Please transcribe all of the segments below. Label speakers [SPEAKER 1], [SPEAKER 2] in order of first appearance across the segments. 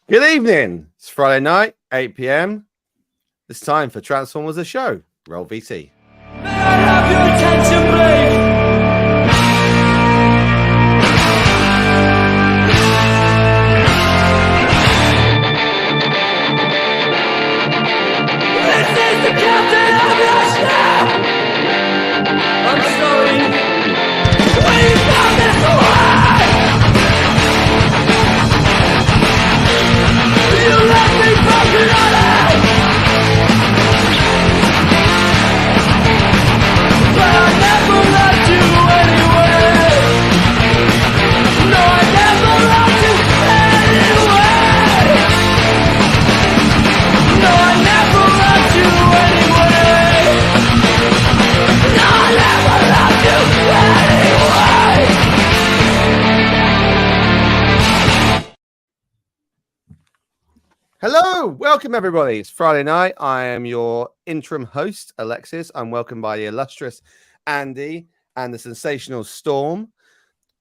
[SPEAKER 1] Good evening. It's Friday night, 8 p.m. It's time for Transformers the Show. Roll VT.
[SPEAKER 2] May I have your attention, please? This is the captain of your ship! I'm sorry. Will you stop this away? You left me broken hearted! But I never loved you anyway. No, I never loved you anyway. No, I never loved you anyway. No, I never loved you anyway.
[SPEAKER 1] Hello, welcome everybody. It's Friday night. I am your interim host, Alexis. I'm welcomed by the illustrious Andy and the sensational Storm.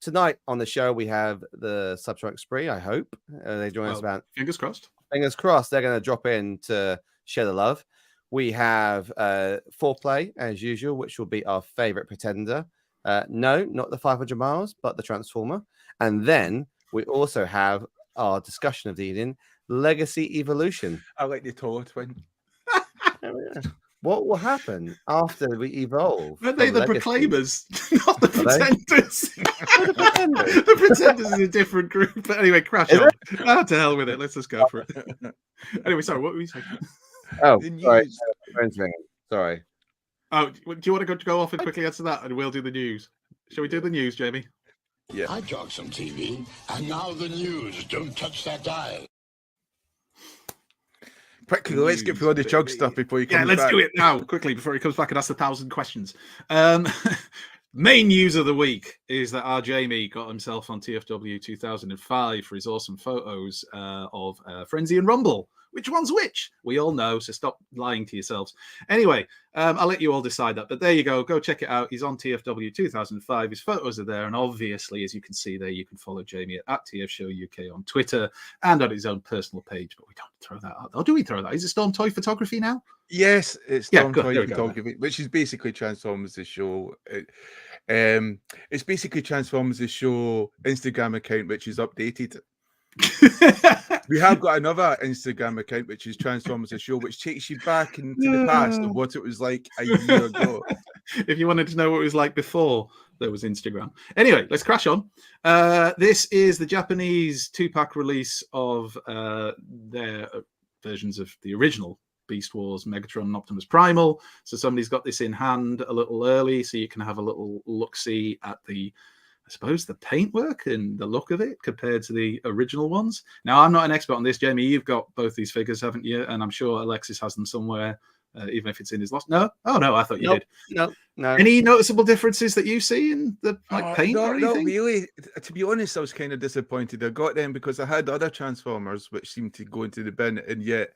[SPEAKER 1] Tonight on the show, we have the Cybertronic Spree, I hope. They join us about...
[SPEAKER 3] Fingers crossed.
[SPEAKER 1] Fingers crossed, they're going to drop in to share the love. We have Foreplay, as usual, which will be our favorite pretender. No, not the 500 miles, but the Transformer. And then we also have our discussion of the evening, Legacy Evolution.
[SPEAKER 4] I like the taller twin.
[SPEAKER 1] What will happen after we evolve?
[SPEAKER 3] Are they
[SPEAKER 1] from
[SPEAKER 3] the
[SPEAKER 1] Legacy?
[SPEAKER 3] Proclaimers, not the
[SPEAKER 1] Are they?
[SPEAKER 3] Pretenders?
[SPEAKER 1] The Pretenders.
[SPEAKER 3] The Pretenders is a different group. But anyway, crash
[SPEAKER 1] Is
[SPEAKER 3] on. Ah, to hell with it. Let's just go for it. Anyway, sorry, what were you saying?
[SPEAKER 1] Oh,
[SPEAKER 4] The
[SPEAKER 1] sorry.
[SPEAKER 4] news.
[SPEAKER 1] Phone's ringing. Sorry.
[SPEAKER 3] Oh, do you want to go off and quickly answer that, and we'll do the news? Shall we do the news, Jamie?
[SPEAKER 4] Yeah.
[SPEAKER 5] I talk some TV, and now the news. Don't touch that dial.
[SPEAKER 4] Quickly, let's get through all the chug stuff before you come
[SPEAKER 3] Yeah, let's
[SPEAKER 4] back.
[SPEAKER 3] do it now, quickly, before he comes back and asks 1,000 questions. Main news of the week is that our Jamie got himself on TFW 2005 for his awesome photos of Frenzy and Rumble. Which one's which? We all know, so stop lying to yourselves. Anyway, I'll let you all decide that. But there you go. Go check it out. He's on TFW 2005. His photos are there. And obviously, as you can see there, you can follow Jamie at TF Show UK on Twitter and on his own personal page. But we don't throw that out. Or do we throw that? Is it Storm Toy Photography now?
[SPEAKER 4] Yes, it's
[SPEAKER 3] Yeah,
[SPEAKER 4] Tom
[SPEAKER 3] good.
[SPEAKER 4] Toy
[SPEAKER 3] There we go.
[SPEAKER 4] Photography, which is basically Transformers the Show. It's basically Transformers the Show Instagram account, which is updated. We have got another Instagram account, which is Transformers the Show, which takes you back into the past of what it was like a year ago.
[SPEAKER 3] If you wanted to know what it was like before there was Instagram. Anyway, let's crash on. This is the Japanese 2-pack release of their versions of the original Beast Wars, Megatron, and Optimus Primal. So somebody's got this in hand a little early, so you can have a little look-see at the, I suppose, the paintwork and the look of it compared to the original ones. Now, I'm not an expert on this, Jamie. You've got both these figures, haven't you? And I'm sure Alexis has them somewhere, even if it's in his lost. No? Oh, no, I thought you did.
[SPEAKER 1] No.
[SPEAKER 3] Any noticeable differences that you see in the paint or
[SPEAKER 4] Not
[SPEAKER 3] anything?
[SPEAKER 4] really. To be honest, I was kind of disappointed. I got them because I had other Transformers which seemed to go into the bin, and yet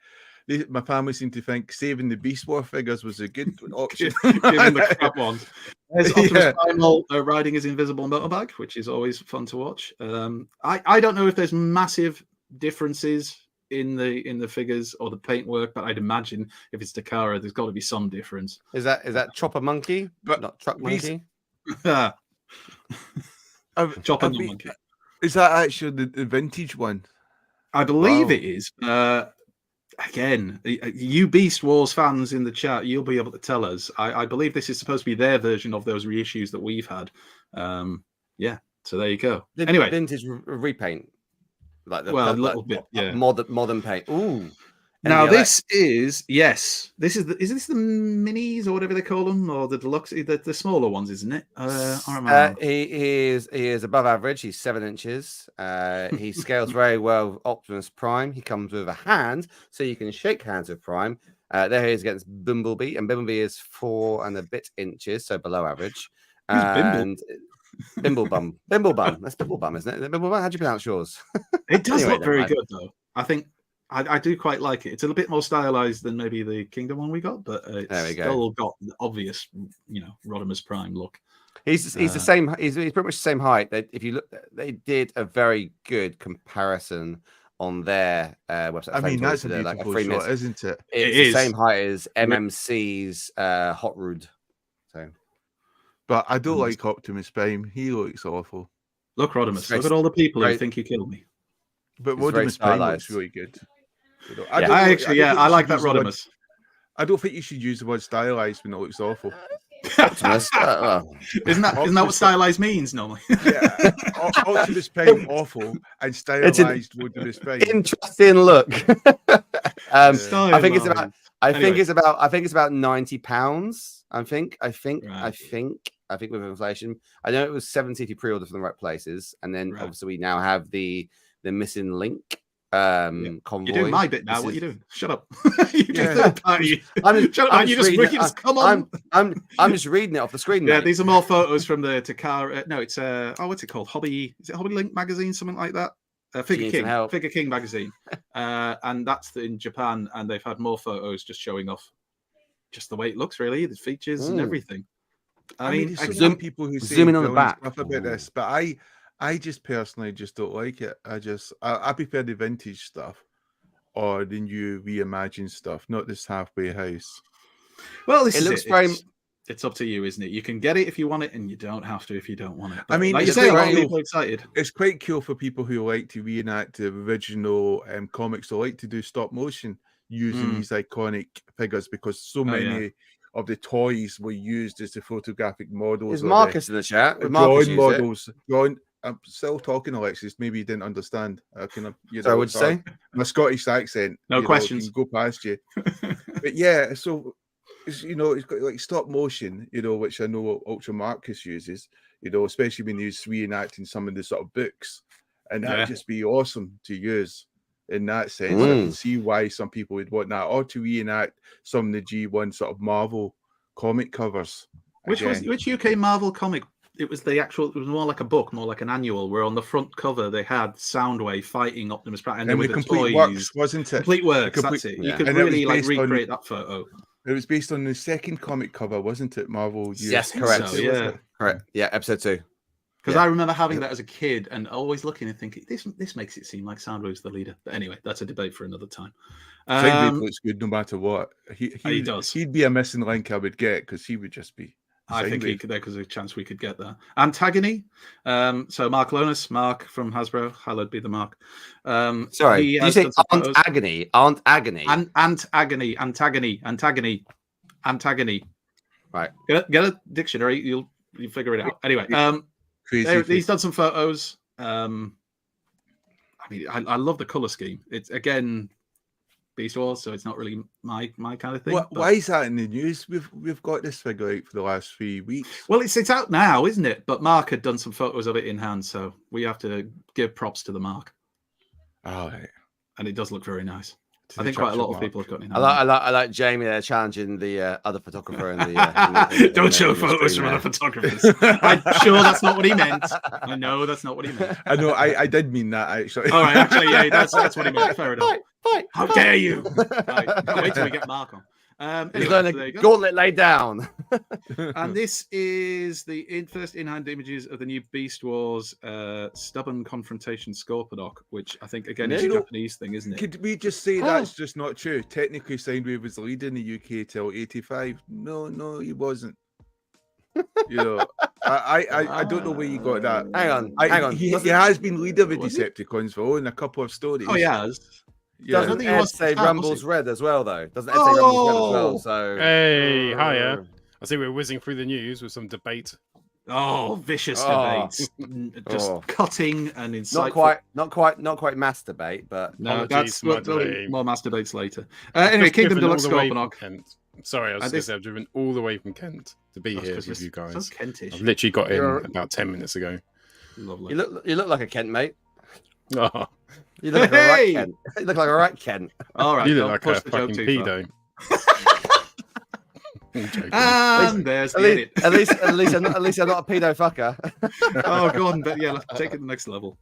[SPEAKER 4] my family seemed to think saving the Beast War figures was a good option.
[SPEAKER 3] Given the crap ones. There's Optimus
[SPEAKER 4] Yeah.
[SPEAKER 3] Primal riding his invisible motorbike, which is always fun to watch. I don't know if there's massive differences in the figures or the paintwork, but I'd imagine if it's Takara, there's got to be some difference.
[SPEAKER 1] Is that Chopper Monkey,
[SPEAKER 4] But
[SPEAKER 1] not Truck
[SPEAKER 4] these-
[SPEAKER 1] Monkey?
[SPEAKER 3] Chopping the monkey.
[SPEAKER 4] Is that actually the vintage one?
[SPEAKER 3] I believe
[SPEAKER 4] Wow.
[SPEAKER 3] it is. Again, you Beast Wars fans in the chat, you'll be able to tell us. I believe this is supposed to be their version of those reissues that we've had. Yeah, so there you go. Anyway,
[SPEAKER 1] Vintage repaint. Like
[SPEAKER 3] a little bit, yeah.
[SPEAKER 1] Modern paint. Ooh.
[SPEAKER 3] Now
[SPEAKER 1] NVLX.
[SPEAKER 3] this is is this the minis or whatever they call them, or the deluxe, the smaller ones, isn't it? I don't remember.
[SPEAKER 1] He is above average. He's 7 inches. He scales very well with Optimus Prime. He comes with a hand, so you can shake hands with Prime. There he is against Bumblebee, and Bumblebee is 4 and a bit inches, so below average.
[SPEAKER 3] Who's Bimble?
[SPEAKER 1] And Bimblebum. Bimblebum. That's Bimblebum, isn't it? Bimblebum. How do you pronounce yours?
[SPEAKER 3] It does
[SPEAKER 1] Anyway,
[SPEAKER 3] look very
[SPEAKER 1] never
[SPEAKER 3] good, though. I think I do quite like it. It's a little bit more stylized than maybe the Kingdom one we got, but it's
[SPEAKER 1] There we go.
[SPEAKER 3] still got the obvious, Rodimus Prime look.
[SPEAKER 1] He's the same. He's pretty much the same height. If you look, they did a very good comparison on their website.
[SPEAKER 4] I mean, that's a
[SPEAKER 1] Flamethrower,
[SPEAKER 4] beautiful
[SPEAKER 1] free
[SPEAKER 4] shot,
[SPEAKER 1] miss.
[SPEAKER 4] isn't it?
[SPEAKER 1] It's
[SPEAKER 3] It
[SPEAKER 1] the
[SPEAKER 3] is.
[SPEAKER 1] same height as MMC's Hot Rod. So,
[SPEAKER 4] But I don't like Optimus Prime. He looks awful.
[SPEAKER 3] Look, Rodimus,
[SPEAKER 1] very-
[SPEAKER 3] look at all the people who
[SPEAKER 1] very-
[SPEAKER 3] think you killed me.
[SPEAKER 4] But
[SPEAKER 1] It's very
[SPEAKER 4] Optimus Prime looks
[SPEAKER 1] stylized.
[SPEAKER 4] really good. You know,
[SPEAKER 1] Yeah.
[SPEAKER 3] I like that
[SPEAKER 4] Rodimus.
[SPEAKER 3] Rodimus.
[SPEAKER 4] I don't think you should use the word stylized when it looks awful.
[SPEAKER 1] Optimus,
[SPEAKER 3] Isn't that what stylized means normally?
[SPEAKER 4] Yeah, Optimus Prime awful and stylized Optimus Prime.
[SPEAKER 1] interesting look. I think it's about.
[SPEAKER 3] Stylized.
[SPEAKER 1] I think
[SPEAKER 3] Anyway.
[SPEAKER 1] it's about. I think it's about £90. I think.
[SPEAKER 3] Right.
[SPEAKER 1] I think with inflation, I know it was 70 if you pre-order from the right places, and then
[SPEAKER 3] Right.
[SPEAKER 1] obviously we now have the missing link. Convoy.
[SPEAKER 3] You're doing my bit now.
[SPEAKER 1] This
[SPEAKER 3] What are
[SPEAKER 1] is-
[SPEAKER 3] you doing? Shut up. You do
[SPEAKER 4] Yeah.
[SPEAKER 3] third party.
[SPEAKER 1] I'm
[SPEAKER 3] Shut up, man. You just
[SPEAKER 1] reading
[SPEAKER 3] read
[SPEAKER 1] it.
[SPEAKER 3] it. Come on.
[SPEAKER 1] I'm just reading it off the screen.
[SPEAKER 3] Yeah,
[SPEAKER 1] mate.
[SPEAKER 3] these are more photos from the Takara. No, it's what's it called? Hobby. Is it Hobby Link magazine? Something like that. Figure
[SPEAKER 1] Needs some
[SPEAKER 3] King.
[SPEAKER 1] help.
[SPEAKER 3] Figure King magazine. And that's in Japan, and they've had more photos just showing off just the way it looks, really, the features and everything. I mean,
[SPEAKER 4] there's
[SPEAKER 1] zoom-
[SPEAKER 4] some people who say
[SPEAKER 1] zoom in on the
[SPEAKER 4] brilliant
[SPEAKER 1] back.
[SPEAKER 4] stuff about this, but I just personally just don't like it. I prefer the vintage stuff or the new reimagined stuff, not this halfway house.
[SPEAKER 3] well, this
[SPEAKER 1] It
[SPEAKER 3] is
[SPEAKER 1] looks
[SPEAKER 3] it.
[SPEAKER 1] very-
[SPEAKER 3] It's up to you, isn't it? You can get it if you want it, and you don't have to if you don't want it.
[SPEAKER 4] I mean,
[SPEAKER 3] like you
[SPEAKER 4] it's
[SPEAKER 3] say, a lot of
[SPEAKER 4] very-
[SPEAKER 3] people are excited.
[SPEAKER 4] It's quite cool for people who like to reenact the original comics or like to do stop motion using these iconic figures because so many of the toys were used as the photographic models.
[SPEAKER 1] Is
[SPEAKER 4] or
[SPEAKER 1] Marcus in the chat?
[SPEAKER 4] the
[SPEAKER 1] Would Marcus
[SPEAKER 4] drawing
[SPEAKER 1] use it?
[SPEAKER 4] models. I'm still talking, Alexis. Maybe you didn't understand.
[SPEAKER 1] Sorry, what'd you say?
[SPEAKER 4] My Scottish accent.
[SPEAKER 3] No questions.
[SPEAKER 4] Can go past you. But yeah, so it's got like stop motion, which I know Ultra Marcus uses, especially when he's reenacting some of the sort of books, and that'd just be awesome to use in that sense. I can see why some people would want that, or to reenact some of the G1 sort of Marvel comic covers.
[SPEAKER 3] Which UK Marvel comic? It was it was more like a book, more like an annual, where on the front cover they had Soundwave fighting Optimus Prime, and
[SPEAKER 4] and
[SPEAKER 3] there
[SPEAKER 4] the
[SPEAKER 3] were the
[SPEAKER 4] complete
[SPEAKER 3] toys.
[SPEAKER 4] works, wasn't it?
[SPEAKER 3] Complete works,
[SPEAKER 4] Complete-
[SPEAKER 3] that's it.
[SPEAKER 1] yeah.
[SPEAKER 3] You could
[SPEAKER 4] And it was
[SPEAKER 3] really like
[SPEAKER 4] based on-
[SPEAKER 3] recreate that photo.
[SPEAKER 4] It was based on the second comic cover, wasn't it? Marvel.
[SPEAKER 1] Yes,
[SPEAKER 4] US,
[SPEAKER 1] correct.
[SPEAKER 3] So,
[SPEAKER 4] wasn't
[SPEAKER 3] yeah.
[SPEAKER 4] it?
[SPEAKER 1] Correct. Yeah, episode 2.
[SPEAKER 3] Because
[SPEAKER 1] Yeah.
[SPEAKER 3] I remember having that as a kid and always looking and thinking, this makes it seem like Soundwave's the leader. But anyway, that's a debate for another time.
[SPEAKER 4] Soundwave looks good no matter what.
[SPEAKER 3] He does.
[SPEAKER 4] He'd be a missing link I would get because he would just be.
[SPEAKER 3] I think
[SPEAKER 4] Soundwave.
[SPEAKER 3] there was a chance we could get there. Antagony. So Mark Lonis, Mark from Hasbro, hallowed be the Mark.
[SPEAKER 1] Sorry,
[SPEAKER 3] he
[SPEAKER 1] did you
[SPEAKER 3] has
[SPEAKER 1] say
[SPEAKER 3] done some
[SPEAKER 1] Aunt
[SPEAKER 3] photos.
[SPEAKER 1] Agony? Aunt Agony.
[SPEAKER 3] Antagony.
[SPEAKER 1] Right.
[SPEAKER 3] Get a dictionary. You'll figure it out. Anyway,
[SPEAKER 4] Crazy.
[SPEAKER 3] he's done some photos. I mean, I love the color scheme. It's again Beast Wars, so it's not really my kind of thing. but-
[SPEAKER 4] Why is that in the news? We've got this figure out for the last 3 weeks.
[SPEAKER 3] Well, it's out now, isn't it? But Mark had done some photos of it in hand, so we have to give props to the Mark,
[SPEAKER 4] All right.
[SPEAKER 3] and it does look very nice.
[SPEAKER 4] To
[SPEAKER 3] I
[SPEAKER 4] the
[SPEAKER 3] think quite a
[SPEAKER 4] Church
[SPEAKER 3] lot
[SPEAKER 4] of
[SPEAKER 3] of people have
[SPEAKER 4] Mark.
[SPEAKER 3] gotten it in hand.
[SPEAKER 1] I like Jamie there challenging the other photographer in the.
[SPEAKER 3] Don't show
[SPEAKER 1] in the
[SPEAKER 3] photos
[SPEAKER 1] stream
[SPEAKER 3] from other
[SPEAKER 1] there.
[SPEAKER 3] photographers. I'm sure that's not what he meant. I know that's not what he meant.
[SPEAKER 4] I know. I did mean that actually.
[SPEAKER 3] All right, actually, yeah, that's what he meant. Fair enough.
[SPEAKER 1] Fight!
[SPEAKER 3] How dare you? Right, can't wait till we get Mark on.
[SPEAKER 1] He's
[SPEAKER 3] Anyway,
[SPEAKER 1] learning
[SPEAKER 3] there you go.
[SPEAKER 1] gauntlet laid down.
[SPEAKER 3] And this is the first in-hand images of the new Beast Wars Stubborn Confrontation Scorponok, which I think, again, is a
[SPEAKER 4] You know-
[SPEAKER 3] Japanese thing, isn't it?
[SPEAKER 4] Could we just say that's just not true? Technically, Soundwave was the leader in the UK till '85. No, he wasn't. I don't know where you got that.
[SPEAKER 1] Hang on.
[SPEAKER 4] He has been leader of the Decepticons though in a couple of stories.
[SPEAKER 3] Oh, he has.
[SPEAKER 4] Yeah.
[SPEAKER 1] Doesn't
[SPEAKER 3] think he
[SPEAKER 1] Ed
[SPEAKER 3] was
[SPEAKER 1] say
[SPEAKER 3] the top, was
[SPEAKER 1] Rumble's
[SPEAKER 3] he?
[SPEAKER 1] red as well, though? Doesn't Ed say Rumble's red as well?
[SPEAKER 3] Oh!
[SPEAKER 1] So
[SPEAKER 6] Hey, hiya. I see we're whizzing through the news with some debate.
[SPEAKER 3] Oh, vicious
[SPEAKER 1] Oh.
[SPEAKER 3] debates. Just
[SPEAKER 1] Oh.
[SPEAKER 3] cutting and insightful.
[SPEAKER 1] not quite masturbate, but
[SPEAKER 3] No,
[SPEAKER 6] Apologies
[SPEAKER 3] that's
[SPEAKER 6] for my
[SPEAKER 3] what
[SPEAKER 6] delay.
[SPEAKER 3] more masturbates later. Anyway,
[SPEAKER 6] Just
[SPEAKER 3] Kingdom
[SPEAKER 6] driven all
[SPEAKER 3] Deluxe
[SPEAKER 6] the way from
[SPEAKER 3] Scorponok.
[SPEAKER 6] Kent. Sorry, I was
[SPEAKER 3] And
[SPEAKER 6] going to
[SPEAKER 3] this-
[SPEAKER 6] say I've driven all the way from Kent to be
[SPEAKER 3] That's
[SPEAKER 6] here
[SPEAKER 3] 'cause
[SPEAKER 6] with
[SPEAKER 3] you're
[SPEAKER 6] you
[SPEAKER 3] so
[SPEAKER 6] guys.
[SPEAKER 3] Kentish.
[SPEAKER 6] I've literally got in
[SPEAKER 1] You're-
[SPEAKER 6] about 10 minutes ago.
[SPEAKER 3] Lovely.
[SPEAKER 1] you look like a Kent, mate.
[SPEAKER 6] Oh,
[SPEAKER 1] You look like a
[SPEAKER 3] Hey!
[SPEAKER 1] right Kent. You look like a right Kent.
[SPEAKER 3] All right,
[SPEAKER 6] you
[SPEAKER 3] don't
[SPEAKER 6] look like
[SPEAKER 3] push
[SPEAKER 6] a
[SPEAKER 3] the joke
[SPEAKER 6] fucking
[SPEAKER 3] too far.
[SPEAKER 6] pedo. I'm joking.
[SPEAKER 3] And there's the edit.
[SPEAKER 1] At least I'm not a pedo fucker.
[SPEAKER 3] Oh, go on, but yeah, let's take it to the next level.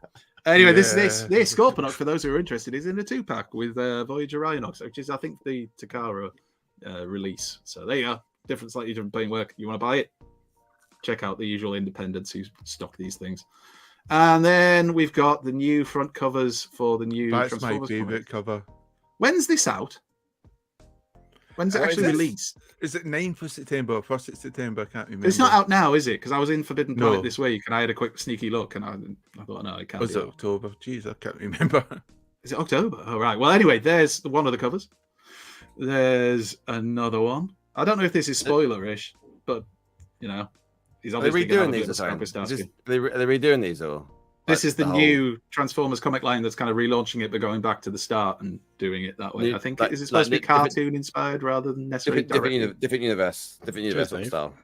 [SPEAKER 3] Anyway, this Scorponok, for those who are interested, is in a 2-pack with Voyager Rhinox, which is, I think, the Takara release. So there you go. Slightly different paintwork. You want to buy it? Check out the usual independents who stock these things. And then we've got the new front covers for the new
[SPEAKER 4] That's my
[SPEAKER 3] Transformers
[SPEAKER 4] favourite
[SPEAKER 3] comic.
[SPEAKER 4] cover.
[SPEAKER 3] When's this out? When's it actually released?
[SPEAKER 4] Is it 9th of September or 1st of September? I can't remember.
[SPEAKER 3] It's not out now, is it? Because I was in Forbidden Planet
[SPEAKER 4] No.
[SPEAKER 3] this week and I had a quick sneaky look and I thought, no, it can't
[SPEAKER 4] Was
[SPEAKER 3] be
[SPEAKER 4] it
[SPEAKER 3] out.
[SPEAKER 4] October? Jeez, I can't remember.
[SPEAKER 3] Is it October? Oh, right. Well, anyway, there's one of the covers. There's another one. I don't know if this is spoiler-ish, but, you know, he's
[SPEAKER 1] Are they
[SPEAKER 3] obviously going
[SPEAKER 1] redoing
[SPEAKER 3] to
[SPEAKER 1] these or
[SPEAKER 3] have
[SPEAKER 1] something?
[SPEAKER 3] a Starsky.
[SPEAKER 1] Are they redoing these or?
[SPEAKER 3] This is the
[SPEAKER 1] whole-
[SPEAKER 3] new Transformers comic line that's kind of relaunching it, but going back to the start and doing it that way.
[SPEAKER 1] New-
[SPEAKER 3] I think
[SPEAKER 1] like-
[SPEAKER 3] is it supposed
[SPEAKER 1] like
[SPEAKER 3] to be
[SPEAKER 1] different-
[SPEAKER 3] cartoon inspired rather than necessarily
[SPEAKER 1] different
[SPEAKER 3] directly?
[SPEAKER 1] universe sort of style.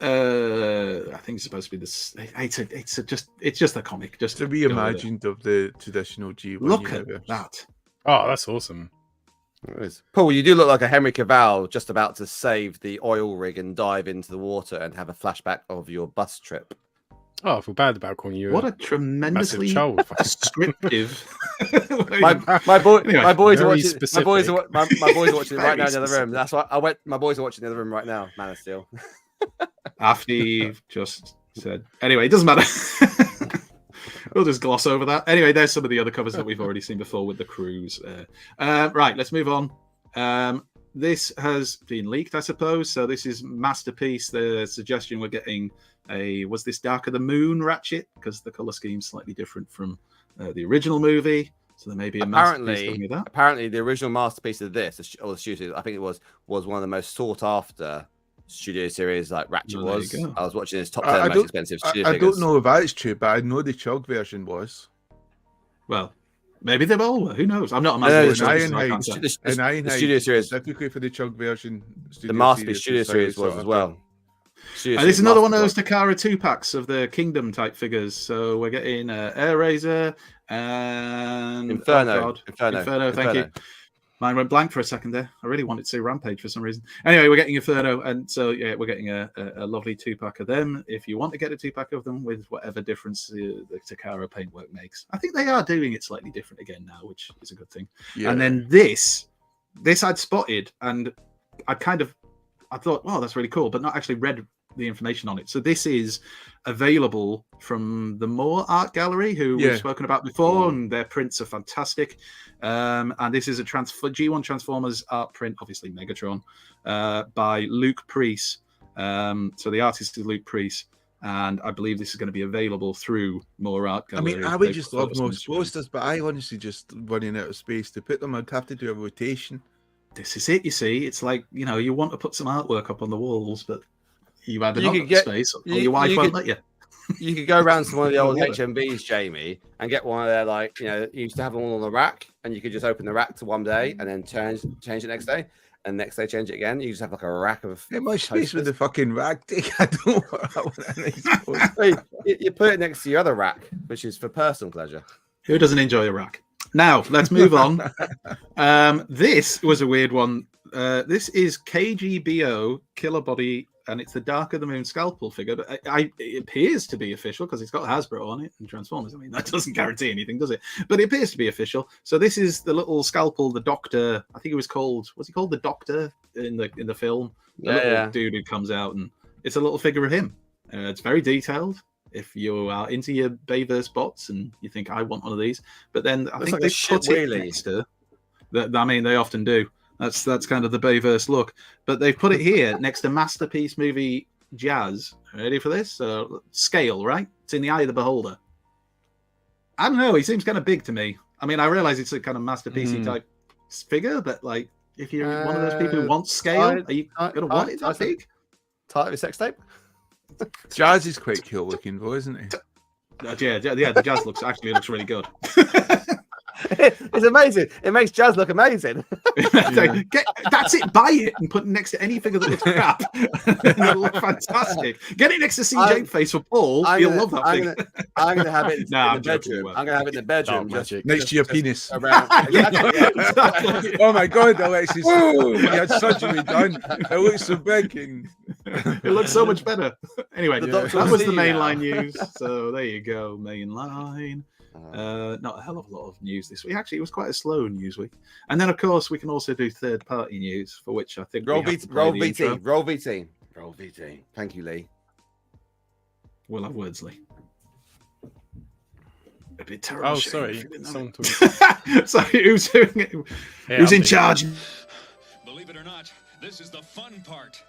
[SPEAKER 3] I think it's supposed to be this. It's just a comic. Just
[SPEAKER 4] It's a
[SPEAKER 3] go with it.
[SPEAKER 4] reimagined of the traditional G1
[SPEAKER 3] Look
[SPEAKER 4] universe.
[SPEAKER 3] at that.
[SPEAKER 6] Oh, that's awesome.
[SPEAKER 1] It is. Paul, you do look like a Henry Cavill just about to save the oil rig and dive into the water and have a flashback of your bus trip.
[SPEAKER 6] Oh, I feel bad about calling you
[SPEAKER 3] What a
[SPEAKER 6] massive
[SPEAKER 3] tremendously
[SPEAKER 6] troll.
[SPEAKER 3] descriptive.
[SPEAKER 1] My boys
[SPEAKER 3] Anyway,
[SPEAKER 1] are
[SPEAKER 6] very
[SPEAKER 1] watching. My boys are
[SPEAKER 6] specific.
[SPEAKER 1] my boys are watching it right now in the
[SPEAKER 3] Very
[SPEAKER 1] other room. That's why I went. My boys are watching in the other room right now. Man of Steel.
[SPEAKER 3] After you've just said. Anyway, it doesn't matter. We'll just gloss over that. Anyway, there's some of the other covers that we've already seen before with the crews. Right, let's move on. This has been leaked, I suppose. So this is Masterpiece. The suggestion we're getting was this Dark of the Moon Ratchet, because the color scheme's slightly different from the original movie. So there may be a Masterpiece telling you that.
[SPEAKER 1] Apparently, the original masterpiece of this, or the studio, I think it was one of the most sought after studio series like Ratchet
[SPEAKER 3] Well, there
[SPEAKER 1] was.
[SPEAKER 3] you go.
[SPEAKER 1] I was watching his top 10 most expensive studio
[SPEAKER 4] I
[SPEAKER 1] figures.
[SPEAKER 4] don't know if that's true, but I know the Chug version was.
[SPEAKER 3] Well, maybe they've all were. Who knows? I'm not a
[SPEAKER 1] No,
[SPEAKER 3] man.
[SPEAKER 1] no,
[SPEAKER 3] of the
[SPEAKER 4] Iron
[SPEAKER 3] so I
[SPEAKER 4] Heights.
[SPEAKER 3] can't say.
[SPEAKER 1] The
[SPEAKER 4] Ironhide,
[SPEAKER 1] studio series,
[SPEAKER 4] specifically for the Chug version.
[SPEAKER 1] the masterpiece studio series was as well.
[SPEAKER 3] And this is another one of those Takara 2-packs of the Kingdom type figures. So we're getting Air Razor and
[SPEAKER 1] Inferno.
[SPEAKER 3] Inferno, thank you. Mine went blank for a second there. I really wanted to say Rampage for some reason. Anyway, we're getting Inferno, and so yeah, we're getting a lovely 2-pack of them. If you want to get a 2-pack of them with whatever difference the Takara paintwork makes, I think they are doing it slightly different again now, which is a good thing.
[SPEAKER 4] Yeah.
[SPEAKER 3] And then this I'd spotted, and I thought, wow, that's really cool, but not actually read the information on it. So this is available from the Moore Art Gallery, who we've spoken about before, and their prints are fantastic. And this is a G1 Transformers art print, obviously Megatron, by Luke Priest. So the artist is Luke Priest, and I believe this is going to be available through Moore Art Gallery.
[SPEAKER 4] I mean, I would just love more posters, but I honestly just running out of space to put them. I'd have to do a rotation.
[SPEAKER 3] This is it, you see. It's like, you know, you want to put some artwork up on the walls, but you either
[SPEAKER 1] You
[SPEAKER 3] not
[SPEAKER 1] could
[SPEAKER 3] got
[SPEAKER 1] get-
[SPEAKER 3] space or
[SPEAKER 1] you-
[SPEAKER 3] your wife
[SPEAKER 1] you
[SPEAKER 3] won't
[SPEAKER 1] could-
[SPEAKER 3] let you.
[SPEAKER 1] You could go around to one of the old
[SPEAKER 3] Water.
[SPEAKER 1] HMVs, Jamie, and get one of their, like, you know, you used to have them all on the rack, and you could just open the rack to one day and then change it next day, and next day change it again. You just have like a rack of.
[SPEAKER 4] How much space with the
[SPEAKER 1] posters.
[SPEAKER 4] fucking rag take? I don't want a nice poster.
[SPEAKER 1] Hey, you put it next to your other rack, which is for personal pleasure.
[SPEAKER 3] Who doesn't enjoy a rack? Now, let's move on. This was a weird one. This is KGBO Killer Body, and it's the Dark of the Moon scalpel figure. But it appears to be official because it's got Hasbro on it and Transformers. I mean, that doesn't guarantee anything, does it? But it appears to be official. So this is the little scalpel, the Doctor. I think it was he called the Doctor in the film? The little dude who comes out, and it's a little figure of him. It's very detailed. If you are into your Bayverse bots and you think I want one of these, but then I think
[SPEAKER 1] like a
[SPEAKER 3] they
[SPEAKER 1] shit
[SPEAKER 3] put it
[SPEAKER 1] wheelie.
[SPEAKER 3] next to that. I mean, they often do. That's kind of the Bayverse look, but they've put it here next to Masterpiece movie Jazz. Ready for this? Scale, right? It's in the eye of the beholder. I don't know. He seems kind of big to me. I mean, I realize it's a kind of masterpiece type figure, but like, if you're one of those people who wants scale, are you gonna want it that big?
[SPEAKER 1] Title of a sex tape?
[SPEAKER 4] Jazz is quite cool looking, though, isn't he?
[SPEAKER 3] Yeah. The Jazz looks really good.
[SPEAKER 1] It's amazing. It makes Jazz look amazing.
[SPEAKER 3] That's it. Buy it and put it next to any figure that looks crap. It'll look fantastic. Get it next to CJ Face for Paul. You'll love that thing.
[SPEAKER 1] I'm gonna have it in
[SPEAKER 3] I'm
[SPEAKER 1] the
[SPEAKER 3] joking,
[SPEAKER 1] bedroom.
[SPEAKER 3] well.
[SPEAKER 1] I'm gonna have it in the bedroom.
[SPEAKER 6] magic.
[SPEAKER 4] Next to your penis.
[SPEAKER 1] Around. Exactly.
[SPEAKER 4] Oh my god, Alexis. You had surgery done. It looks so big. And...
[SPEAKER 3] It looks so much better. Anyway,
[SPEAKER 1] The
[SPEAKER 3] that
[SPEAKER 1] doctor
[SPEAKER 3] was
[SPEAKER 1] will
[SPEAKER 3] the
[SPEAKER 1] see you
[SPEAKER 3] mainline
[SPEAKER 1] now.
[SPEAKER 3] news. So there you go, mainline. Not a hell of a lot of news this week. Actually, it was quite a slow news week. And then, of course, we can also do third-party news, for which I think
[SPEAKER 1] Roll
[SPEAKER 3] we have to
[SPEAKER 1] VT.
[SPEAKER 3] play
[SPEAKER 1] Roll
[SPEAKER 3] the
[SPEAKER 1] VT.
[SPEAKER 3] intro.
[SPEAKER 1] Roll VT. Roll VT. Thank you, Lee.
[SPEAKER 3] We'll have Wordsley. It'd be a terrible
[SPEAKER 6] Oh,
[SPEAKER 3] shame
[SPEAKER 6] sorry.
[SPEAKER 3] if you didn't know
[SPEAKER 6] Someone
[SPEAKER 3] it. Sorry, who's doing it?
[SPEAKER 6] Yeah,
[SPEAKER 3] Who's
[SPEAKER 6] I'm
[SPEAKER 3] in
[SPEAKER 6] doing
[SPEAKER 3] charge?
[SPEAKER 5] Believe it or not, this is the fun part.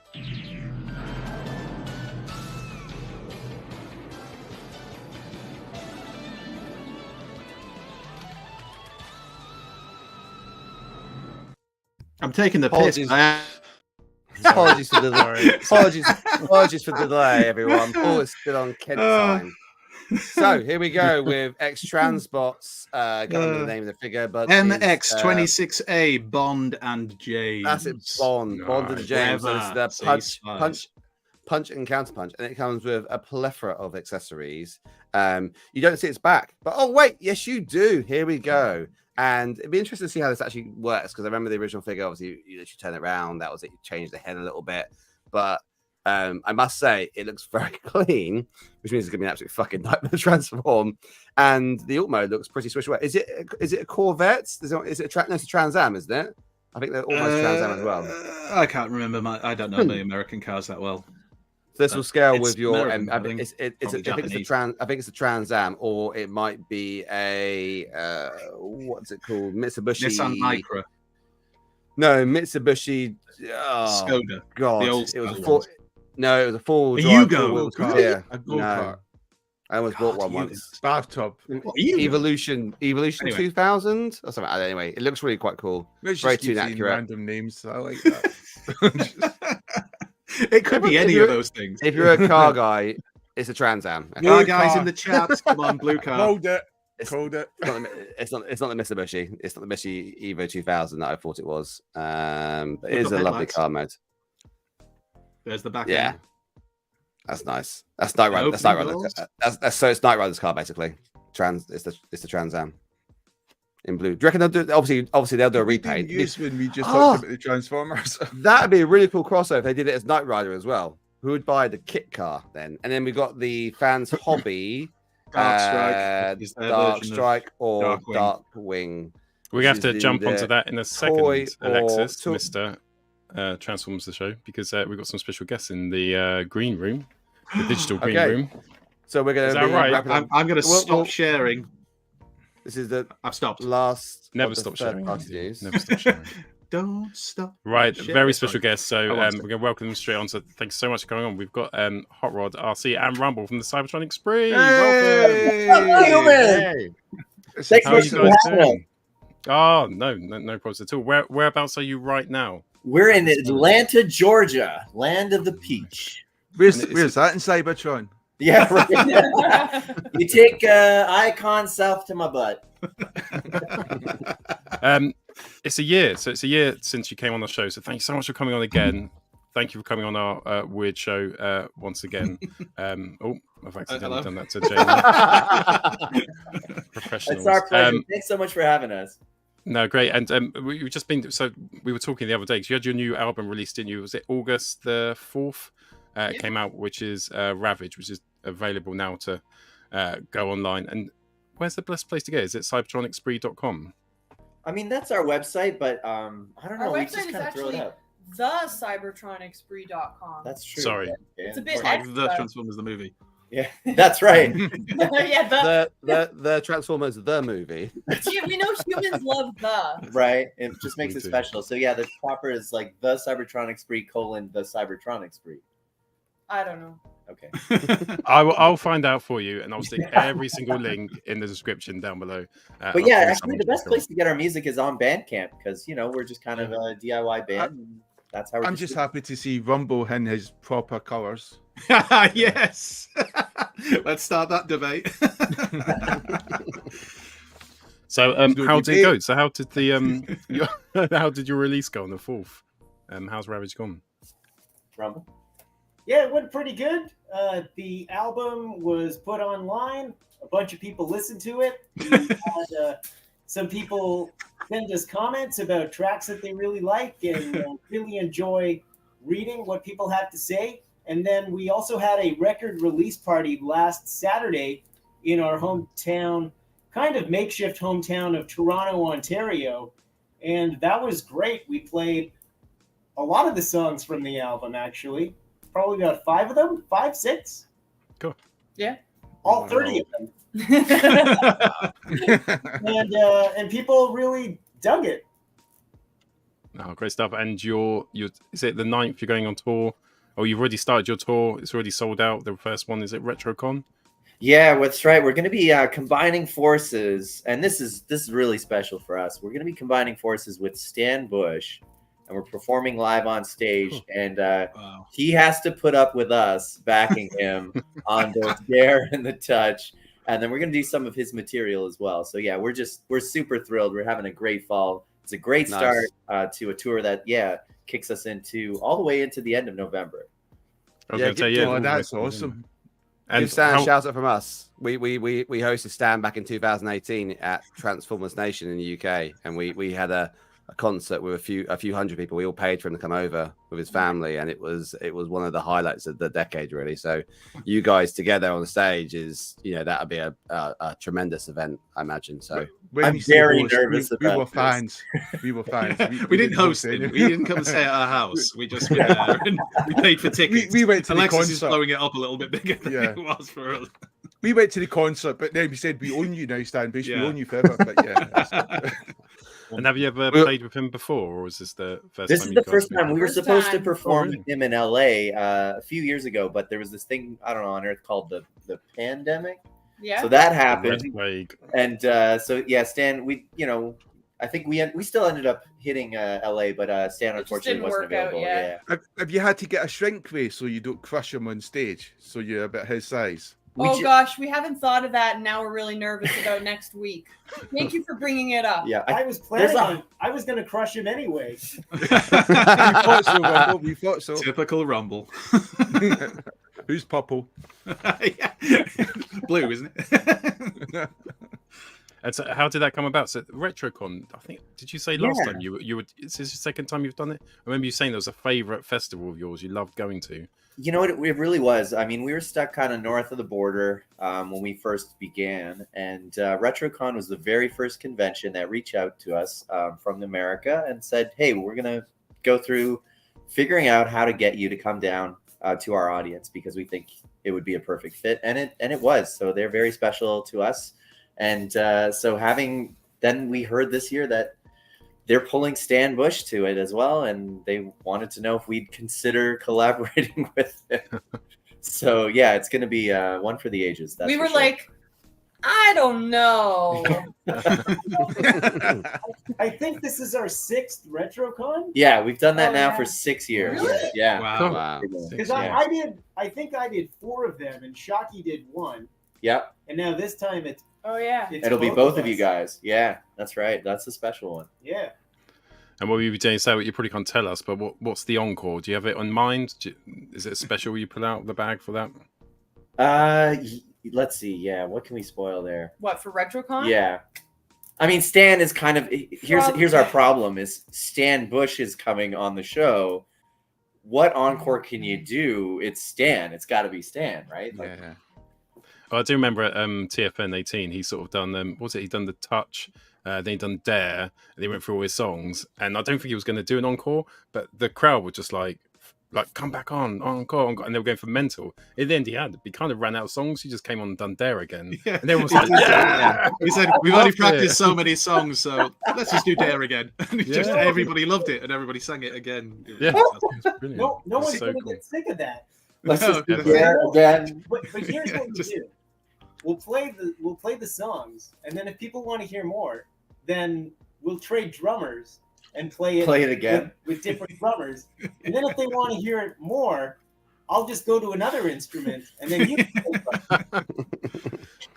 [SPEAKER 3] I'm taking the
[SPEAKER 1] Apologies.
[SPEAKER 3] piss. man.
[SPEAKER 1] Apologies for the
[SPEAKER 6] Sorry.
[SPEAKER 1] apologies for the delay, everyone. Paul is still on Kent time. So here we go with X Transbots. Can't remember the name of the figure, but
[SPEAKER 3] MX26A Bond and James.
[SPEAKER 1] that's it. Bond and James. So this is the
[SPEAKER 3] Clever.
[SPEAKER 1] punch and counterpunch, and it comes with a plethora of accessories. You don't see its back, but oh wait, yes you do. Here we go. And it'd be interesting to see how this actually works, because I remember the original figure, obviously, you literally turn it around. That was it. You changed the head a little bit. But I must say, it looks very clean, which means it's going to be an absolute fucking nightmare to transform. And the alt mode looks pretty swish away. Is it a Corvette? Is it no, it's a Trans Am, isn't it? I think they're almost Trans Am as well.
[SPEAKER 3] I can't remember. I don't know the American cars that well.
[SPEAKER 1] So this will scale
[SPEAKER 3] It's
[SPEAKER 1] with your.
[SPEAKER 3] American,
[SPEAKER 1] I
[SPEAKER 3] I think.
[SPEAKER 1] think it's a
[SPEAKER 3] Japanese.
[SPEAKER 1] I think it's a Trans Am, or it might be a what's it called? Mitsubishi.
[SPEAKER 3] Nissan Micra.
[SPEAKER 1] No, Mitsubishi. Oh,
[SPEAKER 3] Skoda.
[SPEAKER 1] God,
[SPEAKER 3] The old
[SPEAKER 1] it was a
[SPEAKER 3] style
[SPEAKER 1] full.
[SPEAKER 3] ones.
[SPEAKER 1] No, it was a full.
[SPEAKER 3] A
[SPEAKER 1] drive,
[SPEAKER 3] Yugo.
[SPEAKER 1] four-wheel drive.
[SPEAKER 3] Really?
[SPEAKER 1] Yeah,
[SPEAKER 4] A go-kart.
[SPEAKER 1] I almost bought one
[SPEAKER 3] Yugo.
[SPEAKER 1] once.
[SPEAKER 4] Bathtub.
[SPEAKER 3] What, Yugo?
[SPEAKER 1] Evolution
[SPEAKER 3] Anyway.
[SPEAKER 1] 2000 or something. Anyway, it looks really quite cool.
[SPEAKER 4] Let's
[SPEAKER 1] Very
[SPEAKER 4] just keep
[SPEAKER 1] tune
[SPEAKER 4] saying
[SPEAKER 1] accurate.
[SPEAKER 4] random names. I like that.
[SPEAKER 3] It could be
[SPEAKER 1] If
[SPEAKER 3] any
[SPEAKER 1] you're-
[SPEAKER 3] of those things.
[SPEAKER 1] If you're a car guy, it's a Trans Am. Okay?
[SPEAKER 3] Blue
[SPEAKER 4] Blue
[SPEAKER 3] guys
[SPEAKER 4] car.
[SPEAKER 3] in the chat. Come on, blue car.
[SPEAKER 4] Called it.
[SPEAKER 1] It's-
[SPEAKER 4] Called it.
[SPEAKER 1] It's not the Mitsubishi. It's not the Mitsubishi Evo 2000 that I thought it was. But
[SPEAKER 3] Look
[SPEAKER 1] it is
[SPEAKER 3] up
[SPEAKER 1] a lovely
[SPEAKER 3] headlights.
[SPEAKER 1] car mode.
[SPEAKER 3] There's the back
[SPEAKER 1] Yeah.
[SPEAKER 3] end.
[SPEAKER 1] That's nice. That's Night Rider. That's Night Rider. That's so it's Night Rider's car basically. It's the Trans Am in blue. Do you reckon they'll do? Obviously they'll do a repaint.
[SPEAKER 4] Use when we just
[SPEAKER 1] Oh.
[SPEAKER 4] talked about the Transformers.
[SPEAKER 1] That'd be a really cool crossover if they did it as Night Rider as well. Who would buy the kit car then? And then we got the fans' hobby,
[SPEAKER 3] Dark Strike is their
[SPEAKER 1] Dark
[SPEAKER 3] version of
[SPEAKER 1] Strike or
[SPEAKER 3] Darkwing.
[SPEAKER 1] Darkwing.
[SPEAKER 6] We have
[SPEAKER 1] Which
[SPEAKER 6] to
[SPEAKER 1] is
[SPEAKER 6] jump
[SPEAKER 1] in
[SPEAKER 6] onto
[SPEAKER 1] the
[SPEAKER 6] that in a second,
[SPEAKER 1] toy or
[SPEAKER 6] Alexis,
[SPEAKER 1] tool-
[SPEAKER 6] Mr. Transforms the show, because we've got some special guests in the green room, the digital green
[SPEAKER 1] Okay.
[SPEAKER 6] room.
[SPEAKER 1] So we're going
[SPEAKER 6] Is
[SPEAKER 1] to
[SPEAKER 6] that
[SPEAKER 1] be
[SPEAKER 6] right?
[SPEAKER 1] wrapping up.
[SPEAKER 3] I'm going to
[SPEAKER 1] Well,
[SPEAKER 3] stop
[SPEAKER 1] well-
[SPEAKER 3] sharing.
[SPEAKER 1] This is the
[SPEAKER 3] I've stopped.
[SPEAKER 1] last.
[SPEAKER 6] Never
[SPEAKER 1] of the
[SPEAKER 6] stop
[SPEAKER 1] third
[SPEAKER 6] sharing.
[SPEAKER 1] party news.
[SPEAKER 6] Never stop sharing.
[SPEAKER 3] Don't stop.
[SPEAKER 6] Right,
[SPEAKER 3] sharing.
[SPEAKER 6] very special
[SPEAKER 3] Sorry.
[SPEAKER 6] guest. So
[SPEAKER 3] I
[SPEAKER 6] we're
[SPEAKER 3] want to.
[SPEAKER 6] going to welcome them straight on. So thanks so much for coming on. We've got Hot Rod, RC, and Rumble from the Cybertronic Spree. Welcome.
[SPEAKER 1] Hey.
[SPEAKER 7] Thanks
[SPEAKER 6] How are
[SPEAKER 7] so
[SPEAKER 6] you
[SPEAKER 7] much
[SPEAKER 6] guys
[SPEAKER 7] for having us.
[SPEAKER 6] doing? Oh, no problems at all. Whereabouts are you right now?
[SPEAKER 7] We're in Atlanta, Georgia, land of the peach.
[SPEAKER 4] Where's
[SPEAKER 6] And
[SPEAKER 4] where's that in Cybertron?
[SPEAKER 7] Yeah, right. You take Icon south to my butt.
[SPEAKER 6] It's a year. So it's a year since you came on the show. So thank you so much for coming on again. Thank you for coming on our weird show once again. I've accidentally
[SPEAKER 3] Hello.
[SPEAKER 6] done that to Jamie. Professionals.
[SPEAKER 7] It's our pleasure. Thanks so much for having us.
[SPEAKER 6] No, great. And we've just been, so we were talking the other day, 'cause you had your new album released, didn't you? Was it August the 4th? It came out, which is Ravage, which is available now to go online. And where's the best place to get it? Is it cybertronicspree.com?
[SPEAKER 7] I mean, that's our website, but I don't know.
[SPEAKER 8] Our
[SPEAKER 7] We
[SPEAKER 8] website
[SPEAKER 7] just
[SPEAKER 8] is
[SPEAKER 7] kind of throw it
[SPEAKER 8] actually
[SPEAKER 7] up.
[SPEAKER 8] thecybertronicspree.com.
[SPEAKER 7] That's true.
[SPEAKER 6] Sorry.
[SPEAKER 7] Yeah.
[SPEAKER 8] It's a bit
[SPEAKER 3] It's like
[SPEAKER 8] extra.
[SPEAKER 3] the Transformers the movie.
[SPEAKER 7] Yeah, that's right.
[SPEAKER 8] Yeah,
[SPEAKER 1] the Transformers the movie.
[SPEAKER 8] we know humans love the.
[SPEAKER 7] Right. It just makes
[SPEAKER 6] Me
[SPEAKER 7] it
[SPEAKER 6] too.
[SPEAKER 7] special. So yeah, the proper is like the Cybertronic Spree : the Cybertronic Spree.
[SPEAKER 8] I don't know.
[SPEAKER 7] Okay.
[SPEAKER 6] I'll find out for you, and I'll stick every single link in the description down below.
[SPEAKER 7] But yeah, actually, the best place to get our music is on Bandcamp because we're just kind of a DIY band. And that's how we're
[SPEAKER 4] I'm just happy to see Rumble in his proper colours.
[SPEAKER 3] Yes. Let's start that debate.
[SPEAKER 6] So
[SPEAKER 4] Do
[SPEAKER 6] how
[SPEAKER 4] a
[SPEAKER 6] did it go?
[SPEAKER 4] debate.
[SPEAKER 6] So how did the how did your release go on the 4th? How's Ravage gone?
[SPEAKER 7] Rumble.
[SPEAKER 9] Yeah, it went pretty good. The album was put online. A bunch of people listened to it. We had some people send us comments about tracks that they really like and really enjoy reading what people have to say. And then we also had a record release party last Saturday in our hometown, kind of makeshift hometown of Toronto, Ontario. And that was great. We played a lot of the songs from the album, actually. Probably about 5 of them, 5, 6.
[SPEAKER 6] Cool.
[SPEAKER 8] Yeah.
[SPEAKER 9] All 30 of them. and people really dug it.
[SPEAKER 6] Oh, great stuff. And you're is it the 9th you're going on tour? Oh, you've already started your tour. It's already sold out. The first one is at RetroCon.
[SPEAKER 7] Yeah, that's right. We're going to be combining forces, and this is really special for us. We're going to be combining forces with Stan Bush, and we're performing live on stage. And
[SPEAKER 3] Wow.
[SPEAKER 7] he has to put up with us backing him on the Dare and the Touch, and then we're going to do some of his material as well. So yeah, we're super thrilled. We're having a great fall. It's a great start to a tour that kicks us into all the way into the end of November.
[SPEAKER 4] That's awesome.
[SPEAKER 1] And give Stan a shout out from us. We hosted Stan back in 2018 at Transformers Nation in the UK, and we had a concert with a few hundred people. We all paid for him to come over with his family, and it was one of the highlights of the decade, really. So you guys together on the stage is that'd be a tremendous event, I imagine. So
[SPEAKER 7] I'm very nervous
[SPEAKER 4] we were fans. We were fans.
[SPEAKER 3] We didn't host it. We didn't come and stay at our house. We just went there and we paid for tickets.
[SPEAKER 4] We went to
[SPEAKER 3] Alexis
[SPEAKER 4] the concert.
[SPEAKER 3] is blowing it up a little bit bigger than it was for us.
[SPEAKER 4] We went to the concert, but then we said we own you now, Stan Bush. We own you forever. But yeah.
[SPEAKER 6] And have you ever played with him before, or was this the first time?
[SPEAKER 7] This is the first time. We were supposed to perform with him in LA a few years ago, but there was this thing, I don't know, on Earth called the pandemic.
[SPEAKER 8] Yeah.
[SPEAKER 7] So that happened.
[SPEAKER 6] And
[SPEAKER 7] so yeah, Stan, I think we still ended up hitting LA, but Stan unfortunately wasn't available. Yeah.
[SPEAKER 4] Have you had to get a shrink ray so you don't crush him on stage? So you're about his size.
[SPEAKER 8] Gosh, we haven't thought of that, and now we're really nervous about next week. Thank you for bringing it up.
[SPEAKER 7] Yeah,
[SPEAKER 9] I was planning on. I was going to crush him anyway.
[SPEAKER 4] We thought so, Rumble. We thought so.
[SPEAKER 3] Typical Rumble.
[SPEAKER 4] Who's purple?
[SPEAKER 3] Blue, isn't it?
[SPEAKER 6] And so how did that come about? So RetroCon, I think, did you say last time you would? Is this the second time you've done it? I remember you saying there was a favorite festival of yours you loved going to.
[SPEAKER 7] You know what? It really was. I mean, we were stuck kind of north of the border when we first began, and RetroCon was the very first convention that reached out to us from America and said, "Hey, we're gonna go through figuring out how to get you to come down to our audience because we think it would be a perfect fit," and it was. So they're very special to us, and so then we heard this year that they're pulling Stan Bush to it as well, and they wanted to know if we'd consider collaborating with him. So yeah, it's going to be one for the ages.
[SPEAKER 8] We were like, I don't know.
[SPEAKER 9] I think this is our 6th RetroCon.
[SPEAKER 7] Yeah, we've done that now for 6 years.
[SPEAKER 9] Really?
[SPEAKER 7] Yeah.
[SPEAKER 3] Wow.
[SPEAKER 9] Because I think I did 4 of them, and Shockey did 1.
[SPEAKER 7] Yep.
[SPEAKER 9] And now this time it's
[SPEAKER 7] it'll be both of you guys. Yeah, that's right. That's a special one.
[SPEAKER 9] Yeah.
[SPEAKER 6] And what we were doing, so you probably can't tell us, but what's the encore? Do you have it on mind? Is it special you pull out of the bag for that?
[SPEAKER 7] Let's see. Yeah, what can we spoil there?
[SPEAKER 8] What, for RetroCon?
[SPEAKER 7] Yeah. I mean, Stan is kind of here's our problem is Stan Bush is coming on the show. What encore can you do? It's Stan. It's got to be Stan, right? Like,
[SPEAKER 6] yeah. Well, I do remember at TFN 18, he sort of done he done the Touch, then he done Dare, and he went through all his songs. And I don't think he was going to do an encore, but the crowd were just like come back on, encore, and they were going for mental. In the end, he kind of ran out of songs. He just came on and done Dare again. Yeah. And everyone was like, yeah!
[SPEAKER 3] We said, we've only practiced so many songs, so let's just do Dare again. And everybody loved it, and everybody sang it again.
[SPEAKER 6] Yeah.
[SPEAKER 9] No one's going to get sick of that.
[SPEAKER 7] Let's just do Dare again.
[SPEAKER 9] But here's what we do. We'll play the songs, and then if people want to hear more, then we'll trade drummers and play it again with different drummers. And then if they want to hear it more, I'll just go to another instrument, and then you can play.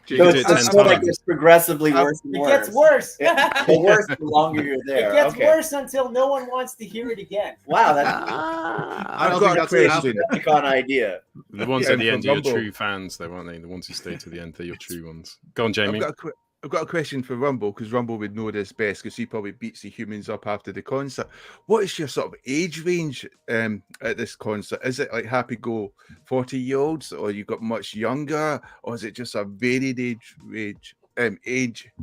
[SPEAKER 7] So it's like it's progressively worse and worse.
[SPEAKER 9] It gets worse.
[SPEAKER 7] The worse the longer you're there.
[SPEAKER 9] It gets worse until no one wants to hear it again.
[SPEAKER 7] Wow, that's
[SPEAKER 3] I don't think that's an
[SPEAKER 7] icon idea.
[SPEAKER 6] The ones at the end are your true fans, though, aren't they? The ones who stay to the end, they're your true ones. Go on, Jamie.
[SPEAKER 4] I've got a question for Rumble, because Rumble would know this best, because he probably beats the humans up after the concert. What is your sort of age range at this concert? Is it like happy go 40-year-olds, or you got much younger, or is it just a varied age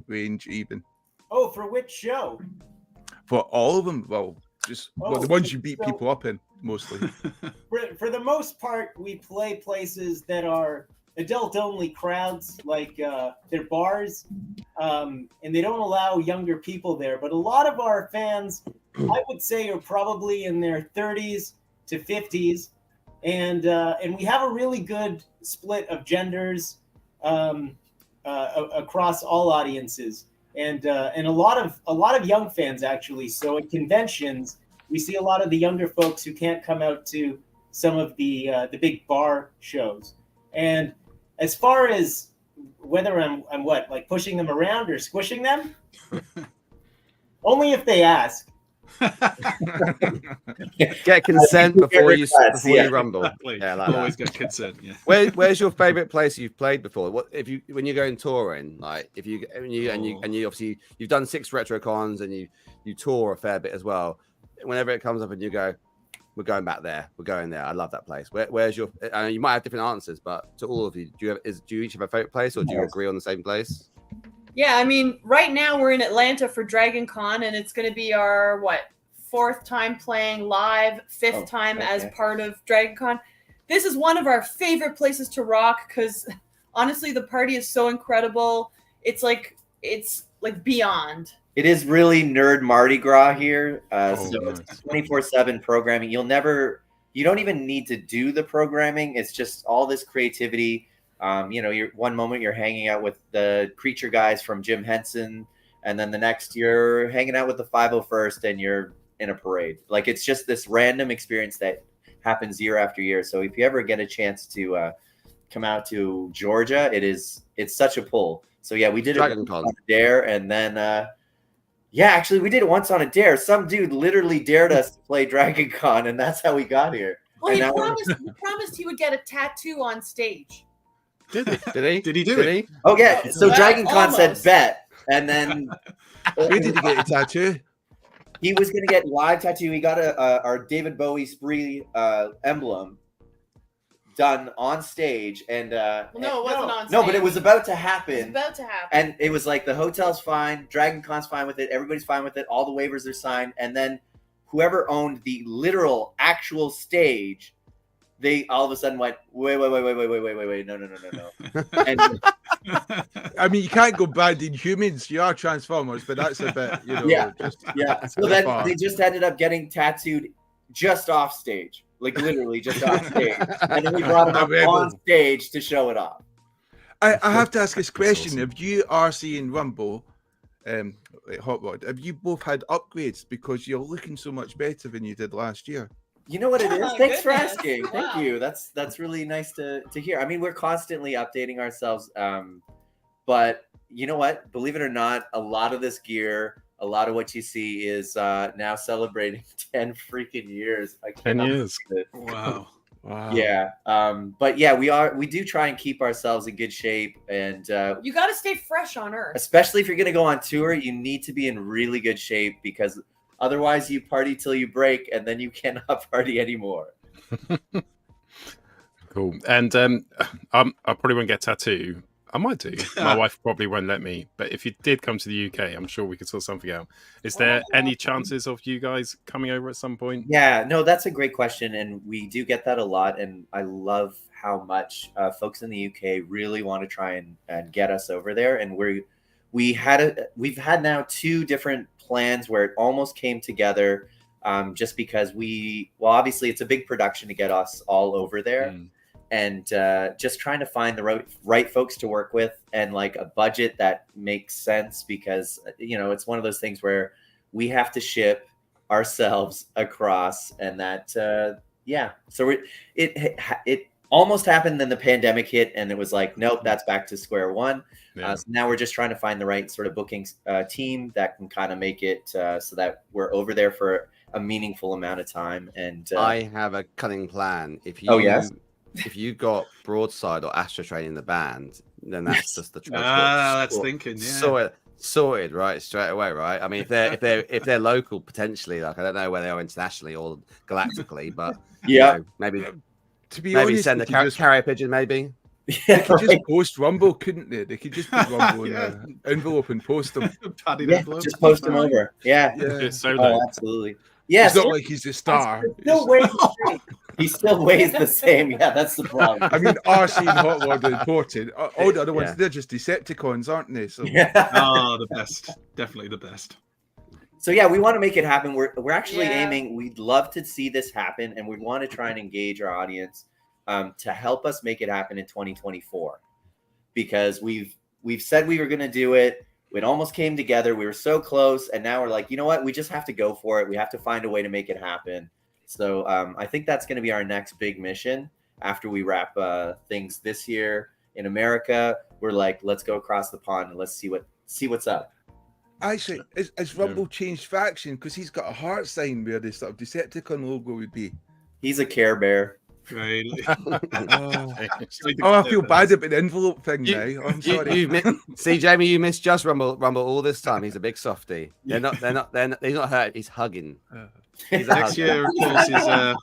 [SPEAKER 4] range even?
[SPEAKER 9] Oh, for which show?
[SPEAKER 4] For all of them? Well, just the ones you beat people up in, mostly.
[SPEAKER 9] For the most part, we play places that are adult-only crowds, like they're bars, and they don't allow younger people there. But a lot of our fans, I would say, are probably in their 30s to 50s, and we have a really good split of genders across all audiences, and a lot of young fans actually. So at conventions, we see a lot of the younger folks who can't come out to some of the big bar shows. And as far as whether I'm what, like pushing them around or squishing them, only if they ask.
[SPEAKER 1] Get consent before you rumble.
[SPEAKER 3] Exactly.
[SPEAKER 1] Yeah, like
[SPEAKER 3] Always
[SPEAKER 1] that.
[SPEAKER 3] get consent. Yeah.
[SPEAKER 1] Where's your favorite place you've played before? What if you when you're going touring? Like if you and you obviously you've done 6 retro cons and you tour a fair bit as well. Whenever it comes up and you go, we're going back there. We're going there. I love that place. Where's your? You might have different answers, but to all of you, do you each have a favorite place, or do you agree on the same place?
[SPEAKER 8] Yeah, I mean, right now we're in Atlanta for Dragon Con, and it's going to be our 4th time playing live, 5th time as part of Dragon Con. This is one of our favorite places to rock because honestly, the party is so incredible. It's like beyond.
[SPEAKER 7] It is really nerd Mardi Gras here. So
[SPEAKER 3] nice.
[SPEAKER 7] it's 24/7 programming. You don't even need to do the programming. It's just all this creativity. You're one moment you're hanging out with the Creature guys from Jim Henson, and then the next you're hanging out with the 501st and you're in a parade. Like it's just this random experience that happens year after year. So if you ever get a chance to come out to Georgia, it's such a pull. So yeah, we did it on a dare, and then actually we did it once on a dare. Some dude literally dared us to play Dragon Con, and that's how we got here.
[SPEAKER 8] Well, he promised he would get a tattoo on stage.
[SPEAKER 1] Did he?
[SPEAKER 3] Did he do it?
[SPEAKER 7] Oh yeah. So Dragon Con said bet, and then
[SPEAKER 4] where did he get a tattoo?
[SPEAKER 7] He was gonna get live tattoo. He got our David Bowie Spree emblem done on stage, and
[SPEAKER 8] no, it wasn't on stage.
[SPEAKER 7] No, but it was about to happen.
[SPEAKER 8] It was about to happen.
[SPEAKER 7] And it was like the hotel's fine, Dragon Con's fine with it, everybody's fine with it, all the waivers are signed, and then whoever owned the literal actual stage, they all of a sudden went, wait, no. And
[SPEAKER 4] I mean, you can't go bad in humans. You are Transformers, but that's a bit,
[SPEAKER 7] So then they just ended up getting tattooed just off stage, like literally just off stage, and then we brought them up on stage to show it off.
[SPEAKER 4] I have to ask this question: if you are seeing Rumble, Hot Rod, have you both had upgrades because you're looking so much better than you did last year?
[SPEAKER 7] You know what it is? Thanks for asking. Thank you. That's really nice to hear. I mean, we're constantly updating ourselves. But you know what? Believe it or not, a lot of this gear, a lot of what you see is now celebrating 10 freaking years.
[SPEAKER 6] 10 years.
[SPEAKER 3] Wow.
[SPEAKER 7] Yeah. But yeah, we do try and keep ourselves in good shape, and
[SPEAKER 8] you got to stay fresh on Earth.
[SPEAKER 7] Especially if you're going to go on tour, you need to be in really good shape, because otherwise you party till you break and then you cannot party anymore.
[SPEAKER 6] Cool. And I probably won't get a tattoo. I might do. My wife probably won't let me. But if you did come to the UK, I'm sure we could sort something out. Is there any chances of you guys coming over at some point?
[SPEAKER 7] Yeah, no, that's a great question. And we do get that a lot. And I love how much folks in the UK really want to try and get us over there. And we've had now 2 different plans where it almost came together, just because obviously it's a big production to get us all over there. And just trying to find the right folks to work with, and like a budget that makes sense, because it's one of those things where we have to ship ourselves across, and that so it almost happened, then the pandemic hit, and it was like, nope, that's back to square one. So now we're just trying to find the right sort of booking team that can kind of make it so that we're over there for a meaningful amount of time. And
[SPEAKER 1] I have a cunning plan. If you got Broadside or Astra Train in the band, then that's just the transport.
[SPEAKER 3] That's thinking, yeah.
[SPEAKER 1] Sorted right straight away, right? I mean, if they're local, potentially, like I don't know where they are internationally or galactically, but maybe
[SPEAKER 4] to be honest,
[SPEAKER 1] send a carrier pigeon, maybe.
[SPEAKER 4] They could just post Rumble, couldn't they? They could just put Rumble in an envelope and post them.
[SPEAKER 7] Just post them over. Yeah.
[SPEAKER 6] So
[SPEAKER 7] absolutely. Yeah,
[SPEAKER 4] it's not like he's a star.
[SPEAKER 9] No way.
[SPEAKER 7] He still weighs the same. Yeah, that's the problem.
[SPEAKER 4] I mean, RC and Hot Rod are important. All the other ones,
[SPEAKER 1] Yeah.
[SPEAKER 4] they're just Decepticons, aren't they? So
[SPEAKER 3] Oh, the best. Definitely the best.
[SPEAKER 7] So yeah, we want to make it happen. We're actually
[SPEAKER 8] Yeah.
[SPEAKER 7] aiming. We'd love to see this happen, and we want to try and engage our audience to help us make it happen in 2024, because we've said we were going to do it. It almost came together. We were so close, and now we're like, you know what? We just have to go for it. We have to find a way to make it happen. So I think that's going to be our next big mission after we wrap things this year in America. We're like, let's go across the pond and let's see what's up.
[SPEAKER 4] actually, has Rumble changed faction? Because he's got a heart sign where the sort of Decepticon logo would be.
[SPEAKER 7] He's a Care Bear.
[SPEAKER 3] Right.
[SPEAKER 4] Oh, I feel bad about the envelope thing now. I'm sorry.
[SPEAKER 1] See, Jamie, you misjudged Rumble all this time. He's a big softie. He's not hurt. He's hugging. He's a
[SPEAKER 3] Next
[SPEAKER 1] hugger.
[SPEAKER 3] year, of course, is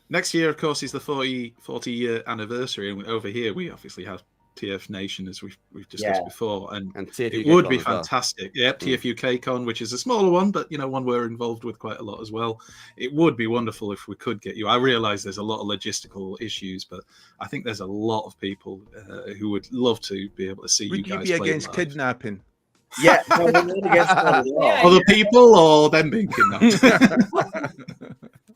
[SPEAKER 3] next year, of course, is the 40-year anniversary, and over here we obviously have TF Nation, as we've discussed before, and
[SPEAKER 1] TF
[SPEAKER 3] it
[SPEAKER 1] UK
[SPEAKER 3] would
[SPEAKER 1] Con
[SPEAKER 3] be
[SPEAKER 1] as well.
[SPEAKER 3] fantastic. Yep, TF UK Con, which is a smaller one, but one we're involved with quite a lot as well. It would be wonderful if we could get you. I realise there's a lot of logistical issues, but I think there's a lot of people who would love to be able to see
[SPEAKER 4] Would
[SPEAKER 3] you
[SPEAKER 4] you
[SPEAKER 3] guys
[SPEAKER 4] be
[SPEAKER 3] play
[SPEAKER 4] against
[SPEAKER 3] live.
[SPEAKER 4] kidnapping?
[SPEAKER 7] Yeah, no, we're not against that at all.
[SPEAKER 8] Yeah.
[SPEAKER 3] Other people or them being kidnapped?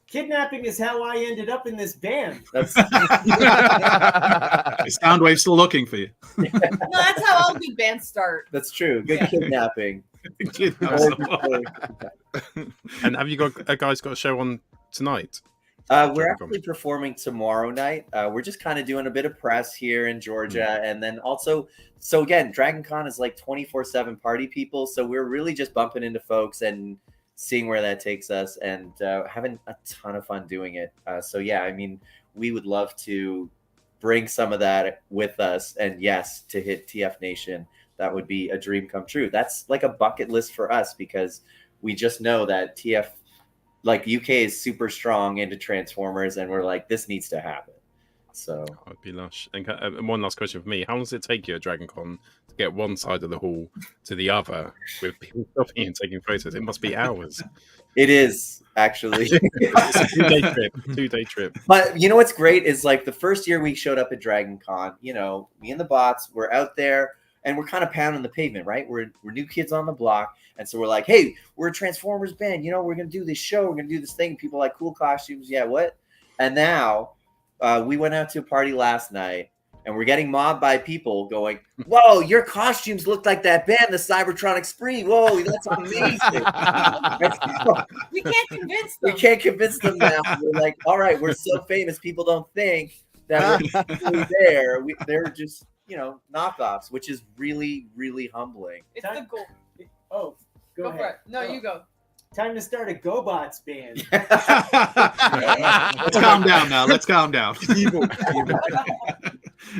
[SPEAKER 9] Kidnapping is how I ended up in this band.
[SPEAKER 7] That's
[SPEAKER 3] Is Soundwave still looking for you?
[SPEAKER 8] No, that's how all good bands start.
[SPEAKER 7] that's true. Good kidnapping.
[SPEAKER 6] And have you guys got a show on tonight?
[SPEAKER 7] We're actually performing tomorrow night. We're just kind of doing a bit of press here in Georgia, and then also, so again, Dragon Con is like 24/7 party people, so we're really just bumping into folks and seeing where that takes us, and having a ton of fun doing it. So yeah, I mean, we would love to bring some of that with us, and yes, to hit TF Nation, that would be a dream come true. That's like a bucket list for us, because we just know that TF, like UK, is super strong into Transformers, and we're like, this needs to happen. So
[SPEAKER 6] I'd be lush. And one last question for me: how long does it take you at Dragon Con to get one side of the hall to the other with people stopping and taking photos? It must be hours.
[SPEAKER 7] it is actually.
[SPEAKER 6] It's a 2-day trip. 2-day trip.
[SPEAKER 7] But you know what's great is, like, the first year we showed up at Dragon Con, me and the bots were out there, and we're kind of pounding the pavement, right? We're new kids on the block. And so we're like, hey, we're a Transformers band. We're going to do this show. We're going to do this thing. People like cool costumes. Yeah, what? And now we went out to a party last night, and we're getting mobbed by people going, whoa, your costumes look like that band, the Cybertronic Spree. Whoa, that's amazing.
[SPEAKER 8] We can't convince them.
[SPEAKER 7] We can't convince them now. We're like, all right, we're so famous. People don't think that we're actually there. They're just, knockoffs, which is really, really humbling.
[SPEAKER 8] It's the goal.
[SPEAKER 9] Oh,
[SPEAKER 8] Go
[SPEAKER 9] ahead.
[SPEAKER 8] for it. No,
[SPEAKER 9] Oh,
[SPEAKER 8] you go.
[SPEAKER 9] Time to start a GoBots band.
[SPEAKER 3] Let's calm down now. Let's calm down.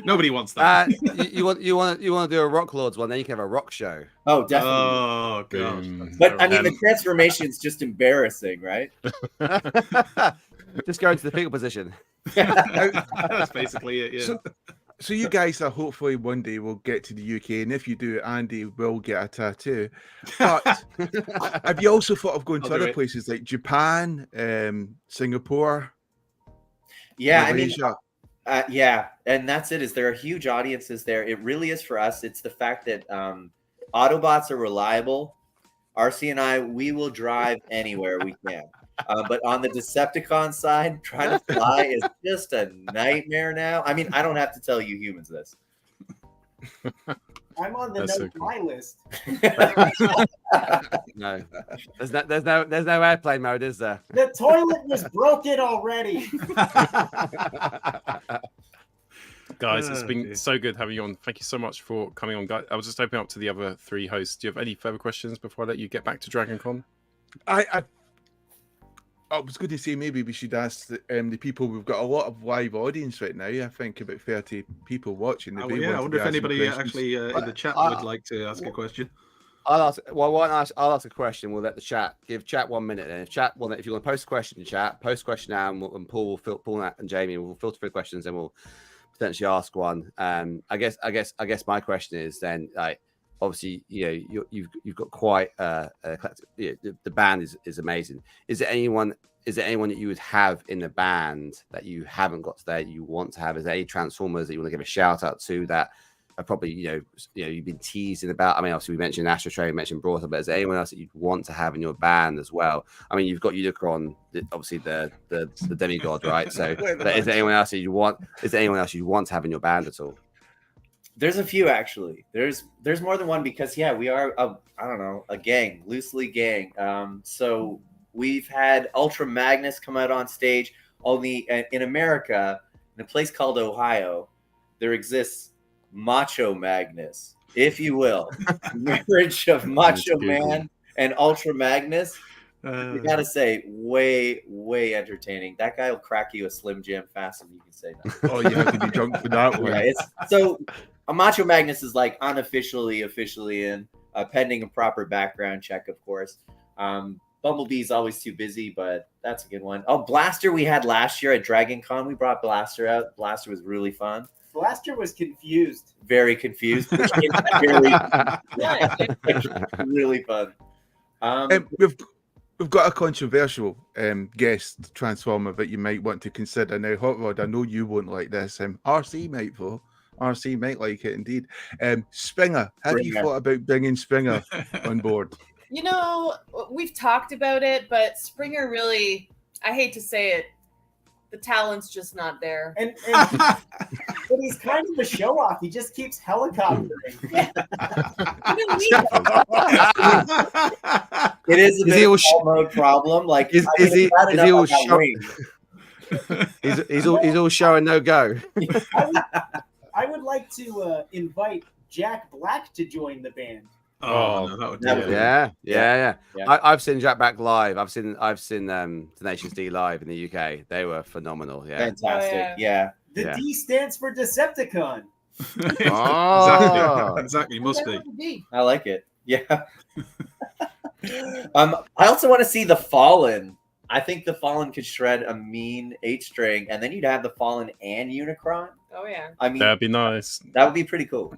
[SPEAKER 3] Nobody wants that.
[SPEAKER 1] You want to do a Rock Lords one? Then you can have a rock show.
[SPEAKER 7] Oh, definitely.
[SPEAKER 3] Oh, God.
[SPEAKER 7] But I mean, the transformation is just embarrassing, right?
[SPEAKER 1] Just go into the fetal position.
[SPEAKER 3] That's basically it. Yeah.
[SPEAKER 4] So you guys are hopefully one day will get to the UK, and if you do, Andy will get a tattoo. But have you also thought of going to other places like Japan, Singapore?
[SPEAKER 7] Yeah,
[SPEAKER 4] Malaysia?
[SPEAKER 7] yeah, and that's it. Is there are huge audiences there? It really is for us. It's the fact that Autobots are reliable. RC and I, we will drive anywhere we can. But on the Decepticon side, trying to fly is just a nightmare now. I mean, I don't have to tell you humans this.
[SPEAKER 9] I'm on the
[SPEAKER 6] That's so
[SPEAKER 9] no-fly list.
[SPEAKER 1] No, there's no airplane mode, is there?
[SPEAKER 9] The toilet was broken already.
[SPEAKER 6] Guys, it's been so good having you on. Thank you so much for coming on, guys. I was just opening up to the other three hosts. Do you have any further questions before I let you get back to Dragon Con?
[SPEAKER 4] I was going to say maybe we should ask the people. We've got a lot of live audience right now. I think about 30 people watching.
[SPEAKER 3] Oh, yeah, I wonder if anybody actually in the chat would like to ask a question.
[SPEAKER 1] I'll ask a question. We'll let the chat give chat 1 minute. And if you want to post a question in chat, post a question now, and Paul and Jamie will filter through questions, and we'll potentially ask one. I guess my question is then, like, obviously, you've got quite a collective. The band is amazing. Is there anyone that you would have in the band that you haven't got today you want to have? Is there any Transformers that you want to give a shout out to that are probably you've been teasing about? I mean, obviously we mentioned Astro Train, we mentioned Broughton, but is there anyone else that you'd want to have in your band as well? I mean, you've got Unicron, obviously the demigod, right? So but is there anyone else that you want? Is there anyone else you want to have in your band at all?
[SPEAKER 7] There's a few actually. There's more than one because we are a gang, loosely gang. So we've had Ultra Magnus come out on stage. Only in America, in a place called Ohio, there exists Macho Magnus, if you will, marriage of Macho Man and Ultra Magnus. You gotta say, way entertaining. That guy will crack you a Slim Jim faster than you can say that.
[SPEAKER 4] Oh, you have to be drunk for that one.
[SPEAKER 7] Yeah, so a Macho Magnus is like officially in, pending a proper background check, of course. Bumblebee's always too busy, but that's a good one. Oh, Blaster we had last year at Dragon Con. We brought Blaster out. Blaster was really fun.
[SPEAKER 9] Blaster was confused.
[SPEAKER 7] Very confused. Really fun.
[SPEAKER 4] We've got a controversial guest Transformer that you might want to consider. Now, Hot Rod, I know you won't like this. RC might, though. RC might like it indeed. Springer. Have you thought about bringing Springer on board?
[SPEAKER 8] We've talked about it, but Springer really, I hate to say it, the talent's just not there.
[SPEAKER 9] And but he's kind of a show off. He just keeps helicoptering.
[SPEAKER 7] It is a bit of a mode problem. Like,
[SPEAKER 1] is he all show? He's all show and no go.
[SPEAKER 9] I would like to invite Jack Black to join the band.
[SPEAKER 3] Oh, no, that would be
[SPEAKER 1] yeah. I've seen Jack Black live. I've seen Tenacious D live in the UK. They were phenomenal. Yeah,
[SPEAKER 7] fantastic.
[SPEAKER 9] The D stands for Decepticon.
[SPEAKER 3] Exactly. Must be.
[SPEAKER 7] I like it. Yeah. I also want to see the Fallen. I think the Fallen could shred a mean 8-string, and then you'd have the Fallen and Unicron.
[SPEAKER 8] Oh yeah.
[SPEAKER 7] I mean,
[SPEAKER 6] that'd be nice.
[SPEAKER 7] That would be pretty cool.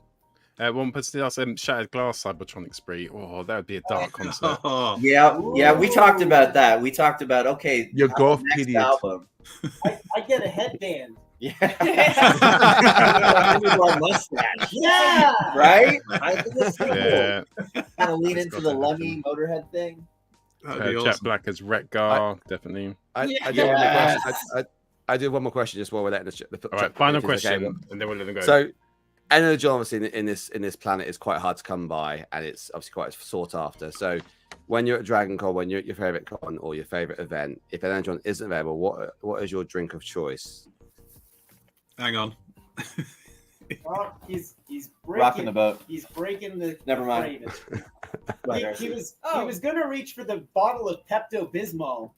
[SPEAKER 6] One person else, Shattered Glass Cybertronic Spree. Oh, that would be a dark concert.
[SPEAKER 7] Yeah, we talked about that. We talked about
[SPEAKER 4] your golf period
[SPEAKER 7] album.
[SPEAKER 9] I get a headband.
[SPEAKER 7] Yeah. Mustache.
[SPEAKER 9] Yeah.
[SPEAKER 7] Right? I think that's cool.
[SPEAKER 6] Yeah.
[SPEAKER 7] Kind of lean into the Lemmy Motorhead thing.
[SPEAKER 3] Awesome.
[SPEAKER 6] Jack Black as Wreck-Gar, definitely.
[SPEAKER 1] I do one more question just while we're letting the
[SPEAKER 6] all right, final question, and then we'll let them go.
[SPEAKER 1] So, energy obviously in this planet is quite hard to come by, and it's obviously quite sought after. So, when you're at Dragon Con, when you're at your favorite con or your favorite event, if energy isn't available, what is your drink of choice?
[SPEAKER 3] Hang on.
[SPEAKER 9] Oh, he's breaking
[SPEAKER 7] rocking the boat.
[SPEAKER 9] He's breaking the.
[SPEAKER 7] Never mind.
[SPEAKER 9] He was gonna reach for the bottle of Pepto Bismol.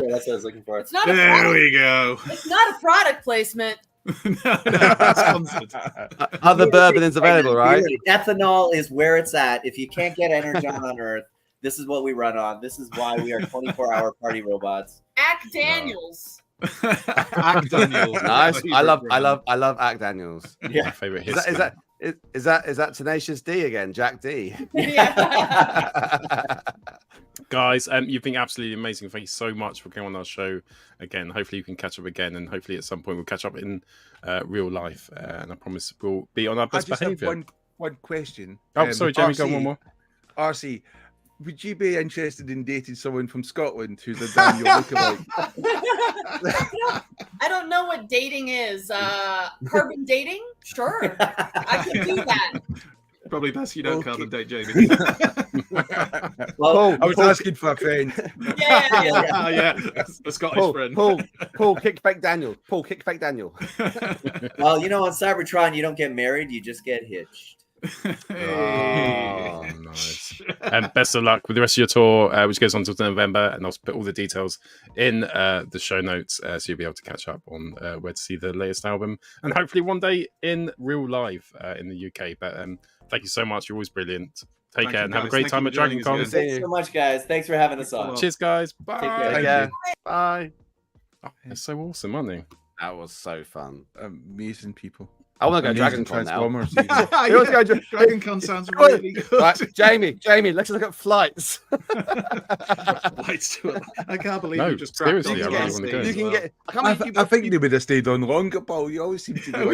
[SPEAKER 7] Yeah, that's what I was looking for.
[SPEAKER 3] There we go.
[SPEAKER 8] It's not a product placement.
[SPEAKER 3] No, that's sponsored.
[SPEAKER 1] Other bourbon is available, right?
[SPEAKER 7] Ethanol is where it's at. If you can't get Energon on Earth, this is what we run on. This is why we are 24-hour party robots.
[SPEAKER 8] Ack Daniels.
[SPEAKER 3] Ack Daniels.
[SPEAKER 1] Nice. I love Ack Daniels.
[SPEAKER 7] Yeah.
[SPEAKER 6] My favorite
[SPEAKER 1] Is that Tenacious D again? Jack D.
[SPEAKER 8] Yeah.
[SPEAKER 6] Guys, you've been absolutely amazing. Thank you so much for coming on our show again. Hopefully you can catch up again, and hopefully at some point we'll catch up in real life. And I promise we'll be on our best behavior.
[SPEAKER 4] Have one question.
[SPEAKER 6] Oh, sorry, Jamie, go one more.
[SPEAKER 4] RC, would you be interested in dating someone from Scotland who's a damn your lookalike?
[SPEAKER 8] I don't know what dating is. Carbon dating? Sure. I could do that.
[SPEAKER 3] Probably best you don't carbon date Jamie.
[SPEAKER 4] Well, I was asking for a friend.
[SPEAKER 8] Yeah.
[SPEAKER 3] A Scottish friend.
[SPEAKER 1] Paul, kick fake Daniel. Paul, kick fake Daniel.
[SPEAKER 7] Well, on Cybertron, you don't get married, you just get hitched.
[SPEAKER 6] Oh, nice. And best of luck with the rest of your tour, which goes on until November, and I'll put all the details in the show notes, so you'll be able to catch up on where to see the latest album, and hopefully one day in real life in the UK. But thank you so much. You're always brilliant. Take care and have a great time at Dragon Con.
[SPEAKER 7] Thanks so much, guys. Thanks for having us on.
[SPEAKER 6] Cheers, guys. Bye.
[SPEAKER 7] Take care.
[SPEAKER 1] Bye.
[SPEAKER 6] Oh, they're so awesome, aren't they?
[SPEAKER 1] That was so fun.
[SPEAKER 4] Amazing people.
[SPEAKER 1] I want to go
[SPEAKER 4] Amazing
[SPEAKER 1] Dragon Con now.
[SPEAKER 4] Transformers season.
[SPEAKER 1] He wants to go
[SPEAKER 3] Dragon Con sounds really good.
[SPEAKER 1] Right, Jamie, let's look at flights.
[SPEAKER 3] Flights to it. I can't believe
[SPEAKER 6] No,
[SPEAKER 3] you just cracked
[SPEAKER 6] seriously,
[SPEAKER 3] on
[SPEAKER 6] I
[SPEAKER 3] to
[SPEAKER 6] really
[SPEAKER 3] that
[SPEAKER 6] wanna
[SPEAKER 3] stage
[SPEAKER 6] go.
[SPEAKER 3] as well.
[SPEAKER 4] I think they would have stayed on longer, Paul. You always seem to do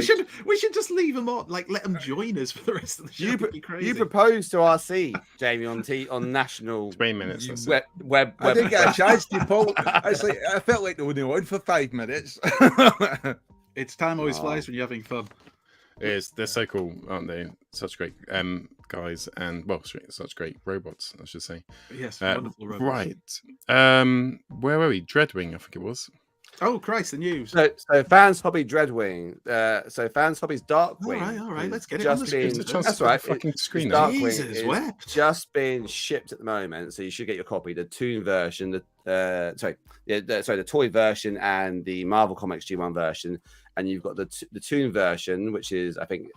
[SPEAKER 3] We should just leave them on, like let them join us for the rest of the show. It'd be crazy.
[SPEAKER 1] You proposed to RC, Jamie, on national
[SPEAKER 6] 3 minutes. That's it.
[SPEAKER 1] web.
[SPEAKER 4] I didn't get a chance to, Paul. I felt like they were only on for 5 minutes.
[SPEAKER 3] It's time always flies when you're having fun.
[SPEAKER 6] They're so cool, aren't they? Such great guys, and well, such great robots, I should say.
[SPEAKER 3] Yes, wonderful robots.
[SPEAKER 6] Right. Where were we? Dreadwing, I think it was.
[SPEAKER 3] Oh Christ, the news.
[SPEAKER 1] So Fans Hobby Dreadwing. So Fans Hobby's Darkwing.
[SPEAKER 3] All right, let's get it on the screen.
[SPEAKER 1] That's right.
[SPEAKER 6] Fucking screen.
[SPEAKER 1] Darkwing
[SPEAKER 3] Jesus,
[SPEAKER 1] is
[SPEAKER 3] wept.
[SPEAKER 1] just being shipped at the moment, so you should get your copy. The Toon version, the toy version, and the Marvel Comics G1 version, and you've got the Toon version, which is I think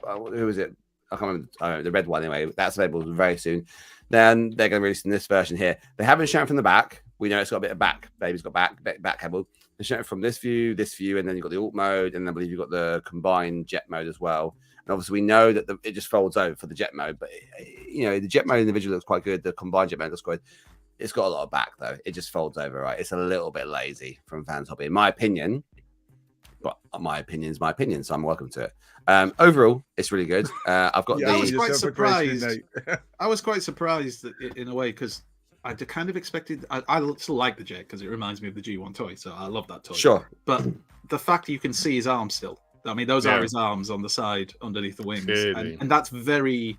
[SPEAKER 1] who is it? I can't remember. I don't know, the red one anyway. That's available very soon. Then they're going to release in this version here. They haven't shown from the back. We know it's got a bit of back. Baby's got back cable. They show it from this view, and then you've got the alt mode, and I believe you've got the combined jet mode as well. And obviously, we know that it just folds over for the jet mode, but the jet mode individually looks quite good. The combined jet mode looks good. It's got a lot of back though. It just folds over, right? It's a little bit lazy from Fans Hobby, in my opinion. But my opinion is my opinion, so I'm welcome to it. Overall, it's really good. I've got
[SPEAKER 3] I was quite surprised. I was quite surprised in a way because I kind of expected. I still like the jet because it reminds me of the G1 toy, so I love that toy.
[SPEAKER 1] Sure,
[SPEAKER 3] but the fact you can see his arms still. I mean, those are his arms on the side underneath the wings, and that's very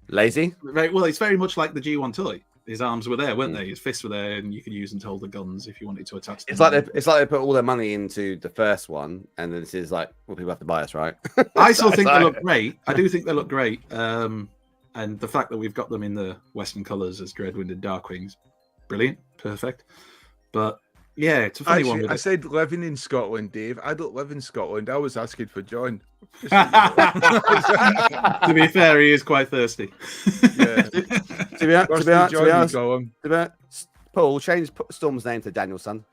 [SPEAKER 1] lazy.
[SPEAKER 3] Very well. It's very much like the G1 toy. His arms were there, weren't they? His fists were there, and you could use them to hold the guns if you wanted to attach them.
[SPEAKER 1] It's like they put all their money into the first one, and then this is like, well, people have to buy us, right?
[SPEAKER 3] I still think they look great. I do think they look great. And the fact that we've got them in the Western colours as Dreadwind and Darkwings, brilliant, perfect. But yeah, it's a funny one.
[SPEAKER 4] I said living in Scotland, Dave. I don't live in Scotland. I was asking for John.
[SPEAKER 3] To be fair, he is quite thirsty.
[SPEAKER 4] Yeah.
[SPEAKER 1] to be honest, Paul, change Storm's name to Danielson.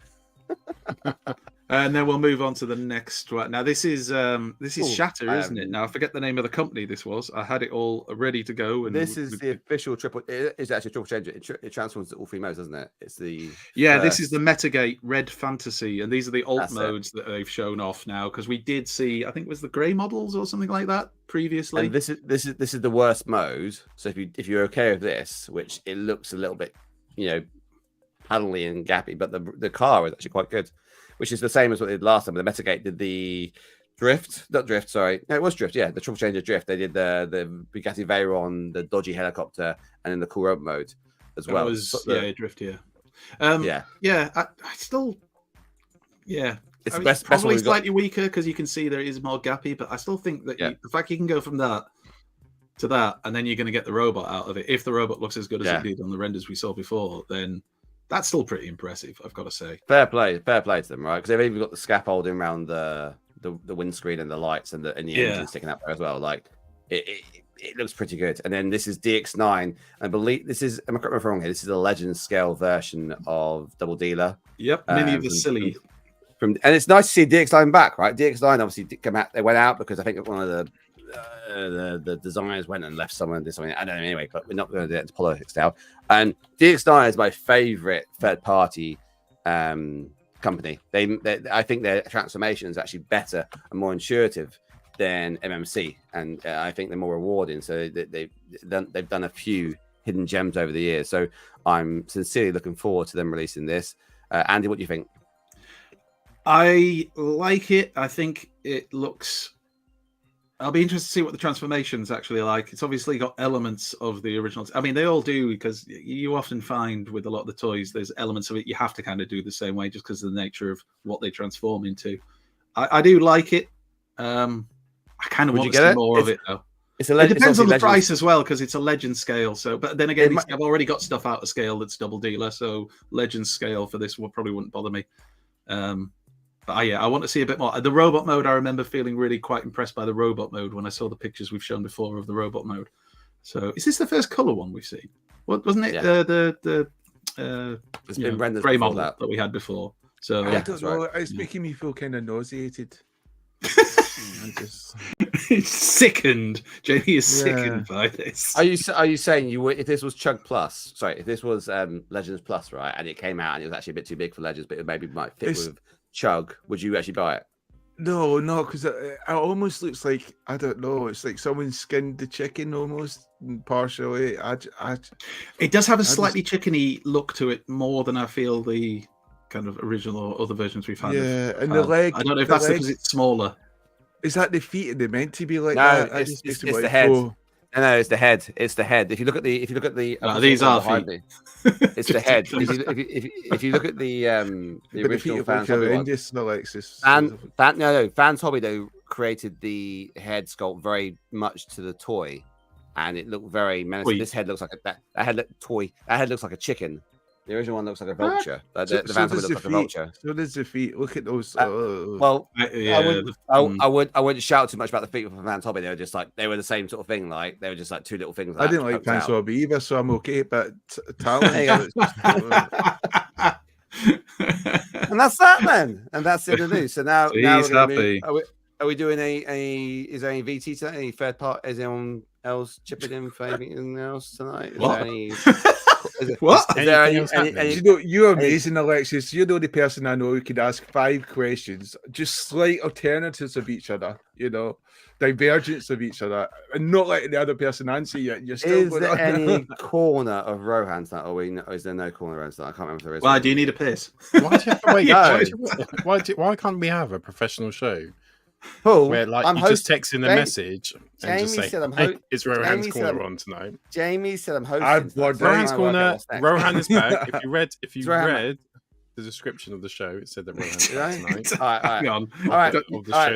[SPEAKER 3] And then we'll move on to the next one. Now this is Shatter, isn't it? Now I forget the name of the company this was. I had it all ready to go. And
[SPEAKER 1] this is the official triple. It is actually a triple change. It transforms to all three modes, doesn't it? It's the
[SPEAKER 3] This is the Metagate Red Fantasy, and these are the alt modes that they've shown off now. Because we did see, I think it was the grey models or something like that previously.
[SPEAKER 1] And this is the worst mode. So if you're okay with this, which it looks a little bit, paddly and gappy, but the car is actually quite good. Which is the same as what they did last time. The Metagate did the drift, not drift, sorry. No, it was drift, yeah. The triple change of drift. They did the Bugatti Veyron, the dodgy helicopter, and then the cool rope mode as well.
[SPEAKER 3] Drift, yeah. I still,
[SPEAKER 1] It's
[SPEAKER 3] the
[SPEAKER 1] best
[SPEAKER 3] probably
[SPEAKER 1] one
[SPEAKER 3] slightly weaker because you can see there is more gappy, but I still think that the fact you can go from that to that, and then you're going to get the robot out of it. If the robot looks as good as it did on the renders we saw before, then that's still pretty impressive, I've got to say.
[SPEAKER 1] Fair play to them, right? Because they've even got the scaffolding around the windscreen and the lights and the engine sticking up there as well. Like it looks pretty good. And then this is DX9. I believe this is, am I correct me if I'm wrong here? This is a legend scale version of Double Dealer.
[SPEAKER 3] Yep, Mini of the Silly.
[SPEAKER 1] And it's nice to see DX9 back, right? DX9 obviously came out. They went out because I think one of the designers went and left someone and did something. I don't know anyway, but we're not going to get into politics now. And DX9 is my favorite third-party company. I think their transformation is actually better and more intuitive than MMC, and I think they're more rewarding. So they've done a few hidden gems over the years. So I'm sincerely looking forward to them releasing this. Andy, what do you think?
[SPEAKER 3] I like it. I think it looks. I'll be interested to see what the transformations actually are like. It's obviously got elements of the originals. I mean, they all do, because you often find with a lot of the toys, there's elements of it you have to kind of do the same way just because of the nature of what they transform into. I do like it. I kind of want to see more of it, though. It depends on the price as well, because it's a legend scale. So, but then again, I've already got stuff out of scale that's double dealer, so legend scale for this probably wouldn't bother me. But I want to see a bit more. The robot mode, I remember feeling really quite impressed by the robot mode when I saw the pictures we've shown before of the robot mode. So, is this the first color one we've seen? Wasn't it the grey model that we had before? So
[SPEAKER 4] I don't know. It's making me feel kind of nauseated.
[SPEAKER 3] He's sickened. Jamie is sickened by this.
[SPEAKER 1] Are you saying you would, if this was Chug Plus? Sorry, if this was Legends Plus, right? And it came out and it was actually a bit too big for Legends, but it maybe might fit with Chug. Would you actually buy it?
[SPEAKER 4] No, because it almost looks like, I don't know. It's like someone skinned the chicken almost partially.
[SPEAKER 3] It does have a slightly chickeny look to it more than I feel the kind of original or other versions we've had.
[SPEAKER 4] Yeah, and the leg.
[SPEAKER 3] I don't know if that's because it's smaller.
[SPEAKER 4] Is that the feet? Are they meant to be like
[SPEAKER 1] no,
[SPEAKER 4] that?
[SPEAKER 1] It's the head. No, it's the head. It's the head. If you look at the
[SPEAKER 3] these are feet.
[SPEAKER 1] It's the head. If you look at the original Fans Hobby Fans Hobby though created the head sculpt very much to the toy, and it looked very menacing. This head looks like that head looks like a chicken. The original one looks like a vulture. The Fans Hobby looks like a vulture.
[SPEAKER 4] So does the feet. Look at those.
[SPEAKER 1] Well, I wouldn't shout too much about the feet from Fans Hobby. They were just like they were the same sort of thing. Like they were just like two little things.
[SPEAKER 4] I didn't like Fans Hobby either, so I'm okay. But talent,
[SPEAKER 1] and that's that then. And that's it. So now
[SPEAKER 3] he's happy.
[SPEAKER 1] Are we doing is there any VT tonight? Any third part? Is anyone else chipping in for anything else tonight?
[SPEAKER 3] What?
[SPEAKER 4] You know, you're amazing, Alexis. You're the only person I know who could ask 5 questions, just slight alternatives of each other, you know, divergence of each other, and not letting the other person answer yet. You're still
[SPEAKER 1] is there any corner of Rohan tonight? Or is there no corner of Rohan tonight? I can't remember if there is.
[SPEAKER 3] Why do you need a piss?
[SPEAKER 6] Why do you have to wait? Why can't we have a professional show?
[SPEAKER 1] Paul,
[SPEAKER 6] where you just text in a message and just say,
[SPEAKER 1] hey,
[SPEAKER 6] "Is Rohan's corner on tonight?"
[SPEAKER 1] Jamie said, "I'm hosting."
[SPEAKER 6] Rohan's corner. Rohan is back. If you read the description of the show, it said that Rohan's back tonight.
[SPEAKER 1] All right.
[SPEAKER 3] Hang on. I'm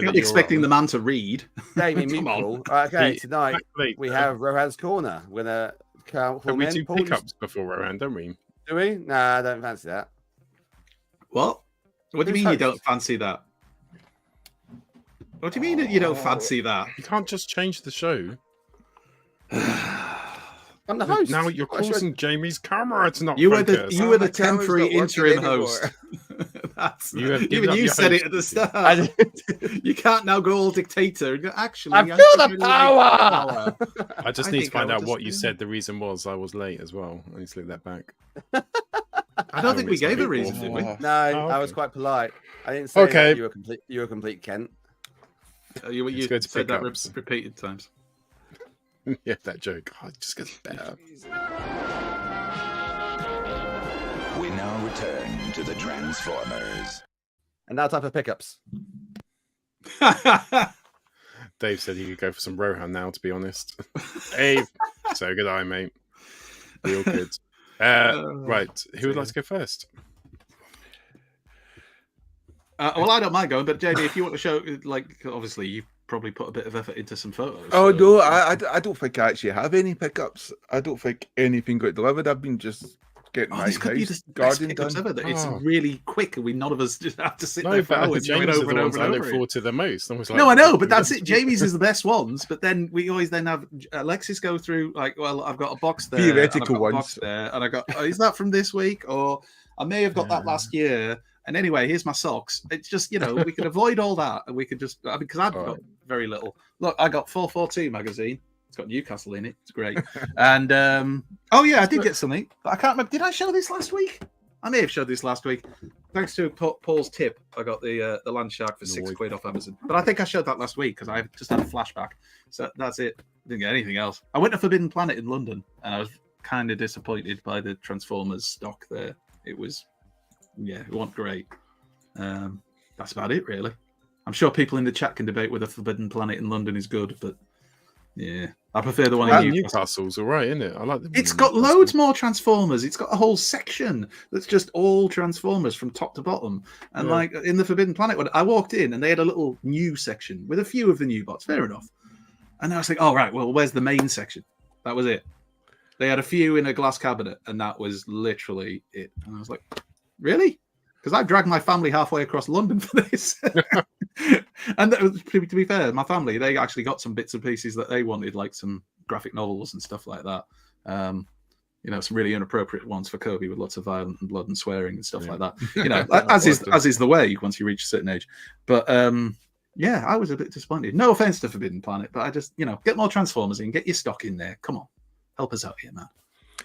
[SPEAKER 3] not expecting the man to read.
[SPEAKER 1] Jamie, okay, tonight we have Rohan's corner. We're gonna count.
[SPEAKER 6] We do pickups before Rohan, don't we?
[SPEAKER 1] Do we? Nah, I don't fancy that.
[SPEAKER 3] What? What do you mean you don't fancy that? What do you mean you don't fancy that?
[SPEAKER 6] You can't just change the show.
[SPEAKER 1] I'm the host.
[SPEAKER 6] Now you're causing Jamie's camera to not
[SPEAKER 3] You
[SPEAKER 6] focus.
[SPEAKER 3] were the temporary interim host. Even you said it at the start. You can't now go all dictator. Actually,
[SPEAKER 1] I feel the power.
[SPEAKER 6] I just need to find out what you said. The reason was I was late as well. I need to look that back.
[SPEAKER 3] I don't think we gave a reason, did we?
[SPEAKER 1] No, I was quite polite. I didn't say that you were complete Kent.
[SPEAKER 3] You said that repeated times.
[SPEAKER 6] Yeah, that joke. Oh, it just gets better.
[SPEAKER 10] We now return to the Transformers.
[SPEAKER 1] And now time for pickups.
[SPEAKER 6] Dave said he could go for some Rohan now, to be honest. Hey, so good eye, mate. Real good. Right, who would like to go first?
[SPEAKER 3] Well, I don't mind going, but JD, if you want to show, obviously you probably put a bit of effort into some photos.
[SPEAKER 4] Oh, so. No, I don't think I actually have any pickups. I don't think anything got delivered. I've been just getting my house garden done.
[SPEAKER 3] It's really quick, and none of us just have to sit there for hours going over and over and over.
[SPEAKER 6] I look forward to the most.
[SPEAKER 3] No, I know, but that's it. Jamie's is the best ones, but then we always then have Alexis go through I've got a box there,
[SPEAKER 4] theoretical ones,
[SPEAKER 3] box there, and I got is that from this week, or I may have got that last year. And anyway, here's my socks. It's just, we can avoid all that, and we could just, because I've got very little. Look, I got 442 magazine. It's got Newcastle in it. It's great. And I did get something, but I can't remember. Did I show this last week? I may have showed this last week. Thanks to Paul's tip, I got the Land Shark for £6 off Amazon. But I think I showed that last week because I just had a flashback. So that's it. I didn't get anything else. I went to Forbidden Planet in London, and I was kind of disappointed by the Transformers stock there. It wasn't great. That's about it, really. I'm sure people in the chat can debate whether Forbidden Planet in London is good, but yeah, I prefer the one in Newcastle.
[SPEAKER 6] Newcastle's all right, isn't it? I like the.
[SPEAKER 3] It's got loads more Transformers. It's got a whole section that's just all Transformers from top to bottom. And like in the Forbidden Planet one, I walked in and they had a little new section with a few of the new bots. Fair enough. And I was like, oh right, well, where's the main section? That was it. They had a few in a glass cabinet, and that was literally it. And I was like, really? Because I dragged my family halfway across London for this. And to be fair, my family, they actually got some bits and pieces that they wanted, like some graphic novels and stuff like that. Some really inappropriate ones for Kobe with lots of violence and blood and swearing and stuff like that. As is the way once you reach a certain age. But Yeah, I was a bit disappointed. No offense to Forbidden Planet, but I just, get more Transformers in, get your stock in there. Come on, help us out here, man.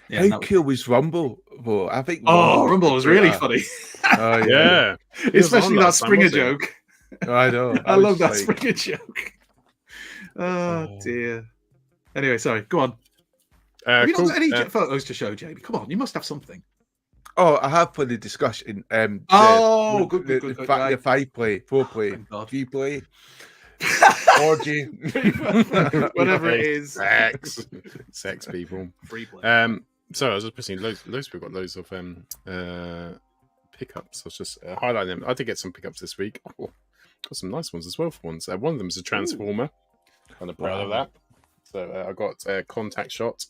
[SPEAKER 3] Yeah,
[SPEAKER 4] How cool was Rumble? Well, I think.
[SPEAKER 3] Rumble was really funny.
[SPEAKER 4] Oh yeah,
[SPEAKER 3] especially that Springer joke.
[SPEAKER 4] I know.
[SPEAKER 3] I love that Springer joke. Oh dear. Anyway, sorry. Go on. Have you not got any photos to show, Jamie? Come on, you must have something.
[SPEAKER 4] Oh, I have for the discussion.
[SPEAKER 3] Good.
[SPEAKER 4] The 5-play, 4-play, 3-play, orgy,
[SPEAKER 3] whatever it is.
[SPEAKER 6] Sex people.
[SPEAKER 3] Free play.
[SPEAKER 6] So I was just pressing loads. We've got loads of pickups. I was just highlighting them. I did get some pickups this week. Oh, got some nice ones as well for once. One of them is a Transformer. Kind of proud of that. So I got Contact Shot,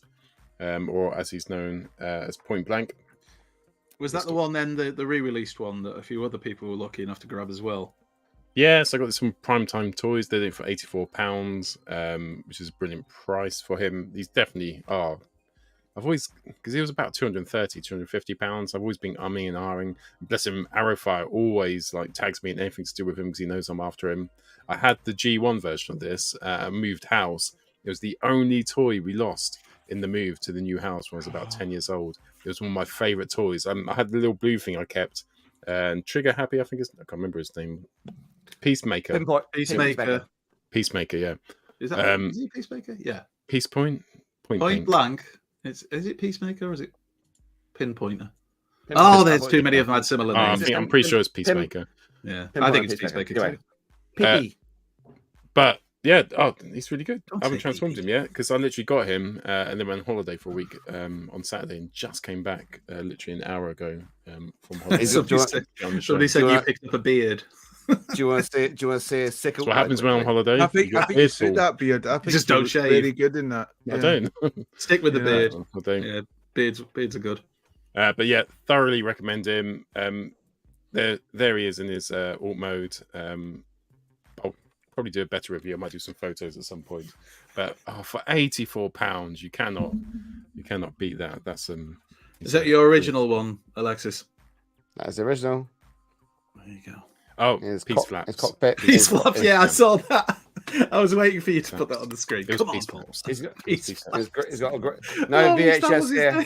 [SPEAKER 6] or as he's known as Point Blank.
[SPEAKER 3] Was that the one then, the re-released one that a few other people were lucky enough to grab as well?
[SPEAKER 6] Yeah, so I got this from Primetime Toys. They did it for £84, which is a brilliant price for him. He's definitely I've always, because he was about £250. I've always been umming and ahhing. Bless him, Arrowfire always tags me in anything to do with him because he knows I'm after him. I had the G1 version of this, moved house. It was the only toy we lost in the move to the new house when I was about 10 years old. It was one of my favourite toys. I had the little blue thing I kept. And Trigger Happy, I think I can't remember his name. Peacemaker. Peacemaker, yeah.
[SPEAKER 3] Is that is he Peacemaker? Yeah.
[SPEAKER 6] Peace Point?
[SPEAKER 3] Point Blank. Is it Peacemaker or is it Pinpointer? There's too many of them had similar names.
[SPEAKER 6] I'm pretty sure it's Peacemaker.
[SPEAKER 3] I think it's Peacemaker too.
[SPEAKER 6] But yeah, he's really good. I haven't transformed him yet because I literally got him and then went on holiday for a week on Saturday and just came back literally an hour ago from holiday.
[SPEAKER 3] Somebody said you picked up a beard.
[SPEAKER 1] Do you want to see a sickle?
[SPEAKER 6] What happens when I'm on holiday?
[SPEAKER 4] I think you should that beard. I think
[SPEAKER 3] just don't shave.
[SPEAKER 4] Really good in that.
[SPEAKER 6] Yeah. I don't.
[SPEAKER 3] Stick with the beard.
[SPEAKER 6] I don't.
[SPEAKER 3] Yeah, beards are good.
[SPEAKER 6] But yeah, thoroughly recommend him. There he is in his alt mode. I'll probably do a better review. I might do some photos at some point. But for £84, you cannot beat that. That's
[SPEAKER 3] Is that your original one, Alexis?
[SPEAKER 1] That is the original.
[SPEAKER 3] There you go.
[SPEAKER 6] Oh, Peace Flaps.
[SPEAKER 1] It's cockpit.
[SPEAKER 3] Peace Flaps. Yeah, I saw that. I was waiting for you to put that on the screen. Come on, Paul.
[SPEAKER 1] He's got a great. No VHS here.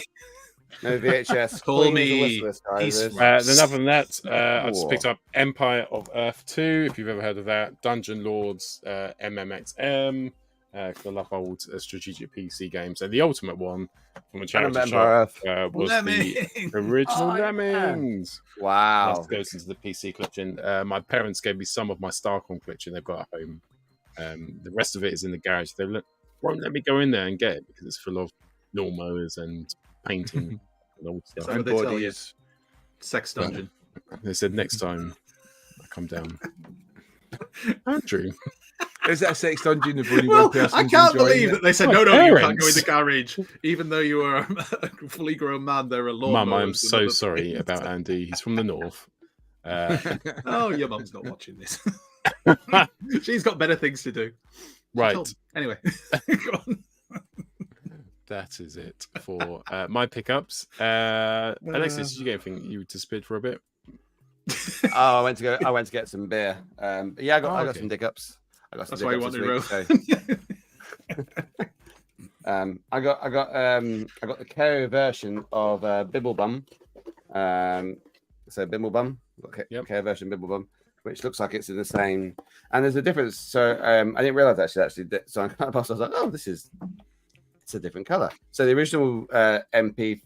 [SPEAKER 1] No VHS.
[SPEAKER 3] Call me.
[SPEAKER 6] Then other than that, I just picked up Empire of Earth 2, if you've ever heard of that. Dungeon Lords, MMXM. I love old strategic PC games. And the ultimate one from a charity shop was the original Lemmings.
[SPEAKER 1] Wow.
[SPEAKER 6] That goes into the PC collection. My parents gave me some of my Starcom collection they've got at home. The rest of it is in the garage. They won't let me go in there and get it because it's full of lawnmowers and painting and all stuff.
[SPEAKER 3] And bodies. Sex dungeon.
[SPEAKER 6] They said next time I come down. Andrew.
[SPEAKER 4] Is that a sex dungeon of only
[SPEAKER 3] well,
[SPEAKER 4] one person?
[SPEAKER 3] I can't believe that they said, no, you can't go in the garage. Even though you are a fully grown man, there are lawnmowers.
[SPEAKER 6] Mum, I'm so sorry about Andy. He's from the north.
[SPEAKER 3] Oh, your mum's not watching this. She's got better things to do.
[SPEAKER 6] Right.
[SPEAKER 3] Anyway, go on.
[SPEAKER 6] That is it for my pickups. Alexis, did you get anything you disappeared for a bit?
[SPEAKER 1] I went to get some beer. Yeah, I got some dick-ups.
[SPEAKER 3] That's why you wanted Rohan.
[SPEAKER 1] I got the KO version of Bibblebum. So Bibblebum, KO version Bibblebum, which looks like it's in the same. And there's a difference. So I didn't realize actually. So I kind of passed. I was like, oh, it's a different color. So the original MP45.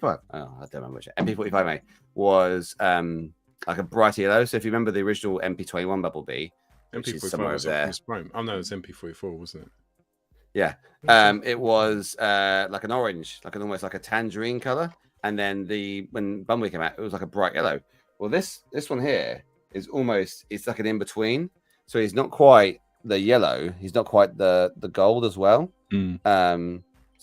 [SPEAKER 1] Oh, I don't remember which MP45A was like a bright yellow. So if you remember the original MP21 Bumblebee.
[SPEAKER 6] MP45 was there. Oh no, it's MP44, wasn't it?
[SPEAKER 1] Yeah. It was like an orange, almost like a tangerine color. And then when Bumblebee came out, it was like a bright yellow. Well, this one here is it's like an in between. So he's not quite the yellow. He's not quite the gold as well. So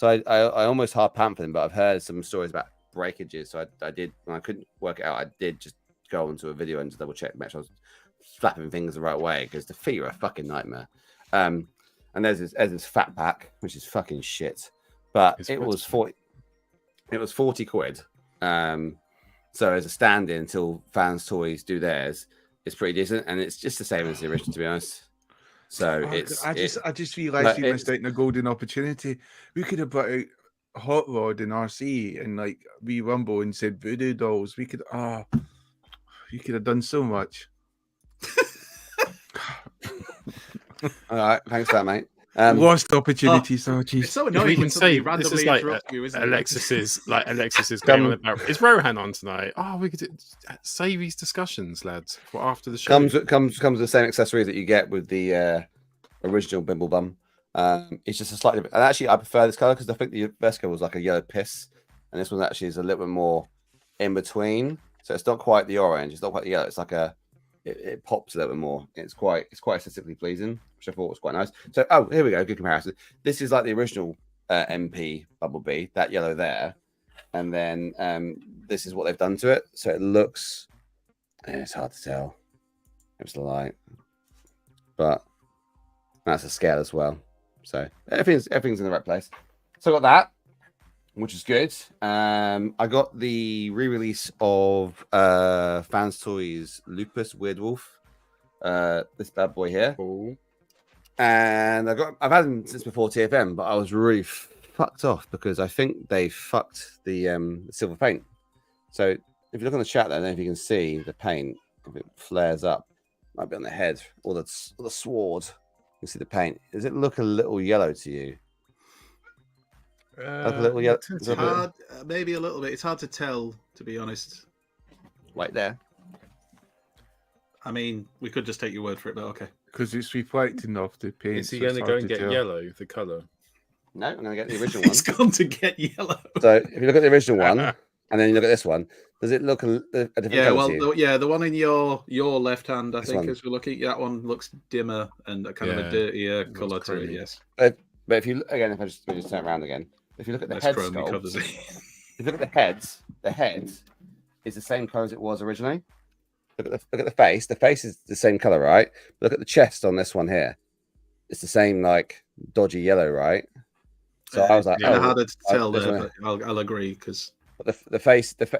[SPEAKER 1] I almost hard panned for them, but I've heard some stories about breakages. So I did when I couldn't work it out. I did just go onto a video and double check, make sure I was flapping things the right way because the feet are a fucking nightmare. And there's this fat pack, which is fucking shit. But it was 40 quid. So as a stand-in until Fans Toys do theirs, it's pretty decent, and it's just the same as the original, to be honest. So
[SPEAKER 4] I just realised we missed out on a golden opportunity. We could have brought out Hot Rod and RC and like we Rumble and said Voodoo Dolls. We could have done so much.
[SPEAKER 1] All right, thanks for that, mate.
[SPEAKER 4] Lost opportunities. Oh, jeez.
[SPEAKER 3] It's so annoying when somebody randomly interrupts you, isn't it?
[SPEAKER 6] Alexis's game on about. Is Rohan on tonight? Oh, we could save these discussions, lads, for after the show.
[SPEAKER 1] Comes with the same accessories that you get with the original Bimblebum. It's just a slightly different. And actually, I prefer this color because I think the best color was like a yellow piss, and this one actually is a little bit more in between. So it's not quite the orange. It's not quite the yellow. It's like it pops a little bit more. It's quite aesthetically pleasing, which I thought was quite nice. So, here we go. Good comparison. This is like the original MP Bumblebee, that yellow there, and then this is what they've done to it. So it looks. It's hard to tell. It's the light, but that's a scale as well. So everything's in the right place. So I got that, which is good. I got the re-release of Fans Toys Lupus Weird Wolf, this bad boy here.
[SPEAKER 6] Cool.
[SPEAKER 1] And I've had him since before TFM, but I was really fucked off because I think they fucked the silver paint. So if you look on the chat there, I don't know if you can see the paint. If it flares up, it might be on the head or the sword. You can see the paint. Does it look a little yellow to you? Like a little yellow.
[SPEAKER 3] It's hard, maybe a little bit. It's hard to tell, to be honest.
[SPEAKER 1] Right there.
[SPEAKER 3] I mean, we could just take your word for it, but okay.
[SPEAKER 4] Because it's reflecting off the paint.
[SPEAKER 6] Is he going to go and get yellow, the colour?
[SPEAKER 1] No, I'm going to get the original one.
[SPEAKER 3] He's gone to get yellow.
[SPEAKER 1] So if you look at the original one, and then you look at this one, does it look a different colour to you?
[SPEAKER 3] The one in your left hand, I think,
[SPEAKER 1] one.
[SPEAKER 3] as we're looking, that one looks dimmer and a kind of a dirtier colour to it, yes.
[SPEAKER 1] But if you, again, if I just turn it around again, if you look at the head sculpt, if you look at the head is the same colour as it was originally. Look at the face. The face is the same color, right? Look at the chest on this one here. It's the same like dodgy yellow, right? So I was like,
[SPEAKER 3] harder to tell there, but I'll agree because
[SPEAKER 1] the face. If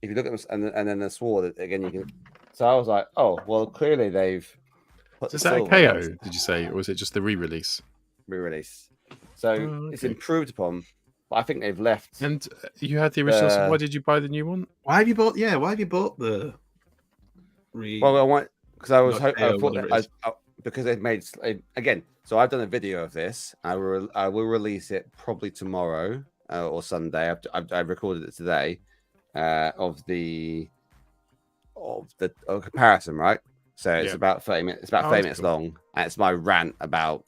[SPEAKER 1] you look at them and then the sword again, you can. So I was like, oh well, clearly they've.
[SPEAKER 6] Is that a KO? Did you say, or was it just the re-release?
[SPEAKER 1] Re-release. So it's improved upon. But I think they've left.
[SPEAKER 6] And you had the original. So why did you buy the new one?
[SPEAKER 3] Why have you bought? Yeah, why have you bought the?
[SPEAKER 1] Well, I want because I was because they've made again. So I've done a video of this. I will release it probably tomorrow or Sunday. I've recorded it today of the comparison, right? So it's about 30 minutes. It's about 30 minutes long, and it's my rant about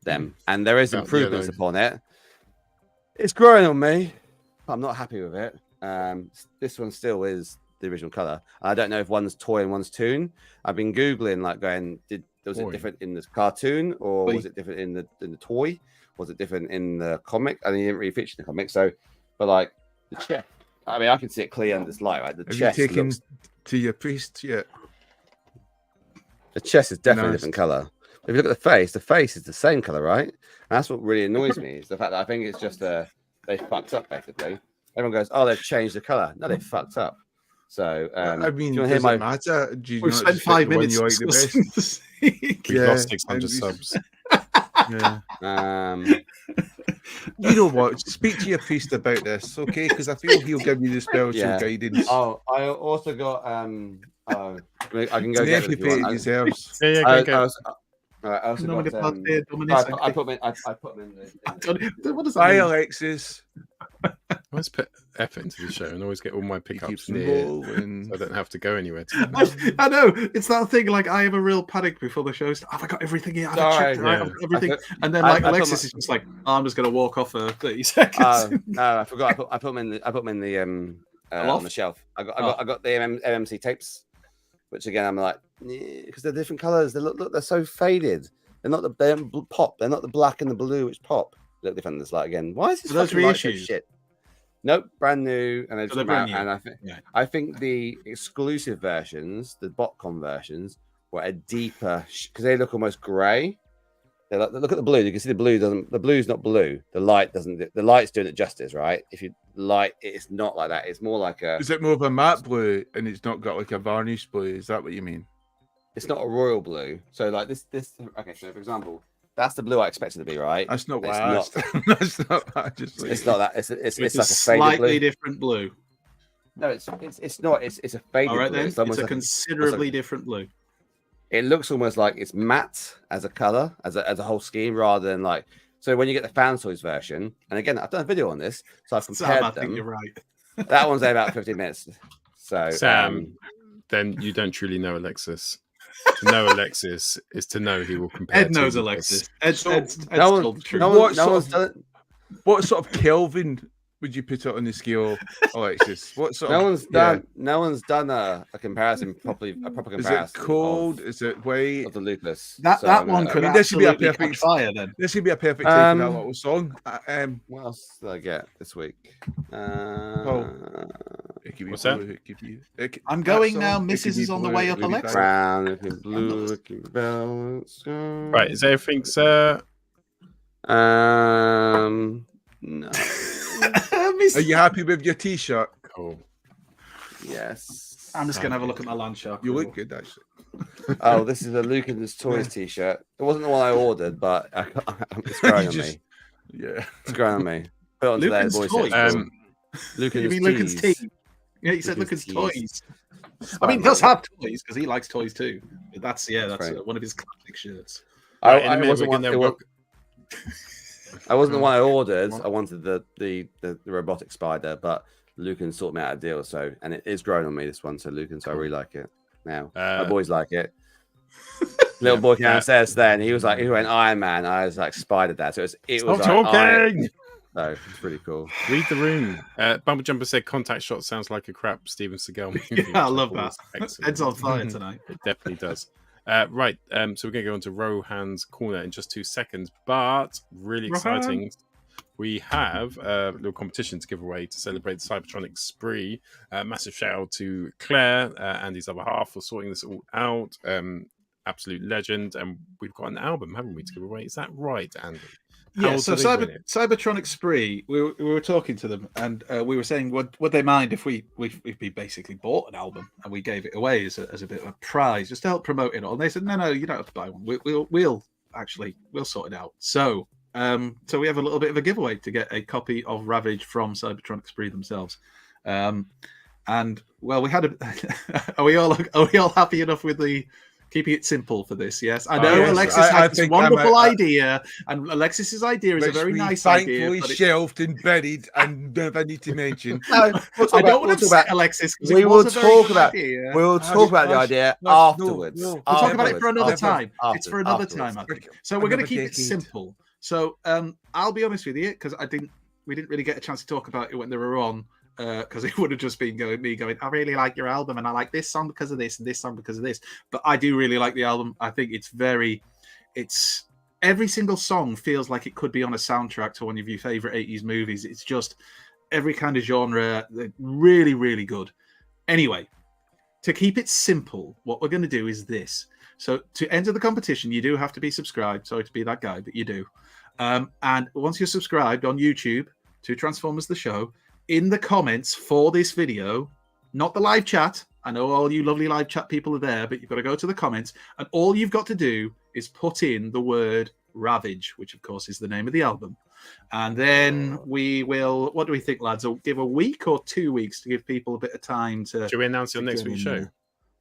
[SPEAKER 1] them. And there is improvements upon it. It's growing on me. I'm not happy with it. This one still is the original color. I don't know if one's toy and one's toon. I've been googling, like going, was it different in this cartoon or was it different in the toy? Was it different in the comic? And he didn't really feature in the comic. So, but like the chest, I mean, I can see it clear under this light, right? The chest
[SPEAKER 4] you taken to your priest yet?
[SPEAKER 1] The chest is definitely a different color. If you look at the face is the same color, right? And that's what really annoys me is the fact that I think it's just they fucked up basically. Everyone goes, oh, they've changed the color. No, they fucked up. So
[SPEAKER 4] I mean,
[SPEAKER 1] do you
[SPEAKER 4] does it matter?
[SPEAKER 3] We've spent 5 minutes.
[SPEAKER 4] You like the best?
[SPEAKER 6] We've lost 600 subs.
[SPEAKER 4] Yeah. You know what? Speak to your priest about this, okay? Because I feel he'll give you the spiritual guidance.
[SPEAKER 1] Oh, I also got I can go get it if you want.
[SPEAKER 6] Go.
[SPEAKER 1] I also got I put them in the
[SPEAKER 3] what does that
[SPEAKER 4] Bye,
[SPEAKER 3] mean?
[SPEAKER 4] Alexis.
[SPEAKER 6] I always put effort into the show and always get all my pickups near, so I don't have to go anywhere.
[SPEAKER 3] I know it's that thing. Like I have a real panic before the show. Have I got everything here? I've checked everything, and then like Alexis is just like, I'm just going to walk off for 30 seconds.
[SPEAKER 1] No, I forgot. I put them in the on the shelf. I got the MMC tapes, which again I'm like, because they're different colors. They look they're so faded. They don't pop. They're not the black and the blue which pop. Look different in this light again. Why is this
[SPEAKER 3] those reissues?
[SPEAKER 1] Shit? Nope, brand new, and they've come out. And I think the exclusive versions, the botcon versions, were a deeper because they look almost grey. Look at the blue. You can see the blue's not blue. The light doesn't. The light's doing it justice, right? If you light, it's not like that. It's more like a.
[SPEAKER 4] Is it more of a matte blue and it's not got like a varnish blue? Is that what you mean?
[SPEAKER 1] It's not a royal blue. So like this. Okay, so for example, that's the blue I expected to be, right?
[SPEAKER 4] That's not what
[SPEAKER 1] it's
[SPEAKER 4] I asked. That's not what I just.
[SPEAKER 1] It's not that. It's like a
[SPEAKER 3] slightly
[SPEAKER 1] faded blue.
[SPEAKER 3] different blue.
[SPEAKER 1] No, it's not. It's a faded.
[SPEAKER 3] All right,
[SPEAKER 1] blue.
[SPEAKER 3] then. It's a considerably different blue.
[SPEAKER 1] It looks almost like it's matte as a color, as a whole scheme, rather than like. So when you get the fan toys version, and again, I've done a video on this, so I've compared
[SPEAKER 3] Sam, I
[SPEAKER 1] them.
[SPEAKER 3] think you're right.
[SPEAKER 1] That one's there about 15 minutes. So
[SPEAKER 6] Sam, then you don't truly know Alexis. To know Alexis is to know he will compare.
[SPEAKER 3] Ed knows Alexis. Ed's
[SPEAKER 1] no one's done it.
[SPEAKER 4] What sort of Kelvin would you put it on the scale, Alexis? What sort
[SPEAKER 1] No
[SPEAKER 4] of,
[SPEAKER 1] one's done a comparison properly. A proper comparison.
[SPEAKER 4] Is it cold? Is it white?
[SPEAKER 1] Of the lupus.
[SPEAKER 3] That one could
[SPEAKER 4] this should be a
[SPEAKER 3] absolutely
[SPEAKER 4] perfect
[SPEAKER 3] catch fire. Then
[SPEAKER 4] this should be a perfect take on that little song.
[SPEAKER 1] What else did I get this week?
[SPEAKER 6] What's that?
[SPEAKER 3] I'm going now. Mrs. is on the way up, Alexa.
[SPEAKER 1] Brown, looking blue, looking balance.
[SPEAKER 6] Right, is everything, sir?
[SPEAKER 1] No.
[SPEAKER 4] Are you happy with your t-shirt?
[SPEAKER 6] Cool.
[SPEAKER 1] Yes.
[SPEAKER 3] I'm just gonna have a look at my land shark.
[SPEAKER 4] You look good, actually.
[SPEAKER 1] Oh, this is a Lucan's Toys t-shirt. It wasn't the one I ordered, but it's growing on me.
[SPEAKER 4] Yeah,
[SPEAKER 1] it's growing on me. Put it onto
[SPEAKER 3] Lucan's
[SPEAKER 1] there, boys.
[SPEAKER 3] Toys.
[SPEAKER 1] Lucan's
[SPEAKER 3] you mean Lucan's
[SPEAKER 1] tees.
[SPEAKER 3] tea? Yeah, you said
[SPEAKER 1] Lucan's
[SPEAKER 3] Lucan's
[SPEAKER 1] tees.
[SPEAKER 3] toys. I mean, he does have toys because he likes toys too. That's
[SPEAKER 1] right.
[SPEAKER 3] one of his classic shirts.
[SPEAKER 1] I wasn't one. I wasn't the one I ordered.
[SPEAKER 6] What?
[SPEAKER 1] I wanted the robotic spider, but Lucan sorted me out a deal. So, and it is growing on me, this one. So Lucan, so I really like it now. My boys like it. Little boy came downstairs then. He went Iron Man. I was like Spider Dad. So it was
[SPEAKER 6] Stop
[SPEAKER 1] like
[SPEAKER 6] talking.
[SPEAKER 1] So it's pretty cool.
[SPEAKER 6] Read the room. Bumble Jumper said contact shot sounds like a crap Steven Seagal movie.
[SPEAKER 3] Yeah, I love that.
[SPEAKER 6] Excellent.
[SPEAKER 3] Ed's on fire tonight.
[SPEAKER 6] It definitely does. Right, so we're going to go on to Rohan's corner in just 2 seconds, but really exciting. We have a little competition to give away to celebrate the Cybertronic Spree. Massive shout out to Claire, Andy's other half, for sorting this all out. Absolute legend. And we've got an album, haven't we, to give away? Is that right, Andy?
[SPEAKER 3] Yeah, so Cybertronic Spree, we were talking to them, and we were saying, would they mind if we basically bought an album and we gave it away as a bit of a prize, just to help promote it all? And they said, no, you don't have to buy one. We'll sort it out. So we have a little bit of a giveaway to get a copy of Ravage from Cybertronic Spree themselves. And well, we had are we all happy enough with the keeping it simple for this? Yes, I know. Yes. Alexis had this wonderful idea, and Alexis's idea is a very nice idea.
[SPEAKER 4] Thankfully shelved and buried, and never need to mention.
[SPEAKER 3] I don't want to upset Alexis.
[SPEAKER 1] We will talk about the idea afterwards.
[SPEAKER 3] We'll talk about it for another time. It's for another time, I think. So we're going to keep it simple. So I'll be honest with you, because we didn't really get a chance to talk about it when they were on. Because it would have just been me going, I really like your album, and I like this song because of this, and this song because of this. But I do really like the album. I think it's every single song feels like it could be on a soundtrack to one of your favorite 80s movies. It's just every kind of genre. They're really, really good. Anyway, to keep it simple, what we're going to do is this. So to enter the competition, you do have to be subscribed. Sorry to be that guy, but you do. And once you're subscribed on YouTube to Transformers the Show, in the comments for this video, not the live chat. I know all you lovely live chat people are there, but you've got to go to the comments, and all you've got to do is put in the word Ravage, which of course is the name of the album. And then we will, what do we think, lads? I'll give a week or 2 weeks to give people a bit of time to...
[SPEAKER 6] Should we announce your next week's show?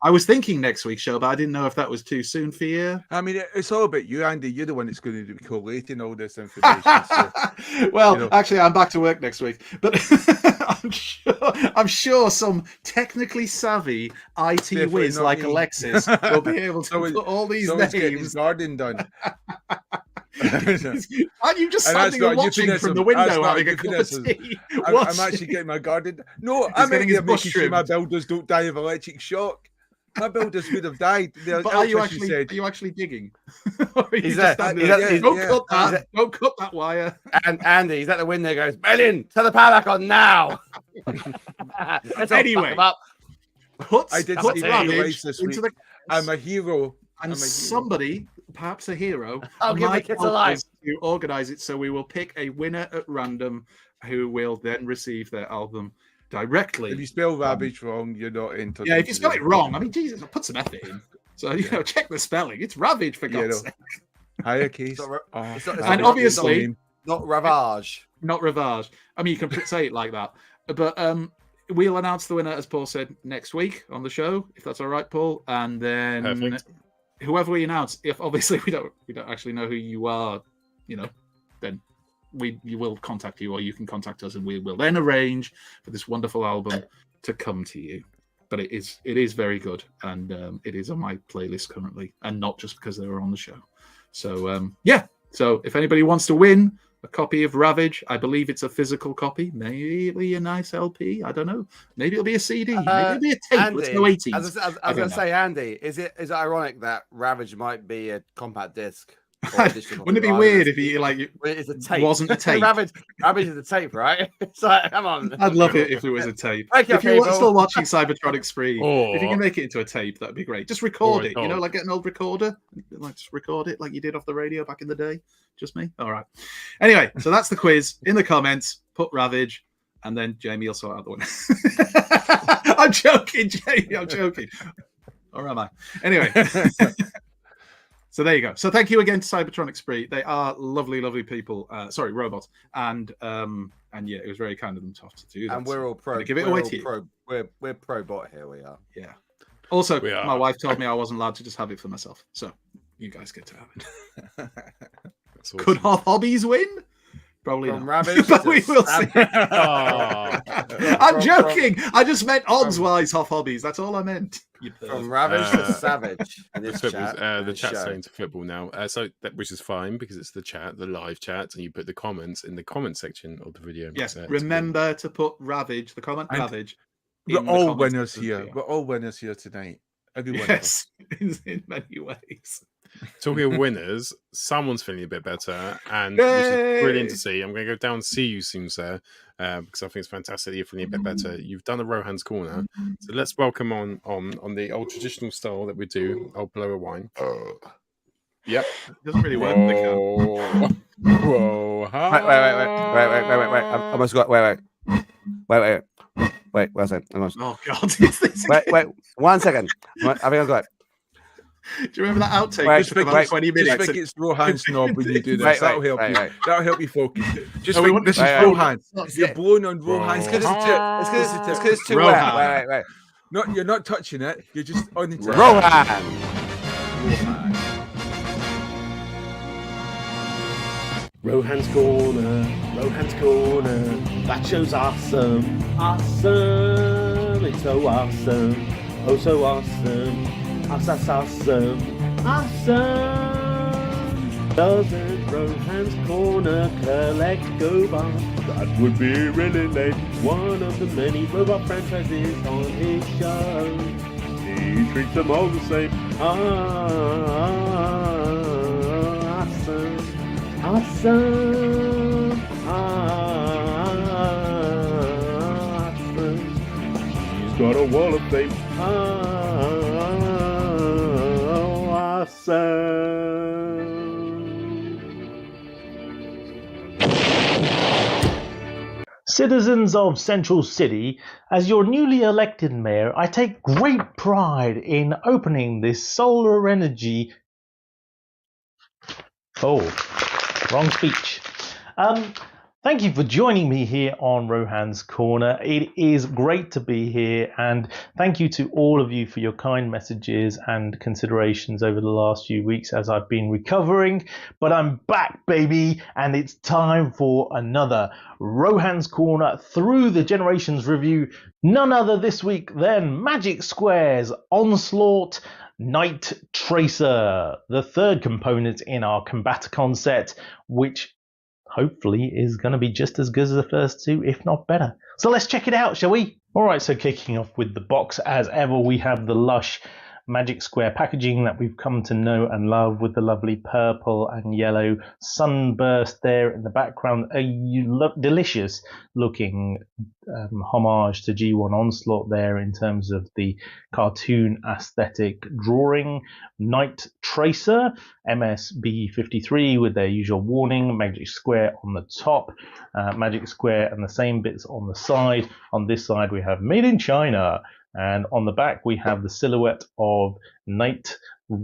[SPEAKER 3] I was thinking next week's show, but I didn't know if that was too soon for you.
[SPEAKER 4] I mean, it's all about you, Andy. You're the one that's going to be collating all this information. So,
[SPEAKER 3] well, actually, I'm back to work next week, but I'm sure some technically savvy IT whiz like Alexis will be able to put all these names.
[SPEAKER 4] Garden done.
[SPEAKER 3] Aren't you just standing and watching from the window having a cup of tea?
[SPEAKER 4] I'm actually getting my garden. No, I'm getting his making sure my builders don't die of electric shock. My builders would have died.
[SPEAKER 3] But are you actually digging? Don't cut that wire.
[SPEAKER 1] And Andy, he's at the window, goes, Berlin, turn the power back on now.
[SPEAKER 3] Anyway,
[SPEAKER 4] I did see Ravage this week. I'm a hero.
[SPEAKER 3] And somebody perhaps a hero.
[SPEAKER 1] I'll
[SPEAKER 3] and
[SPEAKER 1] give the
[SPEAKER 3] Mike
[SPEAKER 1] kids a
[SPEAKER 3] helped
[SPEAKER 1] life.
[SPEAKER 3] us to organize it, so we will pick a winner at random who will then receive their album directly.
[SPEAKER 4] If you spell Ravage wrong, you're not entitled.
[SPEAKER 3] Yeah, if you spell it wrong, I mean, Jesus, I'll put some effort in. So, check the spelling. It's Ravage, for God's sake.
[SPEAKER 4] Higher case.
[SPEAKER 3] And obviously,
[SPEAKER 1] not Ravage.
[SPEAKER 3] Not Ravage. I mean, you can say it like that. But we'll announce the winner, as Paul said, next week on the show, if that's all right, Paul. And then whoever we announce, if obviously we don't actually know who you are, then you will contact you, or you can contact us, and we will then arrange for this wonderful album to come to you. But it is very good, and it is on my playlist currently, and not just because they were on the show. So so if anybody wants to win a copy of Ravage, I believe it's a physical copy. Maybe it'll be a nice LP. I don't know. Maybe it'll be a CD. Maybe it'll be a tape.
[SPEAKER 1] Andy,
[SPEAKER 3] Let's go 80s.
[SPEAKER 1] I was going to say, Andy, is it ironic that Ravage might be a compact disc?
[SPEAKER 3] Wouldn't it be weird if he
[SPEAKER 1] it's a tape.
[SPEAKER 3] Wasn't a tape?
[SPEAKER 1] Ravage is a tape, right? It's like, come on.
[SPEAKER 3] I'd love it if it was a tape. If you're still watching Cybertronic Spree, if you can make it into a tape, that'd be great. Just record it, like get an old recorder, like just record it like you did off the radio back in the day. Just me? All right. Anyway, so that's the quiz. In the comments, put Ravage, and then Jamie will sort out the winner. I'm joking, Jamie. I'm joking. Or am I? Anyway. So there you go. So thank you again to Cybertronic Spree. They are lovely, lovely people. Robots. And yeah, it was very kind of them to do that.
[SPEAKER 1] And we're all pro.
[SPEAKER 3] Give it away to you.
[SPEAKER 1] We're pro bot here. We are.
[SPEAKER 3] Yeah. Also, my wife told me I wasn't allowed to just have it for myself. So you guys get to have it. Awesome. Could Half Hobbies win? Probably
[SPEAKER 1] From
[SPEAKER 3] not.
[SPEAKER 1] Ravage,
[SPEAKER 3] but we will see. I'm joking. I just meant odds-wise Half Hobbies. That's all I meant.
[SPEAKER 1] From Ravage to Savage.
[SPEAKER 6] The chat's going to football now. Which is fine because it's the live chat, and you put the comments in the comment section of the video.
[SPEAKER 3] Yes. Remember to put Ravage, the comment Ravage.
[SPEAKER 4] We're all winners here. We're all winners here tonight. Everyone.
[SPEAKER 3] Yes, in many ways.
[SPEAKER 6] Talking of winners, someone's feeling a bit better, and which is brilliant to see. I'm going to go down and see you soon, sir, because I think it's fantastic that you're feeling a bit better. You've done a Rohan's Corner, so let's welcome on the old traditional style that we do. I'll blow a wine. Yep,
[SPEAKER 3] it doesn't really work.
[SPEAKER 6] Whoa!
[SPEAKER 1] Wait! I almost got wait. Wait, 1 second.
[SPEAKER 3] Oh God!
[SPEAKER 1] Wait, 1 second. I think I got it.
[SPEAKER 3] Do you remember that outtake?
[SPEAKER 4] Just think 20 minutes. Just think it's Rohan's knob when you do this. That'll help you. That'll help you focus. Just think this is Rohan. You're blowing on Rohan's.
[SPEAKER 1] It's because it's too wet. Wait.
[SPEAKER 4] You're not touching it. You're just on the tip.
[SPEAKER 1] Rohan.
[SPEAKER 2] Rohan's Corner. That show's awesome. It's so awesome. Oh, so awesome. Awesome. Doesn't Rohan's Corner collect Go-Bot? That would be really late. One of the many robot franchises on his show. He treats them all the same. Awesome. She's got a wall of fame. Citizens of Central City, as your newly elected mayor, I take great pride in opening this solar energy. Oh, wrong speech. Thank you for joining me here on Rohan's Corner. It is great to be here, and thank you to all of you for your kind messages and considerations over the last few weeks as I've been recovering. But I'm back, baby, and it's time for another Rohan's Corner Through the Generations review. None other this week than Magic Square's Onslaught Night Tracer, the third component in our Combaticon set, which hopefully is going to be just as good as the first two, if not better. So let's check it out, shall we? All right, so kicking off with the box, as ever, we have the lush Magic Square packaging that we've come to know and love, with the lovely purple and yellow sunburst there in the background. A delicious looking homage to G1 Onslaught there in terms of the cartoon aesthetic drawing. Night Tracer, MSB53 with their usual warning, Magic Square on the top, Magic Square and the same bits on the side. On this side we have Made in China, and on the back we have the silhouette of Night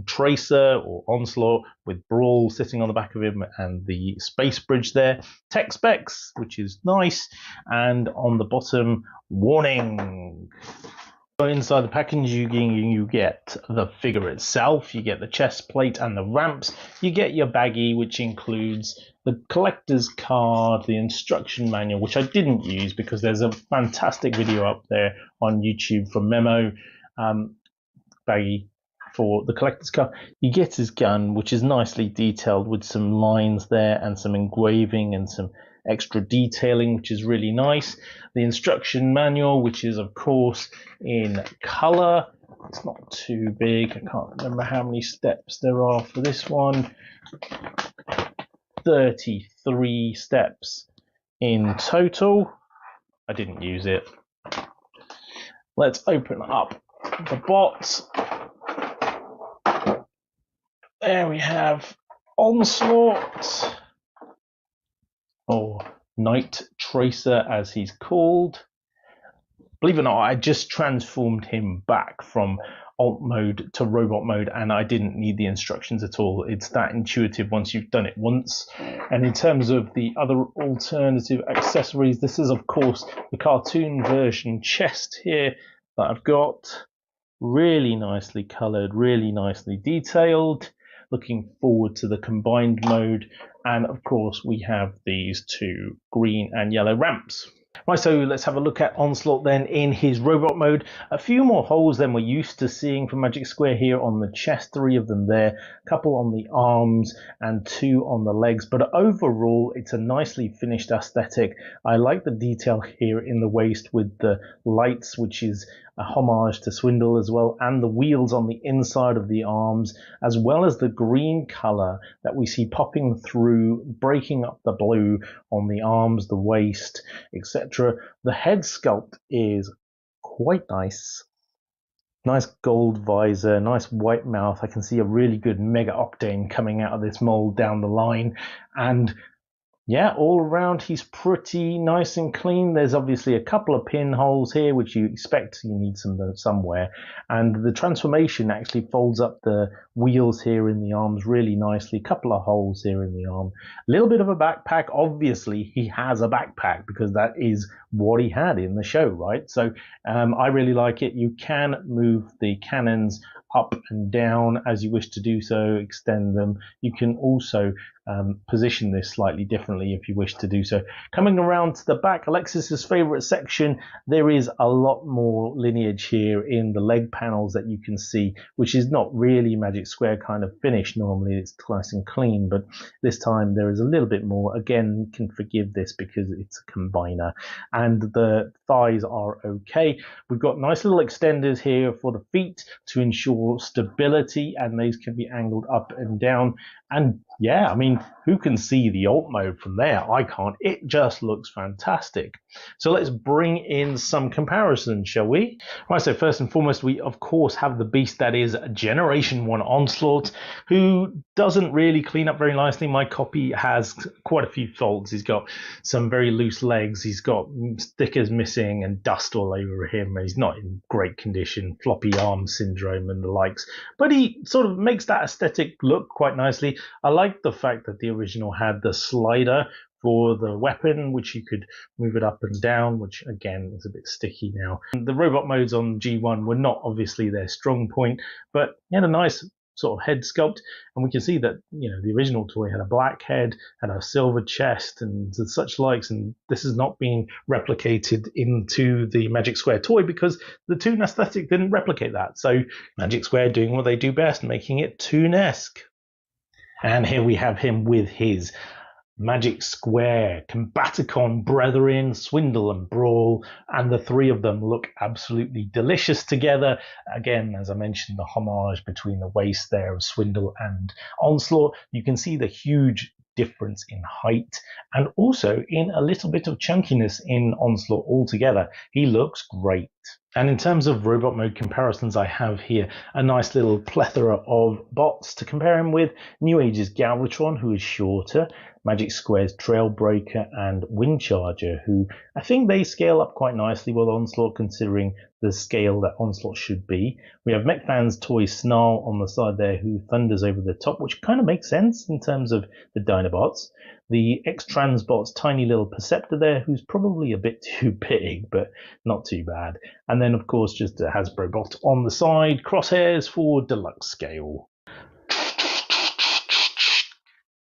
[SPEAKER 2] Tracer or Onslaught with Brawl sitting on the back of him and the space bridge there. Tech specs, which is nice, and on the bottom, warning. So inside the packaging, you get the figure itself, you get the chest plate and the ramps, you get your baggie, which includes the collector's card, the instruction manual, which I didn't use because there's a fantastic video up there on YouTube from Memo, baggie for the collector's card. You get his gun, which is nicely detailed with some lines there and some engraving and some extra detailing, which is really nice. The instruction manual, which is of course in color. It's not too big. I can't remember how many steps there are for this one. 33 steps in total. I didn't use it. Let's open up the box. There we have Onslaught, or Night Tracer as he's called. Believe it or not, I just transformed him back from alt mode to robot mode, and I didn't need the instructions at all. It's that intuitive once you've done it once. And in terms of the other alternative accessories, this is of course the cartoon version chest here that I've got. Really nicely coloured, really nicely detailed. Looking forward to the combined mode. And of course we have these two green and yellow ramps. Right, so let's have a look at Onslaught then in his robot mode. A few more holes than we're used to seeing from Magic Square here on the chest, 3 of them there, a couple on the arms and 2 on the legs, but overall it's a nicely finished aesthetic. I like the detail here in the waist with the lights, which is a homage to Swindle as well, and the wheels on the inside of the arms, as well as the green color that we see popping through, breaking up the blue on the arms, the waist, etc. The head sculpt is quite nice. Nice gold visor, nice white mouth. I can see a really good Mega Octane coming out of this mold down the line. And yeah, all around he's pretty nice and clean. There's obviously a couple of pinholes here, which you expect you need some somewhere. And the transformation actually folds up the wheels here in the arms really nicely. A couple of holes here in the arm. A little bit of a backpack. Obviously, he has a backpack because that is what he had in the show, right? So I really like it. You can move the cannons up and down as you wish to do so, extend them. You can also position this slightly differently if you wish to do so. Coming around to the back, Alexis's favorite section, there is a lot more lineage here in the leg panels that you can see, which is not really Magic Square kind of finish. Normally it's nice and clean, but this time there is a little bit more. Again, you can forgive this because it's a combiner, and the thighs are okay. We've got nice little extenders here for the feet to ensure stability, and these can be angled up and down. And yeah, I mean, who can see the alt mode from there? I can't. It just looks fantastic. So let's bring in some comparisons, shall we? Right, so first and foremost, we of course have the beast that is Generation 1 Onslaught, who doesn't really clean up very nicely. My copy has quite a few faults. He's got some very loose legs. He's got stickers missing and dust all over him. He's not in great condition, floppy arm syndrome and the likes. But he sort of makes that aesthetic look quite nicely. I like the fact that the original had the slider for the weapon, which you could move it up and down, which again is a bit sticky now. The robot modes on G1 were not obviously their strong point, but he had a nice sort of head sculpt, and we can see that, you know, the original toy had a black head and a silver chest and such likes, and this has not been replicated into the Magic Square toy because the Toon aesthetic didn't replicate that. So Magic Square doing what they do best, making it Toon-esque. And here we have him with his Magic Square, Combaticon, Brethren, Swindle and Brawl, and the three of them look absolutely delicious together. Again, as I mentioned, the homage between the waist there of Swindle and Onslaught. You can see the huge difference in height and also in a little bit of chunkiness in Onslaught altogether. He looks great. And in terms of robot mode comparisons, I have here a nice little plethora of bots to compare him with. New Age's Galvatron, who is shorter, Magic Square's Trailbreaker and Windcharger, who I think they scale up quite nicely with Onslaught considering the scale that Onslaught should be. We have MechFan's toy Snarl on the side there who thunders over the top, which kind of makes sense in terms of the Dinobots. The X-Transbot's tiny little Perceptor there, who's probably a bit too big, but not too bad. And then, of course, just a Hasbro bot on the side, Crosshairs for deluxe scale.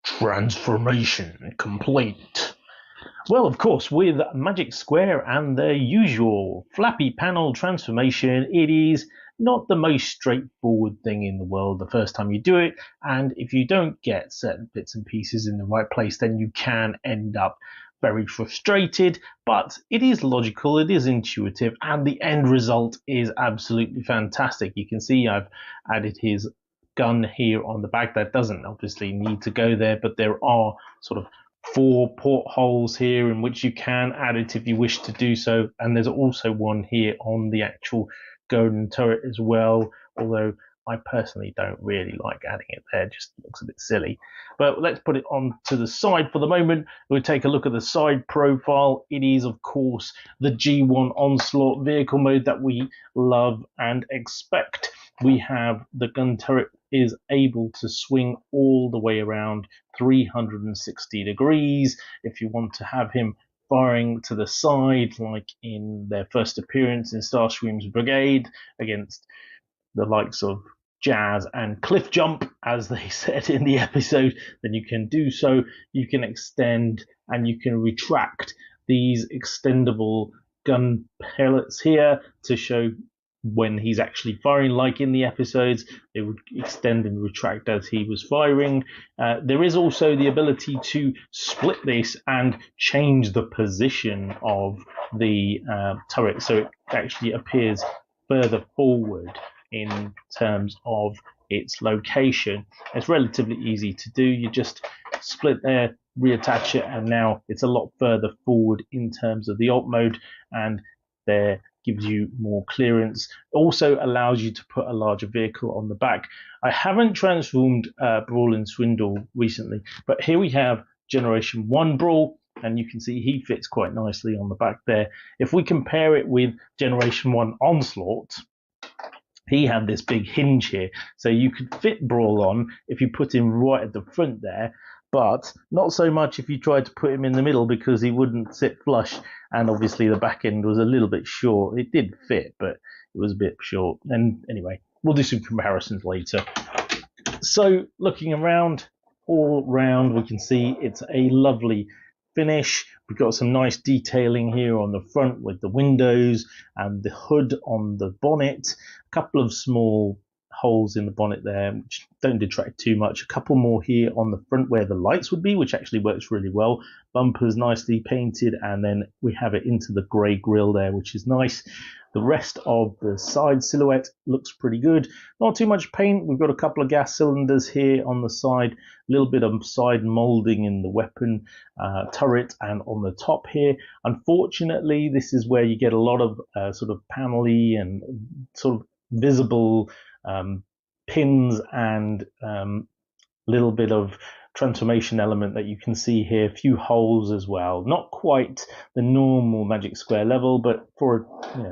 [SPEAKER 2] Transformation complete. Well, of course, with Magic Square and their usual flappy panel transformation, it is not the most straightforward thing in the world the first time you do it, and if you don't get certain bits and pieces in the right place, then you can end up very frustrated, but it is logical, it is intuitive, and the end result is absolutely fantastic. You can see I've added his gun here on the back. That doesn't obviously need to go there, but there are sort of 4 portholes here in which you can add it if you wish to do so, and there's also one here on the actual golden turret as well, although I personally don't really like adding it there. It just looks a bit silly. But let's put it on to the side for the moment. We'll take a look at the side profile. It is, of course, the G1 Onslaught vehicle mode that we love and expect. We have the gun turret is able to swing all the way around 360 degrees. If you want to have him firing to the side, like in their first appearance in Starscream's Brigade against the likes of Jazz and Cliff Jump, as they said in the episode, then you can do so. You can extend and you can retract these extendable gun pellets here to show when he's actually firing, like in the episodes. They would extend and retract as he was firing. There is also the ability to split this and change the position of the turret, so it actually appears further forward in terms of its location. It's relatively easy to do. You just split there, reattach it, and now it's a lot further forward in terms of the alt mode, and there gives you more clearance. Also allows you to put a larger vehicle on the back. I haven't transformed Brawl and Swindle recently, but here we have Generation 1 Brawl, and you can see he fits quite nicely on the back there. If we compare it with Generation 1 Onslaught, he had this big hinge here, so you could fit Brawl on if you put him right at the front there, but not so much if you tried to put him in the middle because he wouldn't sit flush, and obviously the back end was a little bit short. It did fit, but it was a bit short. And anyway, we'll do some comparisons later. So looking around, all round, we can see it's a lovely finish. We've got some nice detailing here on the front with the windows and the hood on the bonnet. A couple of small holes in the bonnet there, which don't detract too much. A couple more here on the front where the lights would be, which actually works really well. Bumpers nicely painted, and then we have it into the grey grille there, which is nice. The rest of the side silhouette looks pretty good. Not too much paint. We've got a couple of gas cylinders here on the side, a little bit of side moulding in the weapon turret and on the top here. Unfortunately, this is where you get a lot of sort of panel-y and sort of visible pins and little bit of transformation element that you can see here. A few holes as well. Not quite the normal Magic Square level, but for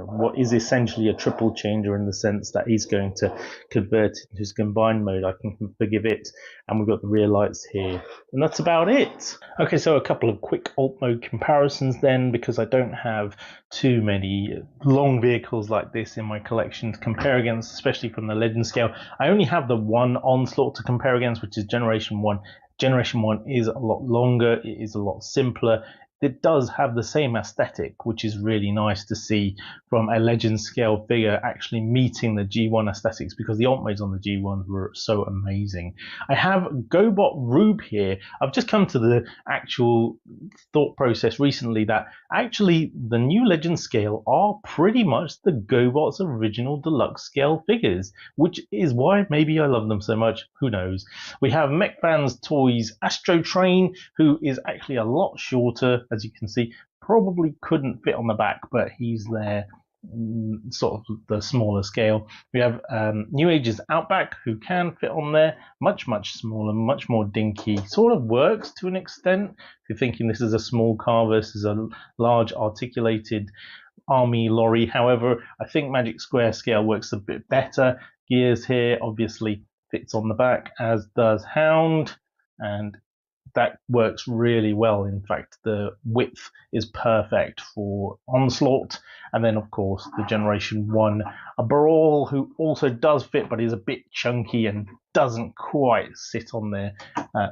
[SPEAKER 2] what is essentially a triple changer in the sense that he's going to convert it into his combined mode, I can forgive it. And we've got the rear lights here, and that's about it. Okay, so a couple of quick alt mode comparisons then, because I don't have too many long vehicles like this in my collection to compare against, especially from the Legend scale. I only have the one Onslaught to compare against, which is Generation 1. Generation 1 is a lot longer, it is a lot simpler, it does have the same aesthetic, which is really nice to see from a Legend scale figure actually meeting the G1 aesthetics, because the alt modes on the G1s were so amazing. I have GoBot Rube here. I've just come to the actual thought process recently that actually the new Legend scale are pretty much the GoBot's original deluxe scale figures, which is why maybe I love them so much. Who knows? We have MechFans Toys Astro Train, who is actually a lot shorter, as you can see. Probably couldn't fit on the back, but he's there, sort of the smaller scale. We have New Age's Outback, who can fit on there, much smaller, much more dinky. Sort of works to an extent if you're thinking this is a small car versus a large articulated army lorry. However, I think Magic Square scale works a bit better. Gears here obviously fits on the back, as does Hound, and that works really well. In fact, the width is perfect for Onslaught. And then, of course, the Generation 1 a Brawl, who also does fit, but is a bit chunky and doesn't quite sit on there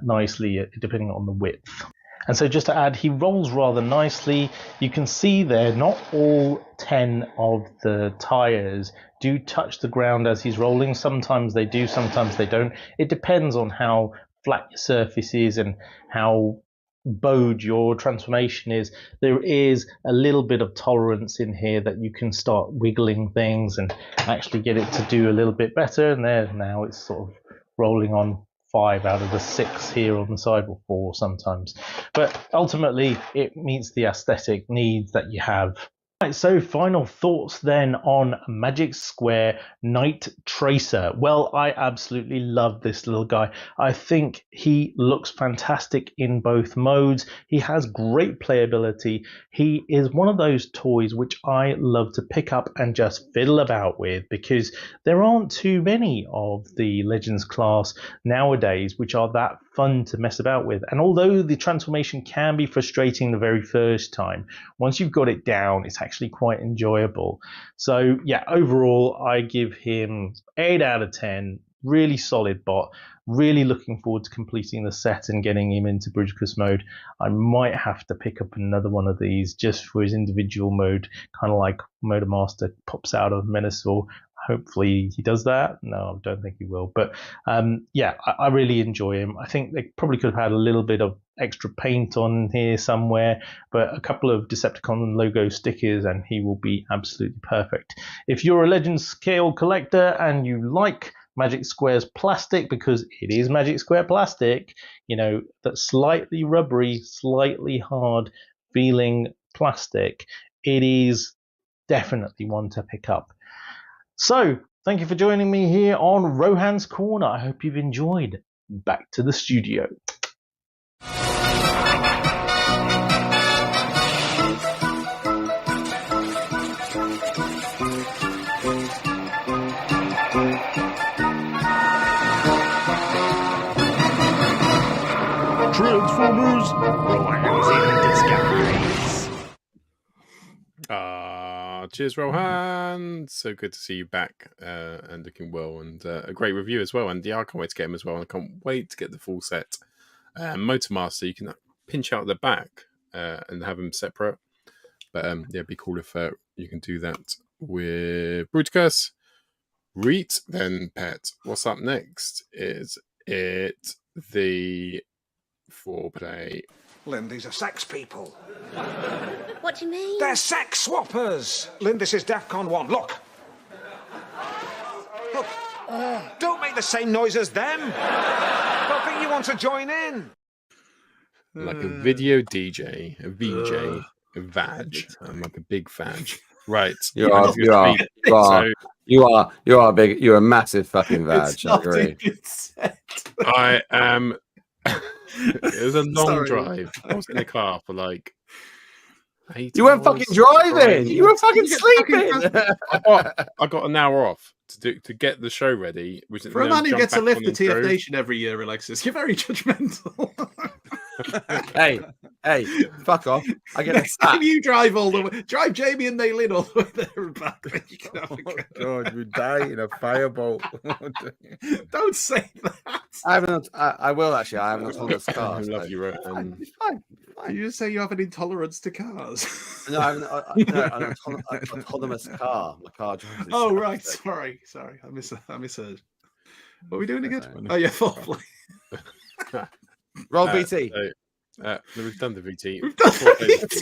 [SPEAKER 2] nicely, depending on the width. And so just to add, he rolls rather nicely. You can see there, not all 10 of the tires do touch the ground as he's rolling. Sometimes they do, sometimes they don't. It depends on how flat your surface is and how bowed your transformation is. There is a little bit of tolerance in here that you can start wiggling things and actually get it to do a little bit better. And there now it's sort of rolling on 5 out of the 6 here on the side, or 4 sometimes. But ultimately it meets the aesthetic needs that you have. Right, so final thoughts then on Magic Square Night Tracer. Well, I absolutely love this little guy. I think he looks fantastic in both modes. He has great playability. He is one of those toys which I love to pick up and just fiddle about with, because there aren't too many of the Legends class nowadays which are that fun to mess about with. And although the transformation can be frustrating the very first time, once you've got it down, it's actually quite enjoyable. So yeah, overall I give him 8 out of 10. Really solid bot. Really looking forward to completing the set and getting him into Bruticus mode. I might have to pick up another one of these just for his individual mode, kind of like Motor Master pops out of Menaceville. Hopefully he does that. No, I don't think he will. But yeah, I really enjoy him. I think they probably could have had a little bit of extra paint on here somewhere, but a couple of Decepticon logo stickers and he will be absolutely perfect. If you're a Legends scale collector and you like Magic Square's plastic, because it is Magic Square plastic, you know, that slightly rubbery, slightly hard feeling plastic, it is definitely one to pick up. So, thank you for joining me here on Rohan's Corner. I hope you've enjoyed. Back to the studio.
[SPEAKER 11] Transformers, Rohan's in disguise.
[SPEAKER 6] Cheers, Rohan. So good to see you back and looking well, and a great review as well. And yeah, I can't wait to get him as well. And I can't wait to get the full set. Motor Master, you can pinch out the back and have them separate. But yeah, it'd be cool if you can do that with Bruticus. Reet, then Pet. What's up next? Is it the 4-play?
[SPEAKER 12] Lynn, these are sex people.
[SPEAKER 13] What do you mean?
[SPEAKER 12] They're sex swappers. Lynn, this is DEFCON 1. Look. Look. Don't make the same noise as them. Don't think you want to join in.
[SPEAKER 6] Like a video DJ, a VJ, a Vag. I'm like a big Vag. Right.
[SPEAKER 1] You're a massive fucking Vag. I agree.
[SPEAKER 6] I am. It was a long drive. I was in the car for like 8
[SPEAKER 1] You weren't fucking driving. You were fucking sleeping.
[SPEAKER 6] I got an hour off to get the show ready. Which
[SPEAKER 3] For a man who gets a lift to TF Nation every year, Alexis, you're very judgmental.
[SPEAKER 1] hey, fuck off. I get
[SPEAKER 3] Can you drive all the way? Drive Jamie and Nailin all the way there and back. Then you can have a go.
[SPEAKER 4] God, we die in a firebolt.
[SPEAKER 3] Don't say that.
[SPEAKER 1] I will actually. I haven't told this car.
[SPEAKER 6] I love you,
[SPEAKER 1] It's fine.
[SPEAKER 3] You just say you have an intolerance to cars.
[SPEAKER 1] No, an autonomous car. My car drives itself.
[SPEAKER 3] Oh right, sorry. I misheard. What are we doing again? Oh yeah, foreplay.
[SPEAKER 1] Roll BT.
[SPEAKER 6] We've done the VT.
[SPEAKER 3] We've done the VT.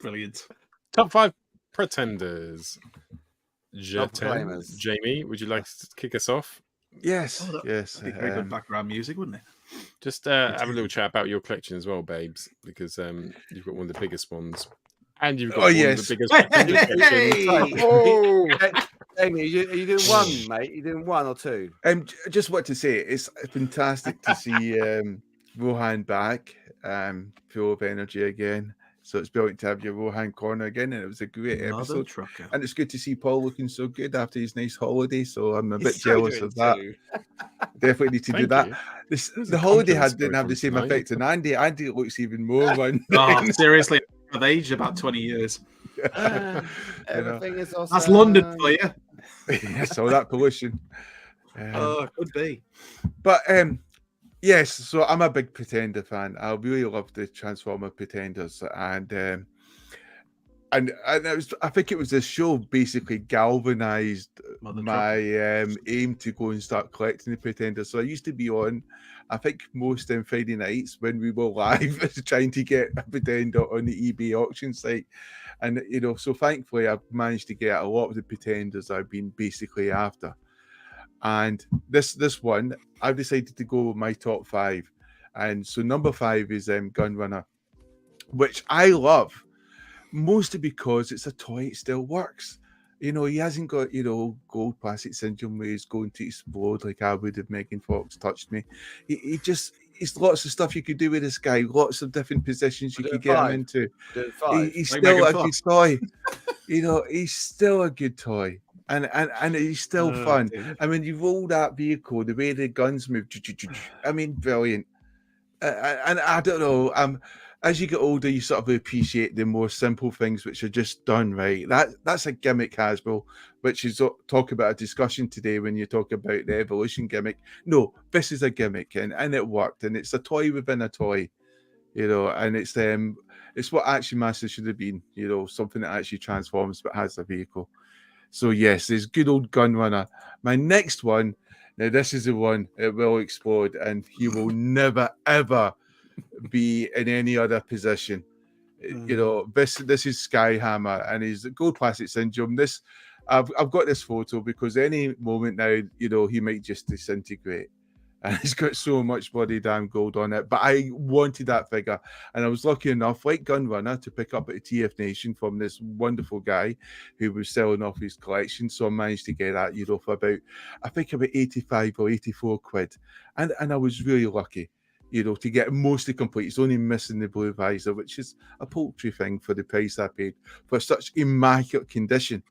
[SPEAKER 3] Brilliant.
[SPEAKER 6] Top 5 pretenders.
[SPEAKER 1] Proclaimers.
[SPEAKER 6] Jamie, would you like to kick us off?
[SPEAKER 4] Yes, yes.
[SPEAKER 3] That'd be very good background music, wouldn't it?
[SPEAKER 6] Just have a little chat about your collection as well, babes, because you've got one of the biggest ones. And you've got one of the biggest
[SPEAKER 1] pretenders. Jamie, are you doing one, mate? You doing one or two?
[SPEAKER 4] Just what to say. It's fantastic to see Rohan back, full of energy again. So it's brilliant to have your Rohan corner again, and it was a great episode.
[SPEAKER 3] Trucker.
[SPEAKER 4] And it's good to see Paul looking so good after his nice holiday. So I'm a bit jealous of that. Definitely need to do that. The holiday didn't have the same effect on Andy. Andy looks even more run.
[SPEAKER 3] Oh, seriously, I've aged about 20 years.
[SPEAKER 1] Everything is awesome.
[SPEAKER 3] That's London for you.
[SPEAKER 4] Yes, all that pollution.
[SPEAKER 3] Could be.
[SPEAKER 4] But yes, so I'm a big Pretender fan. I really love the Transformer Pretenders, and it was, I think it was this show basically galvanized my aim to go and start collecting the Pretenders. So I used to be on, I think, most Friday nights when we were live trying to get a Pretender on the eBay auction site. And, so thankfully I've managed to get a lot of the Pretenders I've been basically after. And this one, I've decided to go with my top 5. And so number 5 is Gunrunner, which I love, mostly because it's a toy, it still works. He hasn't got, gold plastic syndrome where he's going to explode like I would if Megan Fox touched me. It's lots of stuff you could do with this guy, lots of different positions you could get him into. He's still a good toy. He's still a good toy. And he's still fun. Dude. I mean, you roll that vehicle, the way the guns move. I mean, brilliant. And I don't know. As you get older, you sort of appreciate the more simple things which are just done right. That's a gimmick, Hasbro, which is talk about a discussion today when you talk about the evolution gimmick. No, this is a gimmick, and it worked, and it's a toy within a toy, and it's what Action Master should have been, something that actually transforms but has a vehicle. So yes, there's good old Gunrunner. My next one, now this is the one, it will explode, and he will never ever be in any other position. This is Skyhammer, and he's gold plastic syndrome. I've got this photo because any moment now, he might just disintegrate. And he's got so much bloody damn gold on it. But I wanted that figure. And I was lucky enough, like Gunrunner, to pick up at a TF Nation from this wonderful guy who was selling off his collection. So I managed to get that, for about 85 or 84 quid. And I was really lucky, to get mostly complete. It's only missing the blue visor, which is a poultry thing for the price I paid for such immaculate condition.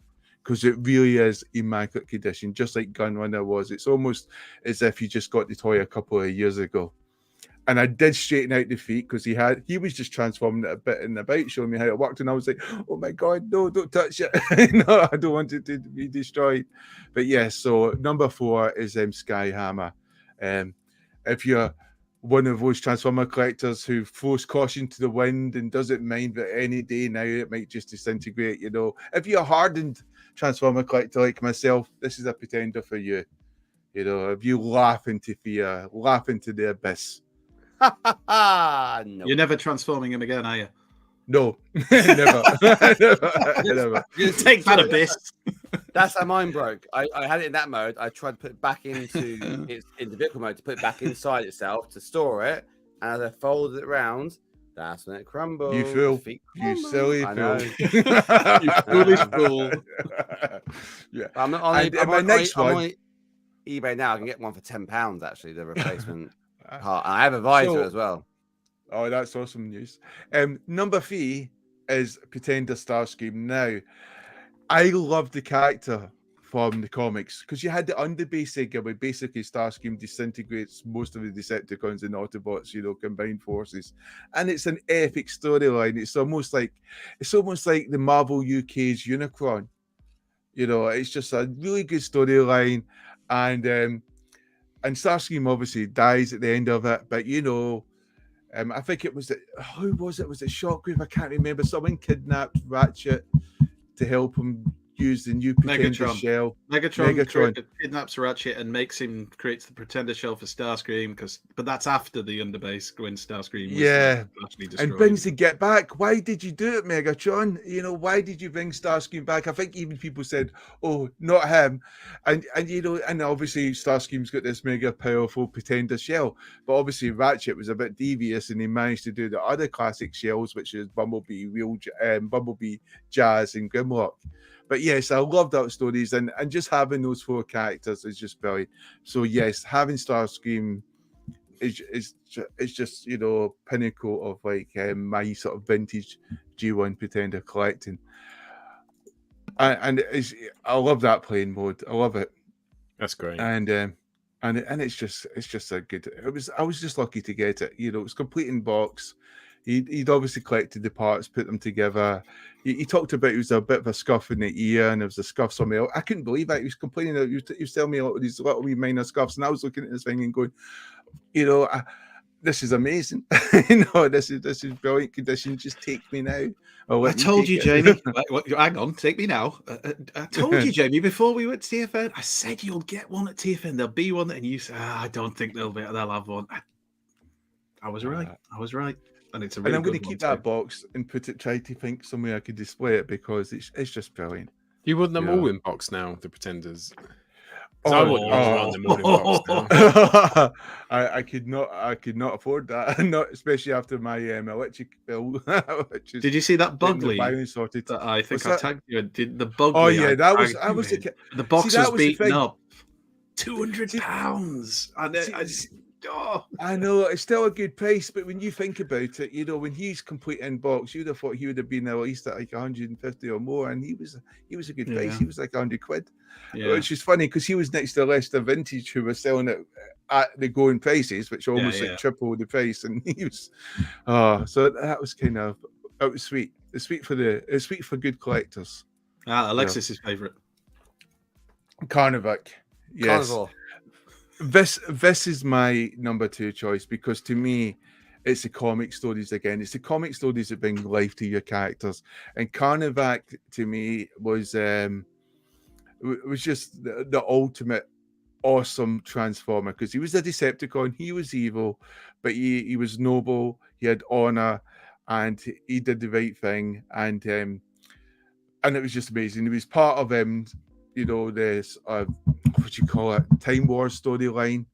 [SPEAKER 4] Because it really is immaculate condition, just like Gunrunner was. It's almost as if you just got the toy a couple of years ago. And I did straighten out the feet because he was just transforming it a bit in the bite, showing me how it worked. And I was like, oh my God, no, don't touch it. No, I don't want it to be destroyed. But yes, so number 4 is Skyhammer. If you're one of those Transformer collectors who throws caution to the wind and doesn't mind that any day now it might just disintegrate, if you're a hardened Transformer collector like myself, this is a Pretender for you. If you laugh into fear, laugh into the abyss.
[SPEAKER 3] No. You're never transforming him again, are you?
[SPEAKER 4] No, never. never.
[SPEAKER 3] You take that abyss.
[SPEAKER 1] That's how mine broke. I had it in that mode. I tried to put it back into vehicle mode to put it back inside itself to store it. And as I folded it around, that's when it crumbled.
[SPEAKER 4] You fool. You silly fool.
[SPEAKER 3] You foolish fool.
[SPEAKER 1] Yeah. I'm on eBay now. I can get one for £10, actually, the replacement part. And I have a visor as well.
[SPEAKER 4] Oh, that's awesome news. Number 3 is Pretender Starscream. Now, I love the character from the comics because you had the underbase figure where basically Starscream disintegrates most of the Decepticons and Autobots, combined forces, and it's an epic storyline. It's almost like the Marvel UK's Unicron. It's just a really good storyline, and Starscream obviously dies at the end of it, but I think it was who was it? Was it Shockwave? I can't remember. Someone kidnapped Ratchet to help him use the new Pretender
[SPEAKER 3] Megatron.
[SPEAKER 4] shell.
[SPEAKER 3] Megatron kidnaps Ratchet and creates the Pretender shell for Starscream, but that's after the underbase when Starscream was actually destroyed.
[SPEAKER 4] And brings the Get Back. Why did you do it, Megatron? You know, why did you bring Starscream back? I think even people said, "Oh, not him," and you know, and obviously Starscream's got this mega powerful Pretender shell, but obviously Ratchet was a bit devious, and he managed to do the other classic shells, which is Bumblebee, Bumblebee, Jazz, and Grimlock. But yes, I love that stories, and just having those 4 characters is just brilliant. So yes, having Starscream is just, you know, pinnacle of like my sort of vintage G1 Pretender collecting, and I love that playing mode. I love it.
[SPEAKER 6] That's great.
[SPEAKER 4] And it's just a good. I was just lucky to get it. You know, it's complete in box. He'd obviously collected the parts, put them together. He talked about it was a bit of a scuff in the ear, and there was a scuff somewhere else. I couldn't believe that. He was complaining that he was telling me all these little wee minor scuffs, and I was looking at this thing and going, you know, this is amazing. You know, this is brilliant condition. Just take me now.
[SPEAKER 3] I told you, Jamie. Hang on, take me now. I told you, Jamie, before we went to TFN. I said you'll get one at TFN. There'll be one, and you said, I don't think they'll have one. I was right. I was right. And it's a really
[SPEAKER 4] I'm going to
[SPEAKER 3] good
[SPEAKER 4] keep
[SPEAKER 3] one
[SPEAKER 4] that
[SPEAKER 3] too.
[SPEAKER 4] box and try to think somewhere I could display it because it's just brilliant.
[SPEAKER 6] You want them all in box now, the Pretenders? I wouldn't want them all in box now.
[SPEAKER 4] I could not afford that, not especially after my electric bill.
[SPEAKER 3] Did you see that Bugley
[SPEAKER 4] sorted?
[SPEAKER 3] That I think
[SPEAKER 4] What's
[SPEAKER 3] I tagged you. Did the Bugley?
[SPEAKER 4] Oh yeah, I was
[SPEAKER 3] the box was beaten up. £200.
[SPEAKER 4] I know it's still a good price, but when you think about it, you know, when he's complete in box, you'd have thought he would have been at least at like 150 or more, and he was a good price. He was like £100, which is funny because he was next to Leicester Vintage, who was selling it at the going prices, which almost like triple the price, and he was. So that was it was sweet. It's sweet for good collectors.
[SPEAKER 3] Alexis's favorite.
[SPEAKER 4] Carnivac. Yes.
[SPEAKER 1] Carnival.
[SPEAKER 4] This is my number 2 choice because to me, it's the comic stories again. It's the comic stories that bring life to your characters. And Carnivac to me was just the ultimate awesome Transformer because he was a Decepticon. He was evil, but he was noble. He had honor, and he did the right thing. And it was just amazing. He was part of you know, this what you call it, Time Wars storyline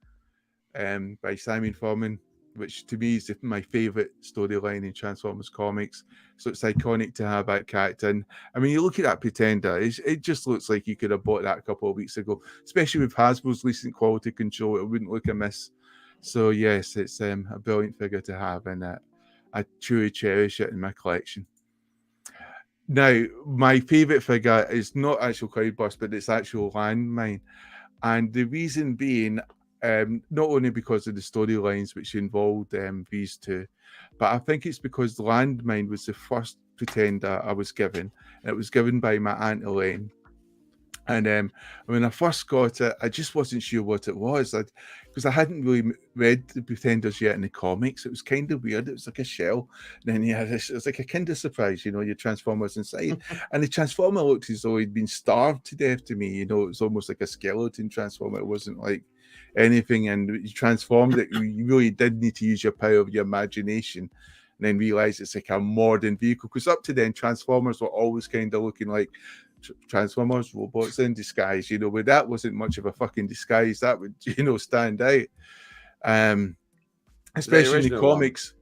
[SPEAKER 4] by Simon Furman, which to me is my favorite storyline in Transformers comics. So it's iconic to have that character. And I mean, you look at that Pretender, it just looks like you could have bought that a couple of weeks ago, especially with Hasbro's recent quality control. It wouldn't look amiss. So yes, it's a brilliant figure to have, and I truly cherish it in my collection. Now, my favourite figure is not actual Cloudburst, but it's actual Landmine. And the reason being, not only because of the storylines which involved these two, but I think it's because Landmine was the first Pretender I was given. It was given by my Aunt Elaine. And when I first got it, I just wasn't sure what it was because I hadn't really read the Pretenders yet in the comics. It was kind of weird. It was like a shell. And then it was like a kind of surprise, you know, your Transformers inside. And the Transformer looked as though he'd been starved to death to me. You know, it was almost like a skeleton Transformer. It wasn't like anything. And you transformed it. You really did need to use your power of your imagination. And then realize it's like a modern vehicle. Because up to then, Transformers were always kind of looking like Transformers, robots in disguise, you know, but that wasn't much of a fucking disguise. That would, you know, stand out. Especially in the comics.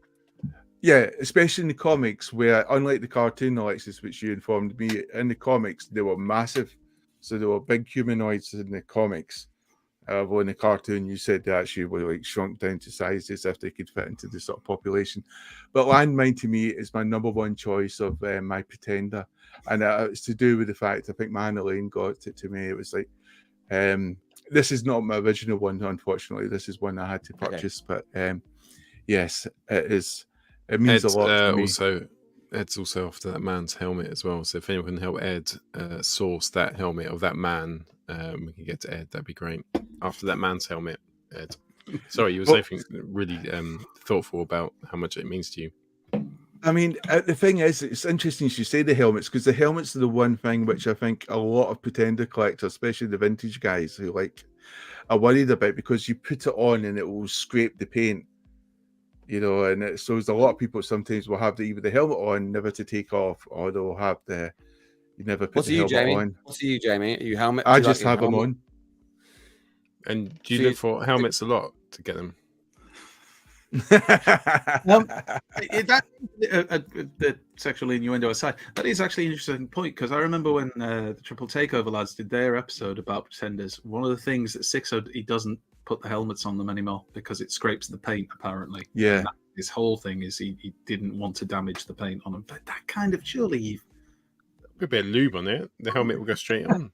[SPEAKER 4] Yeah, especially in the comics where, unlike the cartoon, Alexis, which you informed me, in the comics, they were massive. So they were big humanoids in the comics. Well, in the cartoon, you said they actually were like shrunk down to sizes if they could fit into the sort of population. But Landmine to me is my number 1 choice of my Pretender. And it's to do with the fact I think my Aunt Elaine got it to me. It was like, this is not my original one, unfortunately. This is one I had to purchase. Okay. But yes, it is. It means a lot to me.
[SPEAKER 6] Ed's also after that man's helmet as well. So if anyone can help Ed source that helmet of that man, we can get to Ed. That'd be great. After that man's helmet, Ed. Sorry, you were saying really thoughtful about how much it means to you.
[SPEAKER 4] I mean, the thing is, it's interesting you say the helmets, because the helmets are the one thing which I think a lot of Pretender collectors, especially the vintage guys who are worried about, because you put it on and it will scrape the paint, and so there's a lot of people sometimes will have either the helmet on, never to take off, or they'll have you never put the helmet on.
[SPEAKER 1] What's you, Jamie? Are you helmet?
[SPEAKER 4] I just have them on.
[SPEAKER 6] And do you look for helmets a lot to get them?
[SPEAKER 3] The sexual innuendo aside, that is actually an interesting point, because I remember when the Triple Takeover lads did their episode about Pretenders, one of the things that he doesn't put the helmets on them anymore because it scrapes the paint, apparently.
[SPEAKER 4] Yeah.
[SPEAKER 3] His whole thing is he didn't want to damage the paint on them. But that kind of surely...
[SPEAKER 6] A bit of lube on it, the helmet will go straight on.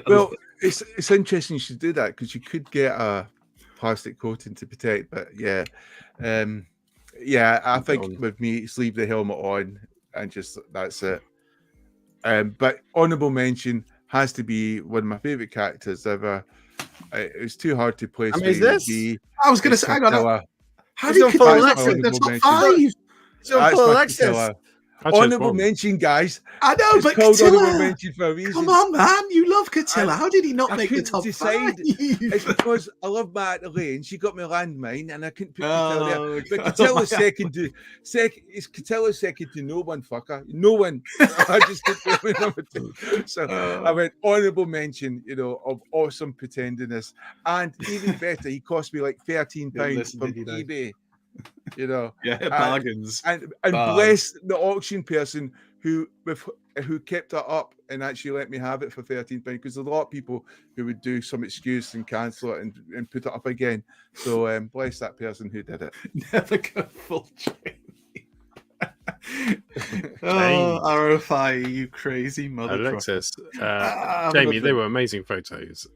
[SPEAKER 4] Well, it's interesting you should do that, because you could get a plastic coating to protect, but I think with me, it's leave the helmet on and just that's it. But honorable mention has to be one of my favorite characters ever. It was too hard to place.
[SPEAKER 1] I mean, is this?
[SPEAKER 3] I was going to say, hang on. How do you
[SPEAKER 1] put Alexis? That's not 5. Don't put Alexis.
[SPEAKER 4] Honorable mention, guys.
[SPEAKER 3] I know,
[SPEAKER 4] it's
[SPEAKER 3] but
[SPEAKER 4] called
[SPEAKER 3] Catilla,
[SPEAKER 4] honorable mention for a reason.
[SPEAKER 3] Come on, man. You love Catilla. How did he not make the top 5?
[SPEAKER 4] It's because I love Matt Elaine. She got me a landmine, and I couldn't put Catilla there. But Catilla's second to no one, fucker. No one. I just couldn't put number 2. So I went honorable mention, of awesome pretendiness. And even better, he cost me like £13 from eBay.
[SPEAKER 3] Bargains.
[SPEAKER 4] And bless the auction person who kept it up and actually let me have it for £13, because there's a lot of people who would do some excuse and cancel it and put it up again. So bless that person who did it.
[SPEAKER 3] Never go full Jamie. RFI, you crazy mother.
[SPEAKER 6] Alexis, Jamie, they were amazing photos.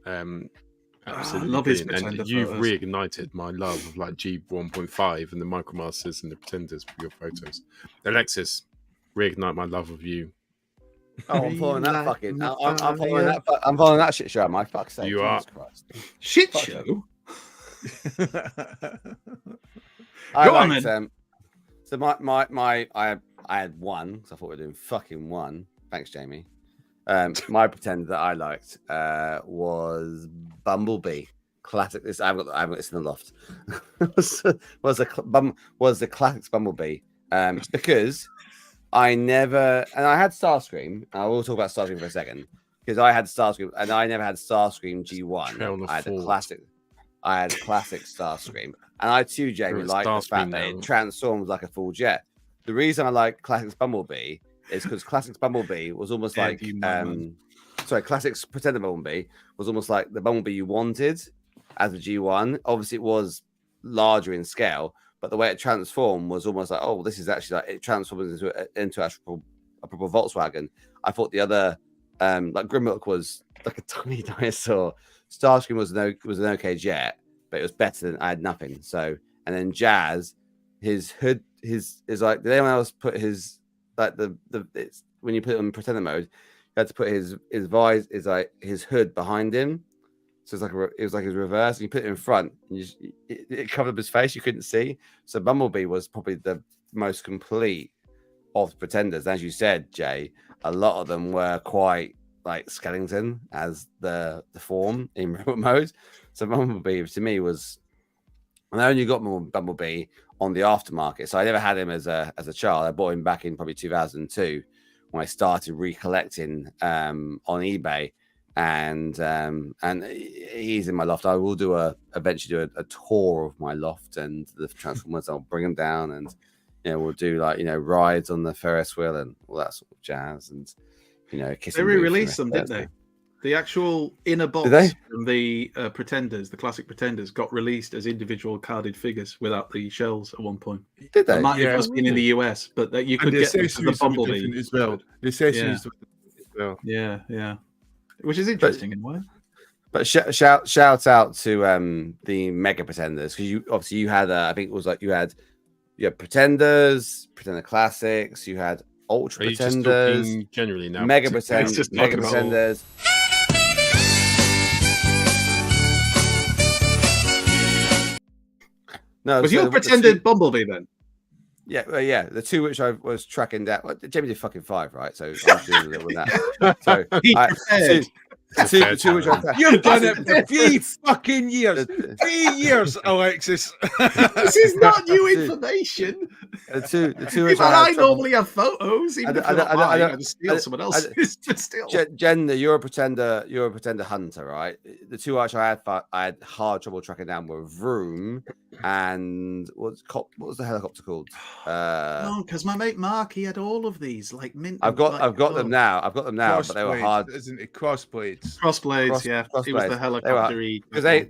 [SPEAKER 6] Absolutely,
[SPEAKER 3] love his
[SPEAKER 6] and you've reignited my love of like G1.5 and the Micromasters and the Pretenders for your photos. Alexis, reignite my love of you.
[SPEAKER 1] Oh, I'm following that fucking. I'm following that shit show. My fuck's sake.
[SPEAKER 6] You are.
[SPEAKER 1] Christ.
[SPEAKER 3] Shit show.
[SPEAKER 1] I liked them. So I had one because I thought we were doing fucking one. Thanks, Jamie. My Pretender that I liked was Bumblebee. Classic. This I haven't got this in the loft. was the classics Bumblebee. Because I never, and I had Starscream. I will talk about Starscream for a second, because I had Starscream and I never had Starscream G1. I had classic Starscream, and I too, Jamie, like the fact that it transforms like a full jet. The reason I like Classics Bumblebee is because Classics Bumblebee was almost Classics Pretender Bumblebee was almost like the Bumblebee you wanted as a G1. Obviously, it was larger in scale, but the way it transformed was almost like, oh, this is actually like it transforms into a proper Volkswagen. I thought the other, like Grimlock was like a tiny dinosaur. Starscream was an okay jet, but it was better than I had nothing. So, and then Jazz, his hood, is like, did anyone else put his like it's when you put it on Pretender mode, you had to put his visor is like his hood behind him. So it was like his reverse. And you put it in front, and it covered up his face. You couldn't see. So Bumblebee was probably the most complete of the Pretenders. As you said, Jay, a lot of them were quite like skeleton as the form in remote mode. So Bumblebee to me was, and I only got Bumblebee on the aftermarket. So I never had him as a child. I bought him back in probably 2002 when I started recollecting on eBay. And he's in my loft. I will eventually do a tour of my loft and the Transformers. I'll bring them down, and we'll do rides on the Ferris wheel and all that sort of jazz. And
[SPEAKER 3] they re-released them, didn't they? The actual inner box from the Pretenders, the classic Pretenders, got released as individual carded figures without the shells at one point.
[SPEAKER 1] Did they?
[SPEAKER 3] It might have just been in the US, but that you could get the Bumblebee
[SPEAKER 4] as well. The accessories as well.
[SPEAKER 3] Yeah. Which is interesting in a way.
[SPEAKER 1] But shout out to the Mega Pretenders, because you had I think it was like you had Pretenders, Pretender Classics, you had Ultra Pretenders,
[SPEAKER 6] generally now
[SPEAKER 1] Mega Pretenders. No,
[SPEAKER 3] Was
[SPEAKER 1] so
[SPEAKER 3] your pretended Bumblebee then?
[SPEAKER 1] Yeah, the two which I was tracking down. Well, Jamie did fucking 5, right? So I'm doing a little with that. So the two which I
[SPEAKER 4] You've done it for 3 fucking years. 3 years, Alexis.
[SPEAKER 3] This is not new information.
[SPEAKER 1] The two
[SPEAKER 3] Even I normally have photos. Even if they're not mine, I just steal someone else's.
[SPEAKER 1] Jen, you're a pretender hunter, right? The two which I had hard trouble tracking down were Vroom and what was the helicopter called?
[SPEAKER 3] No, because my mate Mark, he had all of these like mint.
[SPEAKER 1] I've got them now. But they were hard.
[SPEAKER 4] Isn't it Crossblades?
[SPEAKER 3] Crossblades, yeah. It was the helicopter-y.
[SPEAKER 1] Because I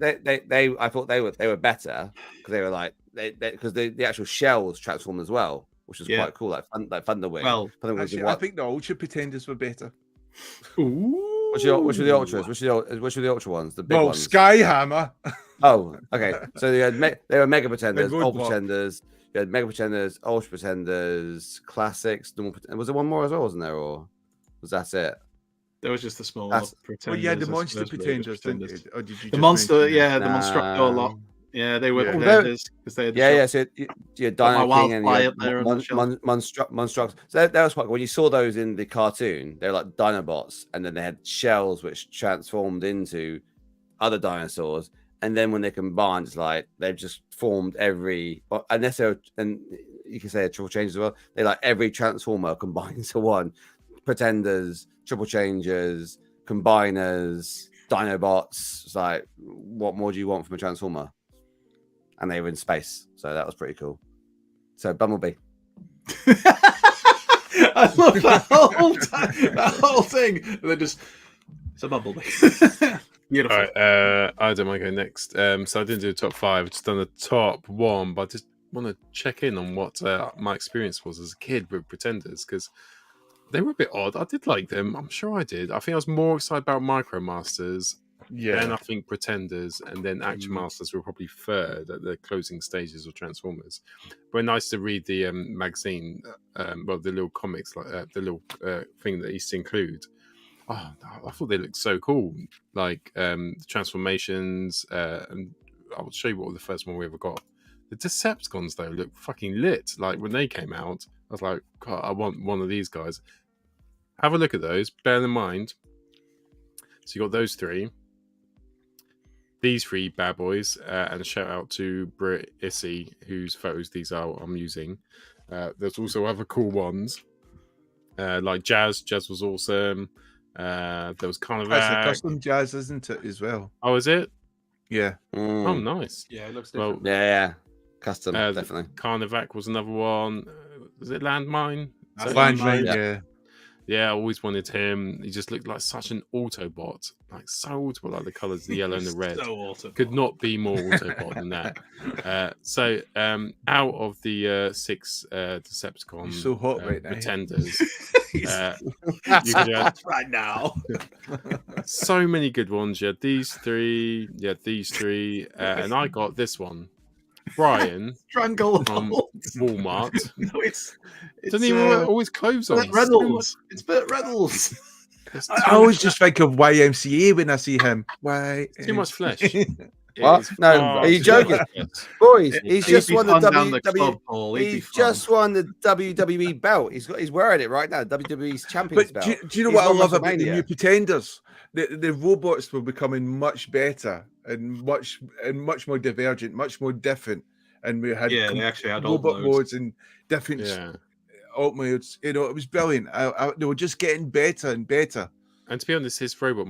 [SPEAKER 1] thought they were better because they were like because the actual shells transformed as well, which was quite cool, like Thunderwing.
[SPEAKER 4] Well, actually, I think the Ultra Pretenders were better.
[SPEAKER 3] Ooh.
[SPEAKER 1] Which were the Ultras? Which were the Ultra ones? The big ones.
[SPEAKER 4] Skyhammer.
[SPEAKER 1] Oh, okay. So they were Mega Pretenders, Ultra Pretenders. You had Mega Pretenders, Ultra Pretenders, Classics, Normal Pretenders. Was there one more as well, wasn't there, or was that it?
[SPEAKER 3] There was just the small Pretenders.
[SPEAKER 4] Well, yeah, the Monster Pretenders, didn't you? Or did you
[SPEAKER 3] the Monster, the Monstructor lot. Yeah, they were Pretenders because they had the
[SPEAKER 1] So you had Dino King and Monstruct. So that was quite cool. When you saw those in the cartoon, they were like Dinobots, and then they had shells which transformed into other dinosaurs. And then when they combined, it's like they've just formed unless they're, and you can say a triple change as well. They like every transformer combined into one. Pretenders, triple changers, combiners, Dinobots. It's like, what more do you want from a transformer? And they were in space, so that was pretty cool. So Bumblebee.
[SPEAKER 3] I love that whole thing. They're just it's a Bumblebee. Beautiful.
[SPEAKER 6] All right, I don't mind going next. So I didn't do the top 5. I've just done the top 1, but I just want to check in on what my experience was as a kid with Pretenders, because they were a bit odd. I did like them. I'm sure I did. I think I was more excited about Micro Masters.
[SPEAKER 4] Yeah.
[SPEAKER 6] Then I think Pretenders, and then Action Masters were probably third at the closing stages of Transformers. But nice to read the magazine, the little comics, like the little thing that used to include. Oh, I thought they looked so cool. Like the transformations, and I'll show you what the first one we ever got. The Decepticons, though, look fucking lit. Like when they came out, I was like, God, I want one of these guys. Have a look at those. Bear in mind. So you got those 3. These 3 bad boys, and a shout out to Britt Issy, whose photos these are I'm using. There's also other cool ones, like Jazz. Jazz was awesome. There was kind of
[SPEAKER 4] a custom Jazz, isn't it, as well?
[SPEAKER 6] Oh, is it?
[SPEAKER 4] Yeah.
[SPEAKER 6] Oh, nice.
[SPEAKER 3] Yeah, it looks different.
[SPEAKER 1] Well, yeah. Custom, definitely.
[SPEAKER 6] Carnivac was another one. Was it Landmine?
[SPEAKER 4] Landmine, yeah.
[SPEAKER 6] Yeah, I always wanted him. He just looked like such an Autobot. Like so Autobot, like the colours, the yellow and the red.
[SPEAKER 3] So Autobot.
[SPEAKER 6] Could not be more Autobot than that. So out of the 6 Decepticon
[SPEAKER 4] so hot right now.
[SPEAKER 6] Pretenders,
[SPEAKER 3] right now.
[SPEAKER 6] So many good ones. You had these 3, and I got this one. Brian
[SPEAKER 3] Stranglehold
[SPEAKER 6] from Walmart.
[SPEAKER 3] No, it's
[SPEAKER 6] doesn't even wear all his clothes on.
[SPEAKER 3] Reynolds. It's Burt Reynolds.
[SPEAKER 4] I always just think of YMCA when I see him. Why?
[SPEAKER 6] Too much flesh.
[SPEAKER 1] What? No, are you joking, boys? He's just won the WWE. He's just won the WWE belt. He's wearing it right now. WWE's Champions belt.
[SPEAKER 4] Do you know what I love about the new Pretenders? The robots were becoming much better and much more divergent, much more different. And we had
[SPEAKER 3] they actually had
[SPEAKER 4] robot modes and different alt modes. You know, it was brilliant. They were just getting better and better.
[SPEAKER 6] And to be honest, his robot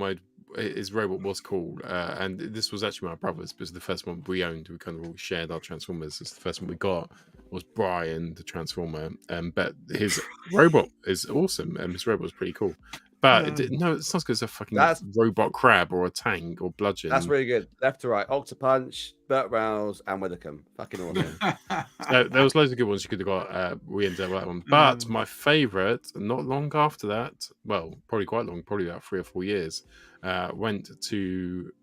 [SPEAKER 6] was cool. And this was actually my brother's, because the first one we owned, we kind of all shared our Transformers. It's the first one we got was Brian, the Transformer. But his robot is awesome. His robot was pretty cool. But no, it's not because it's a fucking robot crab or a tank or bludgeon.
[SPEAKER 1] That's really good. Left to right. Octopunch, Burt Rouse, and Withercombe. Fucking awesome.
[SPEAKER 6] So there was loads of good ones you could have got. We ended up with that one. But my favourite, not long after that, well, probably quite long, probably about 3 or 4 years, went to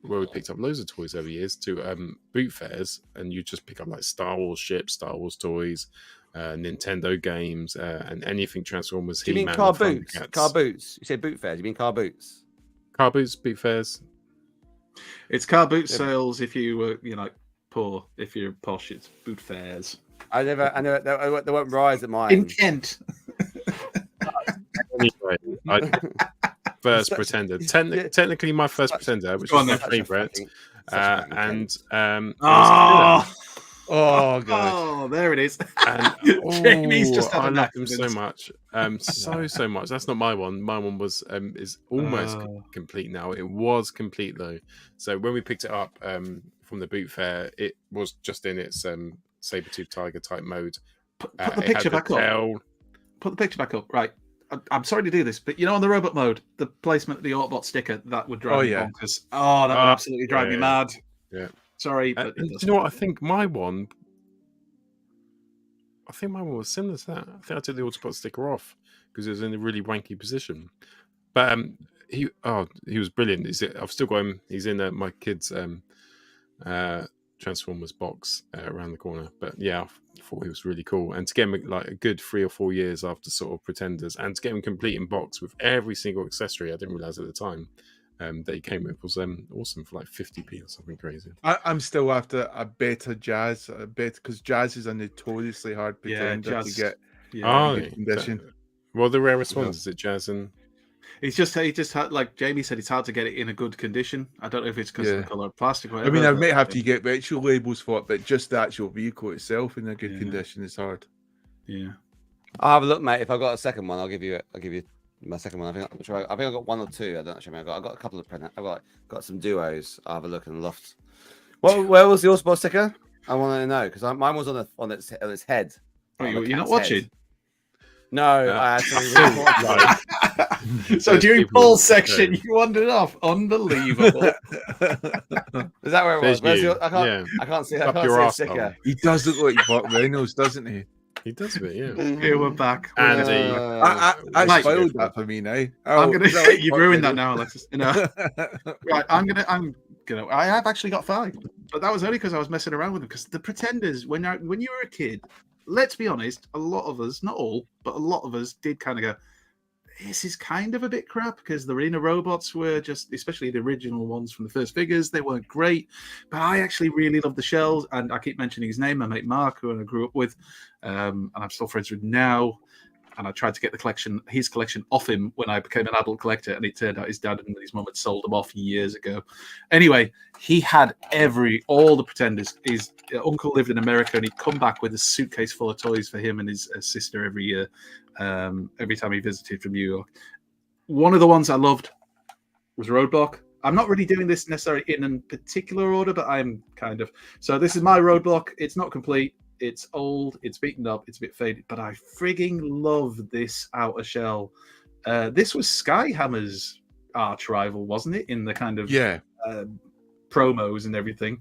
[SPEAKER 6] where we picked up loads of toys over years to boot fairs, and you just pick up like Star Wars ships, Star Wars toys, Nintendo games, and anything Transformers.
[SPEAKER 1] Do you mean car boots? Car boots. You said boot fairs. You mean car boots?
[SPEAKER 6] Car boots, boot fairs.
[SPEAKER 3] It's car boot sales if you were, poor. If you're posh, it's boot fairs.
[SPEAKER 1] I never. They won't rise at mine.
[SPEAKER 3] In Kent.
[SPEAKER 6] Anyway, first pretender. Technically, my first pretender, which is my favourite.
[SPEAKER 4] Oh god!
[SPEAKER 3] Oh, there it is.
[SPEAKER 6] And
[SPEAKER 3] Jamie's just
[SPEAKER 6] I love them so much. So much. That's not my one. My one was is almost complete now. It was complete though. So when we picked it up from the boot fair, it was just in its saber-tooth tiger type mode.
[SPEAKER 3] Put the picture back up. Put the picture back up. Right. I'm sorry to do this, but on the robot mode, the placement of the Autobot sticker, that would drive me bonkers. Oh, that would absolutely drive me mad.
[SPEAKER 6] Yeah.
[SPEAKER 3] Sorry, but
[SPEAKER 6] do you know what? I think my one was similar to that. I think I took the Autobot sticker off because it was in a really wanky position. But he was brilliant. I've still got him. He's in my kid's Transformers box around the corner. But yeah, I thought he was really cool. And to get him like a good 3 or 4 years after sort of Pretenders, and to get him complete in box with every single accessory, I didn't realize at the time that he came with was awesome for like 50p or something crazy.
[SPEAKER 4] I'm still after a better Jazz, because Jazz is a notoriously hard Pretender to get in good condition.
[SPEAKER 6] Well, the rarest ones is it Jazz and.
[SPEAKER 3] He just had, like Jamie said, it's hard to get it in a good condition. I don't know if it's because of the colour of plastic or whatever.
[SPEAKER 4] I mean, I might have to get actual labels for it, but just the actual vehicle itself in a good condition is hard.
[SPEAKER 3] Yeah.
[SPEAKER 1] I'll have a look, mate. If I've got a second one, I'll give you my second one. I think I've got one or two. I don't actually. I've got a couple of I've got some duos. I'll have a look in the loft. Well, where was the Autobot sticker? I want to know because mine was on its head.
[SPEAKER 3] Oh, you're not watching?
[SPEAKER 1] No, I actually.
[SPEAKER 3] So during Paul's section, you wandered off. Unbelievable.
[SPEAKER 1] Is that where it was? I can't see. I can't see a sticker.
[SPEAKER 4] He does look like Buck Reynolds, doesn't he?
[SPEAKER 6] He does a bit, yeah.
[SPEAKER 3] Here we're back.
[SPEAKER 6] Andy,
[SPEAKER 4] I spoiled that for me now.
[SPEAKER 3] I'm gonna. You've ruined that now, Alexis. Right. I have actually got 5, but that was only because I was messing around with them. Because the Pretenders, when you were a kid, let's be honest, a lot of us, not all, but a lot of us did kind of go, this is kind of a bit crap, because the Arena robots were just, especially the original ones from the first figures, they weren't great. But I actually really love the shells, and I keep mentioning his name, my mate Mark, who I grew up with, and I'm still friends with now. And I tried to get his collection off him when I became an adult collector, and it turned out his dad and his mum had sold them off years ago. Anyway, he had all the Pretenders. His uncle lived in America, and he'd come back with a suitcase full of toys for him and his sister every year, every time he visited from New York. One of the ones I loved was Roadblock. I'm not really doing this necessarily in a particular order, but I'm kind of. So this is my Roadblock. It's not complete. It's old, it's beaten up, it's a bit faded, but I frigging love this outer shell. This was Skyhammer's arch rival, wasn't it? In the kind of promos and everything.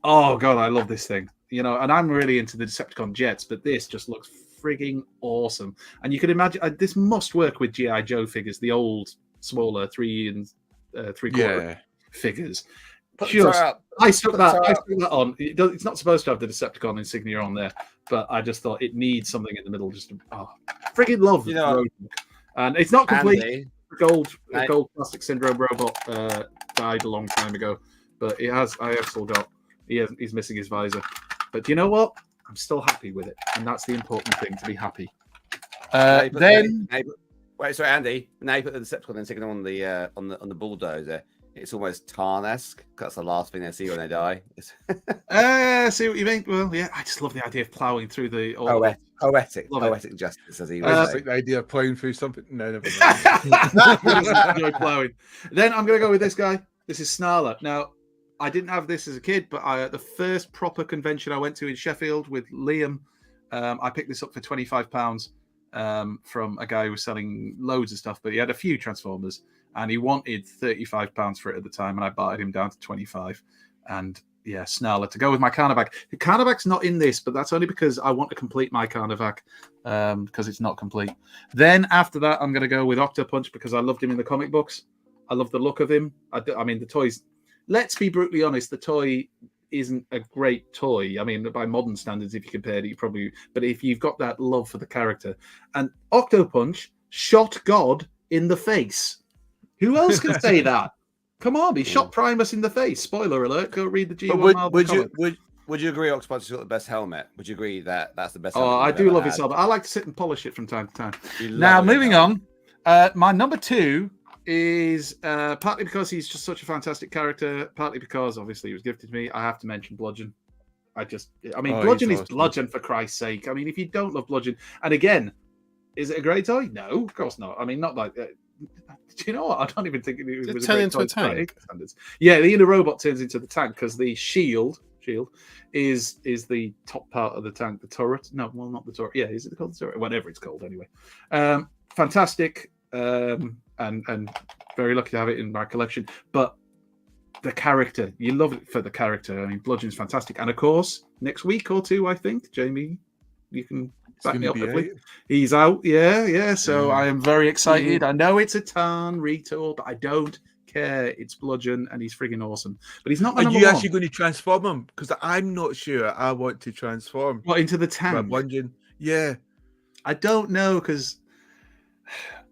[SPEAKER 3] Oh god, I love this thing. And I'm really into the Decepticon jets, but this just looks frigging awesome. And you can imagine this must work with G.I. Joe figures, the old, smaller 3 3/4 figures. I stuck that on. It's not supposed to have the Decepticon insignia on there, but I just thought it needs something in the middle. Just friggin' love Roadblock. And it's not complete.
[SPEAKER 1] Andy,
[SPEAKER 3] gold plastic syndrome robot died a long time ago, but I have still got. He's missing his visor, but do you know what? I'm still happy with it, and that's the important thing, to be happy.
[SPEAKER 1] Wait, sorry, Andy. Now you put the Decepticon insignia on the bulldozer. It's almost Tarn-esque. That's the last thing they see when they die.
[SPEAKER 3] See what you mean? Well, yeah, I just love the idea of ploughing through the
[SPEAKER 1] poetic justice, as he was saying.
[SPEAKER 4] The idea of ploughing through something. No, never
[SPEAKER 3] mind. Enjoy ploughing. Then I'm going to go with this guy. This is Snarler. Now, I didn't have this as a kid, but the first proper convention I went to in Sheffield with Liam, I picked this up for £25 from a guy who was selling loads of stuff, but he had a few Transformers. And he wanted £35 for it at the time, and I bartered him down to 25. And yeah, Snarler to go with my Carnivac. The Carnivac's not in this, but that's only because I want to complete my Carnivac because it's not complete. Then after that, I'm going to go with Octopunch because I loved him in the comic books. I love the look of him. I mean, the toys. Let's be brutally honest. The toy isn't a great toy. I mean, by modern standards, if you compared it, you probably. But if you've got that love for the character, and Octopunch shot God in the face. Who else can say that? Come on, he shot Primus in the face. Spoiler alert. Go read the G1 Marvel comic.
[SPEAKER 1] Would you agree Oxpuncher's got the best helmet? Would you agree that that's the best?
[SPEAKER 3] Oh,
[SPEAKER 1] helmet
[SPEAKER 3] I
[SPEAKER 1] you've
[SPEAKER 3] do
[SPEAKER 1] ever
[SPEAKER 3] love
[SPEAKER 1] had?
[SPEAKER 3] his helmet. I like to sit and polish it from time to time.
[SPEAKER 1] You
[SPEAKER 3] Now,
[SPEAKER 1] love it,
[SPEAKER 3] moving
[SPEAKER 1] don't
[SPEAKER 3] on. My number 2 is partly because he's just such a fantastic character, partly because obviously he was gifted to me. I have to mention Bludgeon. Bludgeon is
[SPEAKER 4] awesome.
[SPEAKER 3] Bludgeon, for Christ's sake. I mean, if you don't love Bludgeon, and again, is it a great toy? No, of course not. I mean, not like. Do you know what? I don't even think it was a
[SPEAKER 6] turn
[SPEAKER 3] great
[SPEAKER 6] into
[SPEAKER 3] toy
[SPEAKER 6] a tank?
[SPEAKER 3] by standards. Yeah, the inner robot turns into the tank because the shield is the top part of the tank, the turret. No, well, not the turret. Yeah, is it called the turret? Whatever it's called, anyway. Fantastic, and very lucky to have it in my collection. But the character, you love it for the character. I mean, Bludgeon's fantastic, and of course, next week or two, I think, Jamie, you can back me up. He's out, yeah. So I am very excited. I know it's a Tarn retool, but I don't care. It's Bludgeon, and he's frigging awesome. But he's not my
[SPEAKER 4] Are
[SPEAKER 3] number
[SPEAKER 4] you
[SPEAKER 3] one.
[SPEAKER 4] actually going to transform him? Because I'm not sure I want to transform.
[SPEAKER 3] What, into the tank?
[SPEAKER 4] Bludgeon. Yeah.
[SPEAKER 3] I don't know, because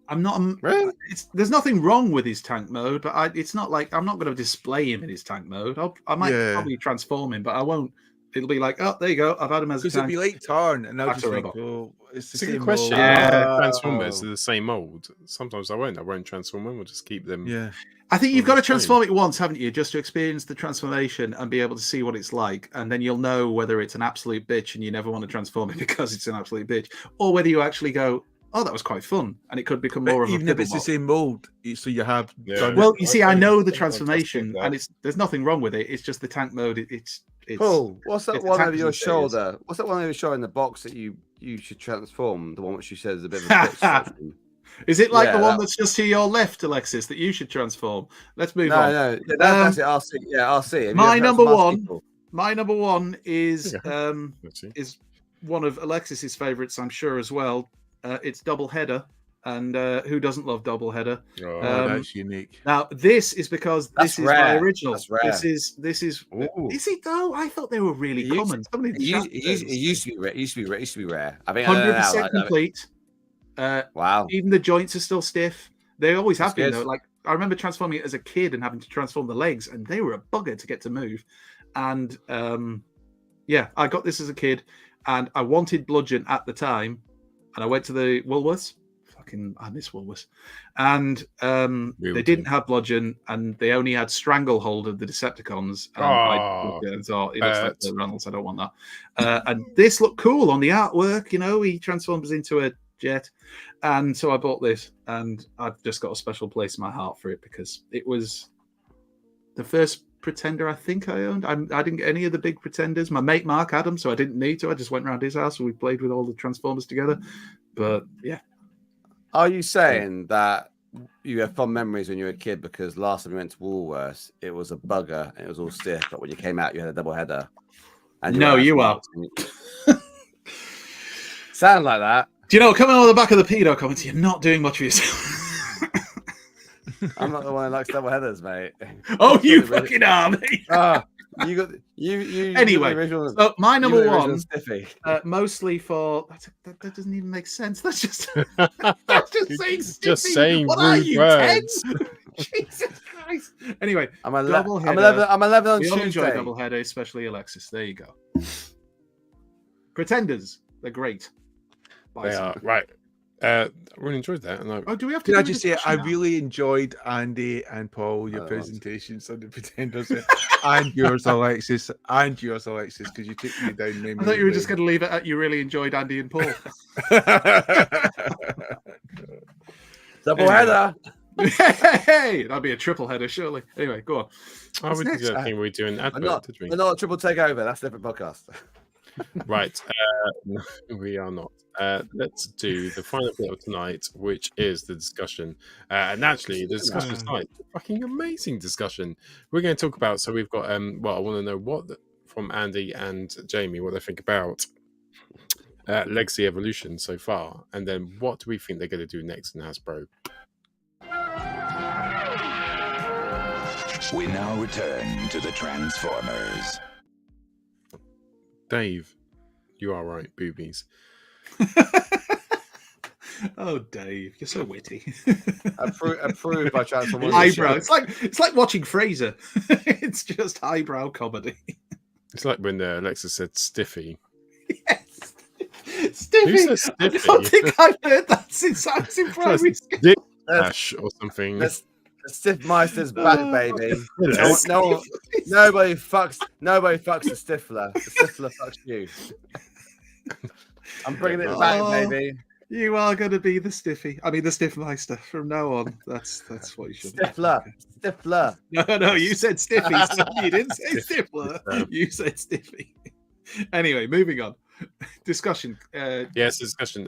[SPEAKER 3] I'm not.
[SPEAKER 1] Really?
[SPEAKER 3] There's nothing wrong with his tank mode, but it's not like I'm not going to display him in his tank mode. I might probably transform him, but I won't. It'll be like, oh, there you go. I've had him as a
[SPEAKER 4] Because it'd
[SPEAKER 3] tank.
[SPEAKER 4] be like Tarn, and I'll
[SPEAKER 3] Back
[SPEAKER 4] just
[SPEAKER 3] to
[SPEAKER 4] think,
[SPEAKER 3] robot.
[SPEAKER 4] oh, it's the
[SPEAKER 6] It's a
[SPEAKER 4] same
[SPEAKER 6] good question.
[SPEAKER 4] mold.
[SPEAKER 3] Yeah.
[SPEAKER 6] Transformers are the same mold. Sometimes I won't transform them. We'll just keep them.
[SPEAKER 4] Yeah.
[SPEAKER 3] I think you've got to transform it once, haven't you? Just to experience the transformation and be able to see what it's like. And then you'll know whether it's an absolute bitch and you never want to transform it because it's an absolute bitch, or whether you actually go, oh, that was quite fun. And it could become more of a
[SPEAKER 4] Even if it's the
[SPEAKER 3] Pibblebot.
[SPEAKER 4] same mold, so you have. done
[SPEAKER 3] Well,
[SPEAKER 4] it.
[SPEAKER 3] you see, I know the
[SPEAKER 6] That's
[SPEAKER 3] transformation,
[SPEAKER 6] fantastic,
[SPEAKER 3] and there's nothing wrong with it. It's just the tank mode. It's
[SPEAKER 1] Paul, what's that
[SPEAKER 3] it's
[SPEAKER 1] one
[SPEAKER 3] tank
[SPEAKER 1] over your
[SPEAKER 3] as it is.
[SPEAKER 1] shoulder? What's that one over your shoulder in the box that you should transform? The one which you said is a bit of a bitch section.
[SPEAKER 3] Is it like
[SPEAKER 1] Yeah,
[SPEAKER 3] the one
[SPEAKER 1] that-
[SPEAKER 3] that's just to your left, Alexis, that you should transform? Let's move
[SPEAKER 1] No,
[SPEAKER 3] on.
[SPEAKER 1] no, yeah, that's it. RC, yeah, RC. Have you
[SPEAKER 3] My
[SPEAKER 1] ever
[SPEAKER 3] number
[SPEAKER 1] transformed
[SPEAKER 3] one.
[SPEAKER 1] people?
[SPEAKER 3] My number one is
[SPEAKER 6] Let's see.
[SPEAKER 3] is one of Alexis's favorites, I'm sure, as well. It's Doubleheader, and who doesn't love Doubleheader?
[SPEAKER 4] Oh, that's unique.
[SPEAKER 3] Now, this is because
[SPEAKER 1] That's
[SPEAKER 3] this is my
[SPEAKER 1] rare.
[SPEAKER 3] original.
[SPEAKER 1] That's rare.
[SPEAKER 3] This is.
[SPEAKER 1] Ooh.
[SPEAKER 3] Is it though? I thought they were really
[SPEAKER 1] It used-
[SPEAKER 3] common. Somebody in
[SPEAKER 1] It
[SPEAKER 3] the
[SPEAKER 1] used,
[SPEAKER 3] chat
[SPEAKER 1] it, used,
[SPEAKER 3] says.
[SPEAKER 1] it used to be rare. It used to be rare. I think
[SPEAKER 3] 100% complete.
[SPEAKER 1] Wow.
[SPEAKER 3] Even the joints are still stiff. They always have
[SPEAKER 1] That's
[SPEAKER 3] been
[SPEAKER 1] good.
[SPEAKER 3] though. Like I remember transforming it as a kid and having to transform the legs, and they were a bugger to get to move. And yeah, I got this as a kid, and I wanted Bludgeon at the time, and I went to the Woolworths. I miss Woolworths, and they didn't have Bludgeon, and they only had Stranglehold of the Decepticons. And I looked at it and thought, it looks like the Reynolds. I don't want that. And this looked cool on the artwork. You know, he transforms into a jet, and so I bought this, and I've just got a special place in my heart for it because it was the first Pretender I think I owned. I didn't get any of the big Pretenders. My mate Mark had them, so I didn't need to. I just went around his house and we played with all the Transformers together. But yeah.
[SPEAKER 1] Are you saying that you have fond memories when you were a kid because last time you went to Woolworths, it was a bugger and it was all stiff, but when you came out, you had a double header? And
[SPEAKER 3] No, you are.
[SPEAKER 1] Sound like that.
[SPEAKER 3] Do you know, coming on the back of the pedo comments, you're not doing much for yourself.
[SPEAKER 1] I'm not the one who likes double headers, mate.
[SPEAKER 3] Oh, you fucking are, mate.
[SPEAKER 1] You got you.
[SPEAKER 3] Anyway,
[SPEAKER 1] the original,
[SPEAKER 3] so my number
[SPEAKER 1] you got the
[SPEAKER 3] one,
[SPEAKER 1] original Stiffy.
[SPEAKER 3] mostly for that doesn't even make sense. That's just that's just saying stiffy.
[SPEAKER 6] Just saying
[SPEAKER 3] what are
[SPEAKER 6] rude
[SPEAKER 3] you,
[SPEAKER 6] words.
[SPEAKER 3] 10? Jesus Christ. Anyway,
[SPEAKER 1] I'm 11
[SPEAKER 3] Doubleheader.
[SPEAKER 1] I'm 11 on
[SPEAKER 3] We all enjoy
[SPEAKER 1] Tuesday.
[SPEAKER 3] Doubleheader, especially Alexis. There you go. Pretenders, they're great.
[SPEAKER 6] They are right. I really enjoyed that. And
[SPEAKER 3] Oh, do we have to?
[SPEAKER 4] Can I
[SPEAKER 3] do a
[SPEAKER 4] just say, I
[SPEAKER 3] discussion now?
[SPEAKER 4] really enjoyed Andy and Paul, your presentations on the Pretenders, and yours, Alexis, because you took me down memory
[SPEAKER 3] I thought you were just
[SPEAKER 4] lane.
[SPEAKER 3] going to leave it at you really enjoyed Andy and Paul.
[SPEAKER 1] Double header.
[SPEAKER 3] Hey, that'd be a triple header, surely. Anyway, go on.
[SPEAKER 6] I
[SPEAKER 3] What's
[SPEAKER 6] would
[SPEAKER 3] next?
[SPEAKER 6] think we were doing
[SPEAKER 1] We're
[SPEAKER 6] advert,
[SPEAKER 1] not,
[SPEAKER 6] did we?
[SPEAKER 1] we're not a triple takeover. That's a different podcast.
[SPEAKER 6] Right. No, we are not. Let's do the final bit of tonight, which is the discussion. And actually, the discussion tonight, fucking amazing discussion. We're going to talk about. So we've got. Well, I want to know from Andy and Jamie what they think about Legacy Evolution so far, and then what do we think they're going to do next in Hasbro.
[SPEAKER 10] We now return to the Transformers.
[SPEAKER 6] Dave, you are right, boobies.
[SPEAKER 3] Oh, Dave, you're so witty.
[SPEAKER 1] Approved by Transformers.
[SPEAKER 3] Eyebrow. It's like watching Fraser. It's just highbrow comedy.
[SPEAKER 6] It's like when Alexa said "stiffy."
[SPEAKER 3] Yes, stiffy.
[SPEAKER 6] Who says stiffy?
[SPEAKER 3] I don't think I've heard that since I was in primary school.
[SPEAKER 6] Dick Ash or something.
[SPEAKER 1] The Stiffmeister's back, baby.
[SPEAKER 6] Yes.
[SPEAKER 1] Nobody fucks the Stifler. The Stifler fucks you. I'm bringing it back, baby.
[SPEAKER 3] You are going to be the stiffy. I mean, the Stiffmeister from now on. That's what you should.
[SPEAKER 1] Stifler.
[SPEAKER 3] No, you said stiffy. So you didn't say Stifler. You said stiffy. Anyway, moving on. Discussion.
[SPEAKER 6] Yes, discussion.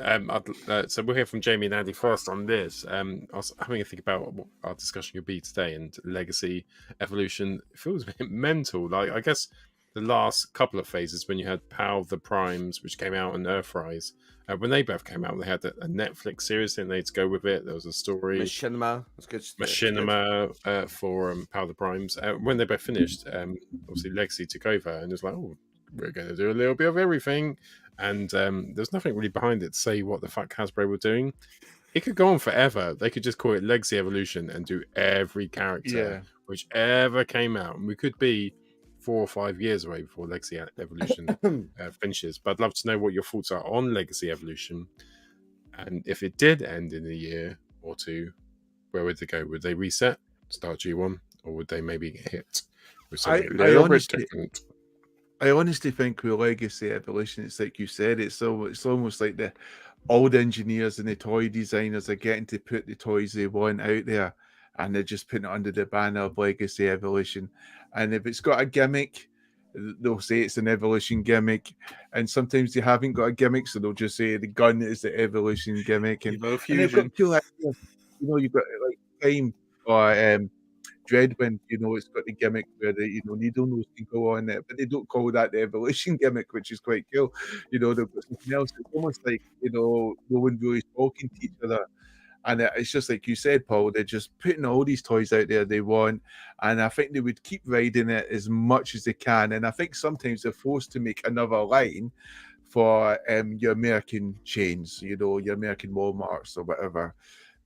[SPEAKER 6] So we'll hear from Jamie and Andy first on this. I was having a think about what our discussion could be today, and legacy evolution feels a bit mental. Like, I guess the last couple of phases, when you had Power of the Primes, which came out, and Earthrise, when they both came out, they had a Netflix series, and they had to go with it. There was a story.
[SPEAKER 1] Machinima. That's good.
[SPEAKER 6] Machinima for Power of the Primes. When they both finished, obviously Legacy took over, and it was like, oh, we're going to do a little bit of everything. And there's nothing really behind it to say what the fuck Hasbro were doing. It could go on forever. They could just call it Legacy Evolution and do every character which ever came out. And we could be 4 or 5 years away before Legacy Evolution finishes. But I'd love to know what your thoughts are on Legacy Evolution. And if it did end in a year or two, where would they go? Would they reset, start G1, or would they maybe hit with something a little bit different?
[SPEAKER 4] I honestly think with Legacy Evolution, it's like you said, it's almost like the old engineers and the toy designers are getting to put the toys they want out there, and they're just putting it under the banner of Legacy Evolution. And if it's got a gimmick, they'll say it's an Evolution gimmick. And sometimes they haven't got a gimmick, so they'll just say the gun is the Evolution gimmick. And they've got cool ideas. You know, you've got like Time or Dreadwind, you know, it's got the gimmick where the needle nose can go on it, but they don't call that the Evolution gimmick, which is quite cool. You know, they've got something else. It's almost like, no one really talking to each other. And it's just like you said, Paul, they're just putting all these toys out there they want. And I think they would keep riding it as much as they can. And I think sometimes they're forced to make another line for your American chains, your American Walmarts or whatever.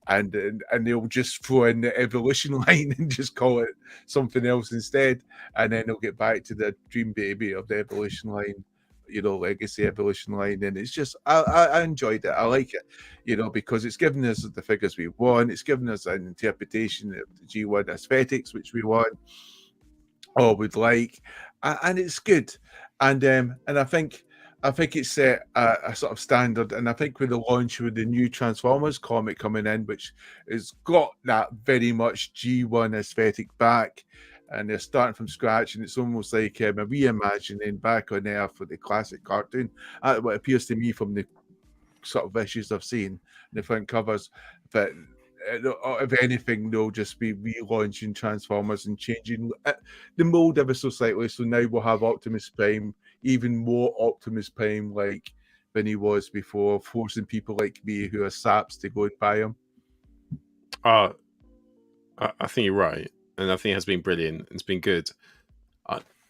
[SPEAKER 4] And they'll just throw in the Evolution line and just call it something else instead. And then they'll get back to the dream baby of the Evolution line, Legacy Evolution line. And it's just, I enjoyed it. I like it, because it's given us the figures we want. It's given us an interpretation of the G1 aesthetics, which we want or would like. And it's good. And I think it's set a sort of standard, and I think with the launch with the new Transformers comic coming in, which has got that very much G1 aesthetic back, and they're starting from scratch, and it's almost like a reimagining back on Earth for the classic cartoon. What appears to me from the sort of issues I've seen, the front covers, that if anything, they'll just be relaunching Transformers and changing the mold ever so slightly. So now we'll have Optimus Prime, even more Optimus Prime like than he was before, forcing people like me who are saps to go and buy him.
[SPEAKER 6] I think you're right, and I think it has been brilliant. It's been good.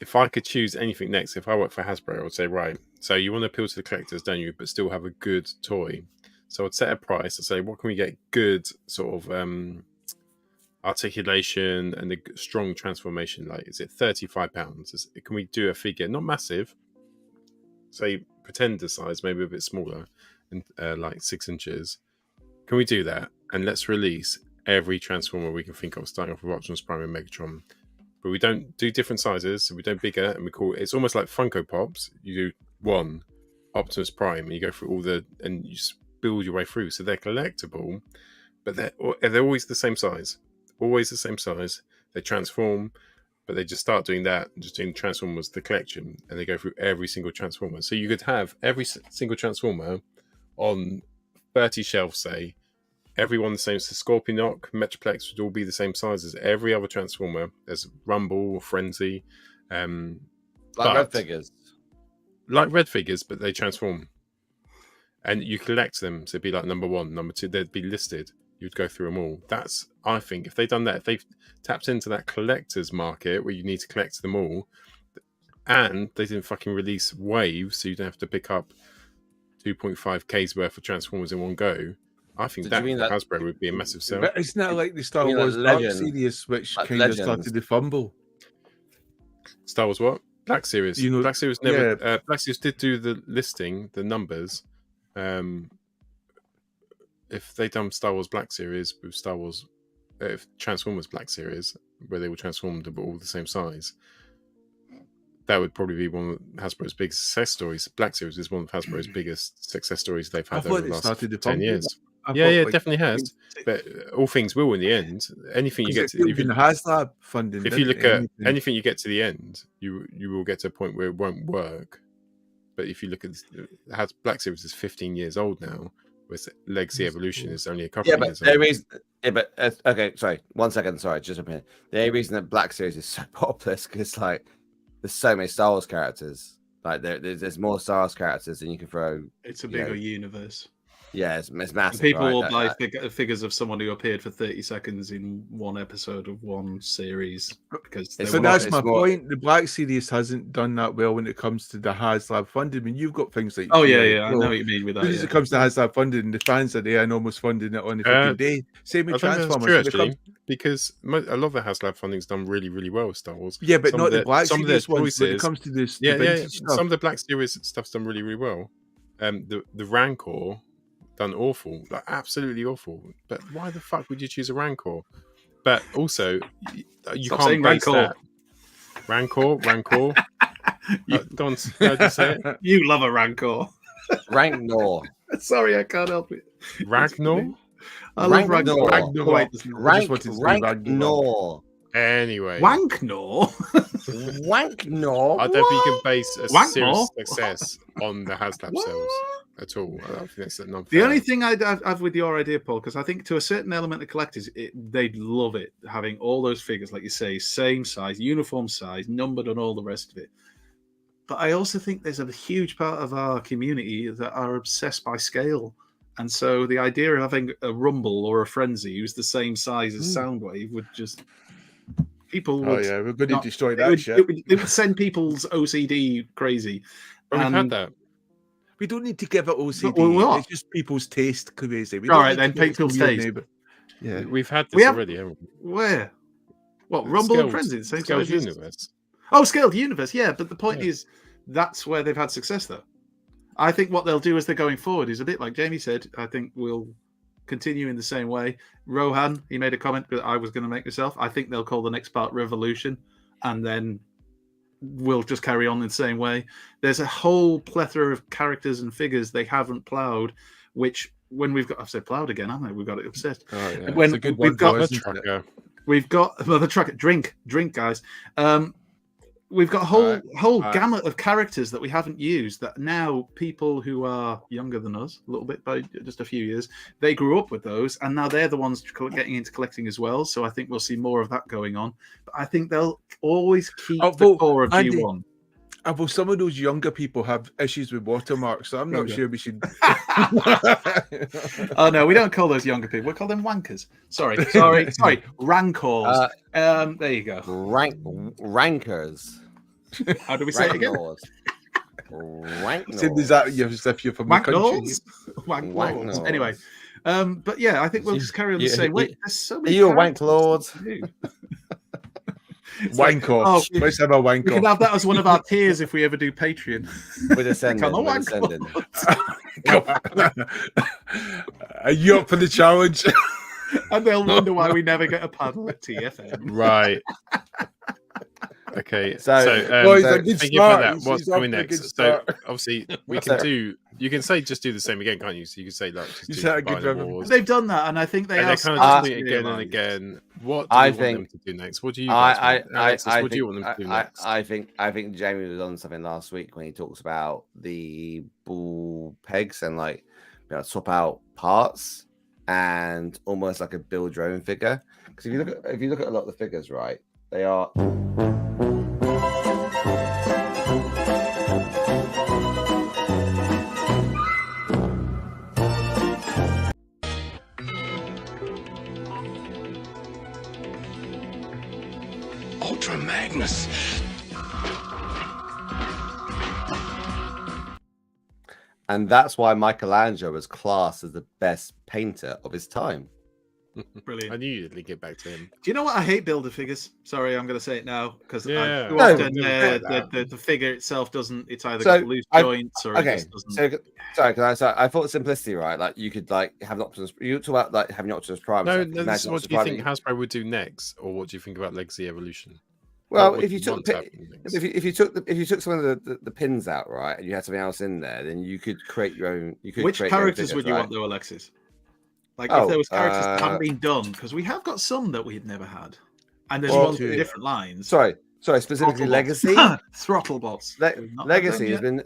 [SPEAKER 6] If I could choose anything next, if I work for Hasbro, I would say, right, so you want to appeal to the collectors, don't you, but still have a good toy. So I'd set a price. I'd say, what can we get good sort of articulation and a strong transformation? Like, is it £35? Can we do a figure, not massive, say Pretender size, maybe a bit smaller, and like 6 inches? Can we do that? And let's release every Transformer we can think of, starting off with Optimus Prime and Megatron. But we don't do different sizes, so we don't bigger, and we call it's almost like Funko Pops. You do one Optimus Prime, and you go through and you just build your way through. So they're collectible, but they're always the same size. Always the same size. They transform, but they just start doing that, just doing Transformers, the collection, and they go through every single Transformer. So you could have every single Transformer on 30 shelves, say, everyone the same. So Scorponok, Metroplex would all be the same size as every other Transformer. There's Rumble, Frenzy.
[SPEAKER 1] Like red figures.
[SPEAKER 6] Like red figures, but they transform. And you collect them. So it'd be like number 1, number 2. They'd be listed. You'd go through them all. That's, I think, if they've done that, if they've tapped into that collector's market where you need to collect them all, and they didn't fucking release waves, so you don't have to pick up 2.5K's worth of Transformers in one go, I think that Hasbro would be a massive sell.
[SPEAKER 4] Isn't that like the Star Wars Dark series, which kind of started to fumble?
[SPEAKER 6] Star Wars what? Black Series.
[SPEAKER 4] You know,
[SPEAKER 6] Black Series never. Black Series did do the listing, the numbers. If they done Star Wars Black Series with Star Wars, if Transformers Black Series, where they were transformed but all the same size, that would probably be one of Hasbro's biggest success stories. Black Series is one of Hasbro's biggest success stories they've had over the last 10 years. Yeah, it definitely has. But all things will in the end. Anything you get to,
[SPEAKER 4] even HasLab funding.
[SPEAKER 6] If you look at anything you get to the end, you will get to a point where it won't work. But if you look at Black Series is 15 years old now, with Legacy Evolution is only a couple of years old.
[SPEAKER 1] Okay, sorry, 1 second. Sorry, just a minute. The only reason that Black Series is so popular is because like there's so many Star Wars characters. Like there's more Star Wars characters than you can throw.
[SPEAKER 3] It's a bigger universe.
[SPEAKER 1] Yeah, it's massive.
[SPEAKER 3] People
[SPEAKER 1] right?
[SPEAKER 3] will buy figures of someone who appeared for 30 seconds in one episode of one series because.
[SPEAKER 4] So that's my point. The Black Series hasn't done that well when it comes to the HasLab funding. I mean, you've got things like
[SPEAKER 3] I know what you mean with that.
[SPEAKER 4] As it comes to HasLab funding, the fans are there and almost funding it on the fucking day. Same with Transformers.
[SPEAKER 6] True, actually, because a lot of the HasLab funding's done really, really well with Star Wars.
[SPEAKER 4] Yeah, but not the Black Series ones. When it comes to this,
[SPEAKER 6] some of the Black Series stuff's done really, really well. The Rancor. Done awful, like absolutely awful. But why the fuck would you choose a Rancor? But also, you can't base that. Rancor. Don't say it.
[SPEAKER 3] You love a Rancor.
[SPEAKER 1] Rancor.
[SPEAKER 3] Sorry, I can't help it.
[SPEAKER 6] Ragnar.
[SPEAKER 3] I love Ragnar.
[SPEAKER 1] Rancor.
[SPEAKER 6] Anyway,
[SPEAKER 3] Wanknor.
[SPEAKER 1] Wanknor.
[SPEAKER 6] I don't think you can base a serious success on the HasLab sales at all. I don't think that's not
[SPEAKER 3] the only thing I'd have with your idea, Paul, because I think to a certain element of collectors, they'd love it having all those figures, like you say, same size, uniform size, numbered, and all the rest of it. But I also think there's a huge part of our community that are obsessed by scale. And so the idea of having a Rumble or a Frenzy who's the same size as Soundwave would just... People would
[SPEAKER 4] we're going to destroy that shit.
[SPEAKER 3] It would send people's OCD crazy.
[SPEAKER 6] We've had that.
[SPEAKER 4] We don't need to give it OCD. It's just people's taste crazy.
[SPEAKER 3] All right, then people's taste.
[SPEAKER 6] Yeah, we've had this already, haven't we?
[SPEAKER 3] Where? What, Rumble and Frenzy? Same
[SPEAKER 6] Scaled
[SPEAKER 3] size
[SPEAKER 6] Universe.
[SPEAKER 3] Oh, Scaled Universe, yeah. But the point is, that's where they've had success, though. I think what they'll do as they're going forward is a bit like Jamie said. I think we'll continue in the same way. Rohan, he made a comment that I was going to make myself. I think they'll call the next part Revolution, and then we'll just carry on in the same way. There's a whole plethora of characters and figures they haven't plowed, which when we've got, I've said plowed again, haven't I? We've got it obsessed.
[SPEAKER 4] Oh, yeah.
[SPEAKER 3] When we've got
[SPEAKER 6] the
[SPEAKER 3] trucker, drink, guys. We've got a whole gamut of characters that we haven't used that now people who are younger than us, a little bit by just a few years, they grew up with those, and now they're the ones getting into collecting as well. So I think we'll see more of that going on. But I think they'll always keep the core of G1.
[SPEAKER 4] Well, some of those younger people have issues with watermarks, so I'm not sure we should.
[SPEAKER 3] Oh no, we don't call those younger people. We call them wankers. Sorry, rancors. There you go.
[SPEAKER 1] Rankers.
[SPEAKER 3] How do we say it again?
[SPEAKER 1] Ranknors.
[SPEAKER 4] Is that if you're from the country?
[SPEAKER 3] Wanklords. Anyway, but yeah, I think we'll just carry on the same way. There's so many.
[SPEAKER 1] Are you a wanklord?
[SPEAKER 4] Wanko. Let's have a wanko.
[SPEAKER 3] We can have that as one of our tiers if we ever do Patreon.
[SPEAKER 1] With ascending.
[SPEAKER 4] Are you up for the challenge?
[SPEAKER 3] And they'll wonder why we never get a paddle at TFM.
[SPEAKER 6] Right. Okay. So thank you for that. What's coming next? So obviously we can do. You can say just do the same again, can't you? So you can say like just do Wars.
[SPEAKER 3] They've done that, and I think they
[SPEAKER 6] are kind of doing it again and again. What do you want them to do next? What do you guys want? What do you want them to do next?
[SPEAKER 1] I think Jamie was on something last week when he talks about the ball pegs and like swap out parts and almost like a build your own figure. Because if you look at a lot of the figures, right, they are.
[SPEAKER 5] Ultra Magnus.
[SPEAKER 1] And that's why Michelangelo was classed as the best painter of his time.
[SPEAKER 3] Brilliant.
[SPEAKER 6] I knew you'd link it back to him.
[SPEAKER 3] Do you know what I hate builder figures? Sorry, I'm going to say it now because
[SPEAKER 6] Yeah.
[SPEAKER 3] too
[SPEAKER 6] No,
[SPEAKER 3] often
[SPEAKER 6] the
[SPEAKER 3] the figure itself doesn't. It's either
[SPEAKER 1] So,
[SPEAKER 3] got loose
[SPEAKER 1] I-
[SPEAKER 3] joints or
[SPEAKER 1] Okay,
[SPEAKER 3] it just doesn't.
[SPEAKER 1] so sorry, I thought simplicity, right? Like you could like have an Optimus. You talk about like having Optimus Prime.
[SPEAKER 6] No,
[SPEAKER 1] stuff.
[SPEAKER 6] no, this
[SPEAKER 1] Imagine
[SPEAKER 6] is what
[SPEAKER 1] Optimus
[SPEAKER 6] do you
[SPEAKER 1] Prime
[SPEAKER 6] think
[SPEAKER 1] that
[SPEAKER 6] Hasbro would do next, or what do you think about Legacy Evolution?
[SPEAKER 1] Well,
[SPEAKER 6] What
[SPEAKER 1] if
[SPEAKER 6] would
[SPEAKER 1] you took
[SPEAKER 6] want
[SPEAKER 1] the
[SPEAKER 6] to
[SPEAKER 1] pin,
[SPEAKER 6] happen next?
[SPEAKER 1] if you took some of the pins out, right, and you had something else in there, then you could create your own. You could
[SPEAKER 3] Which
[SPEAKER 1] create your own
[SPEAKER 3] characters
[SPEAKER 1] figures,
[SPEAKER 3] would you
[SPEAKER 1] right?
[SPEAKER 3] want though, Alexis? Like
[SPEAKER 1] Oh,
[SPEAKER 3] if there was characters that haven't been done, because we have got some that we've never had, and there's
[SPEAKER 1] Well,
[SPEAKER 3] ones with different lines.
[SPEAKER 1] Sorry, specifically
[SPEAKER 3] Throttlebots.
[SPEAKER 1] Legacy.
[SPEAKER 3] Throttlebots. We've not had
[SPEAKER 1] Legacy
[SPEAKER 3] them
[SPEAKER 1] has been.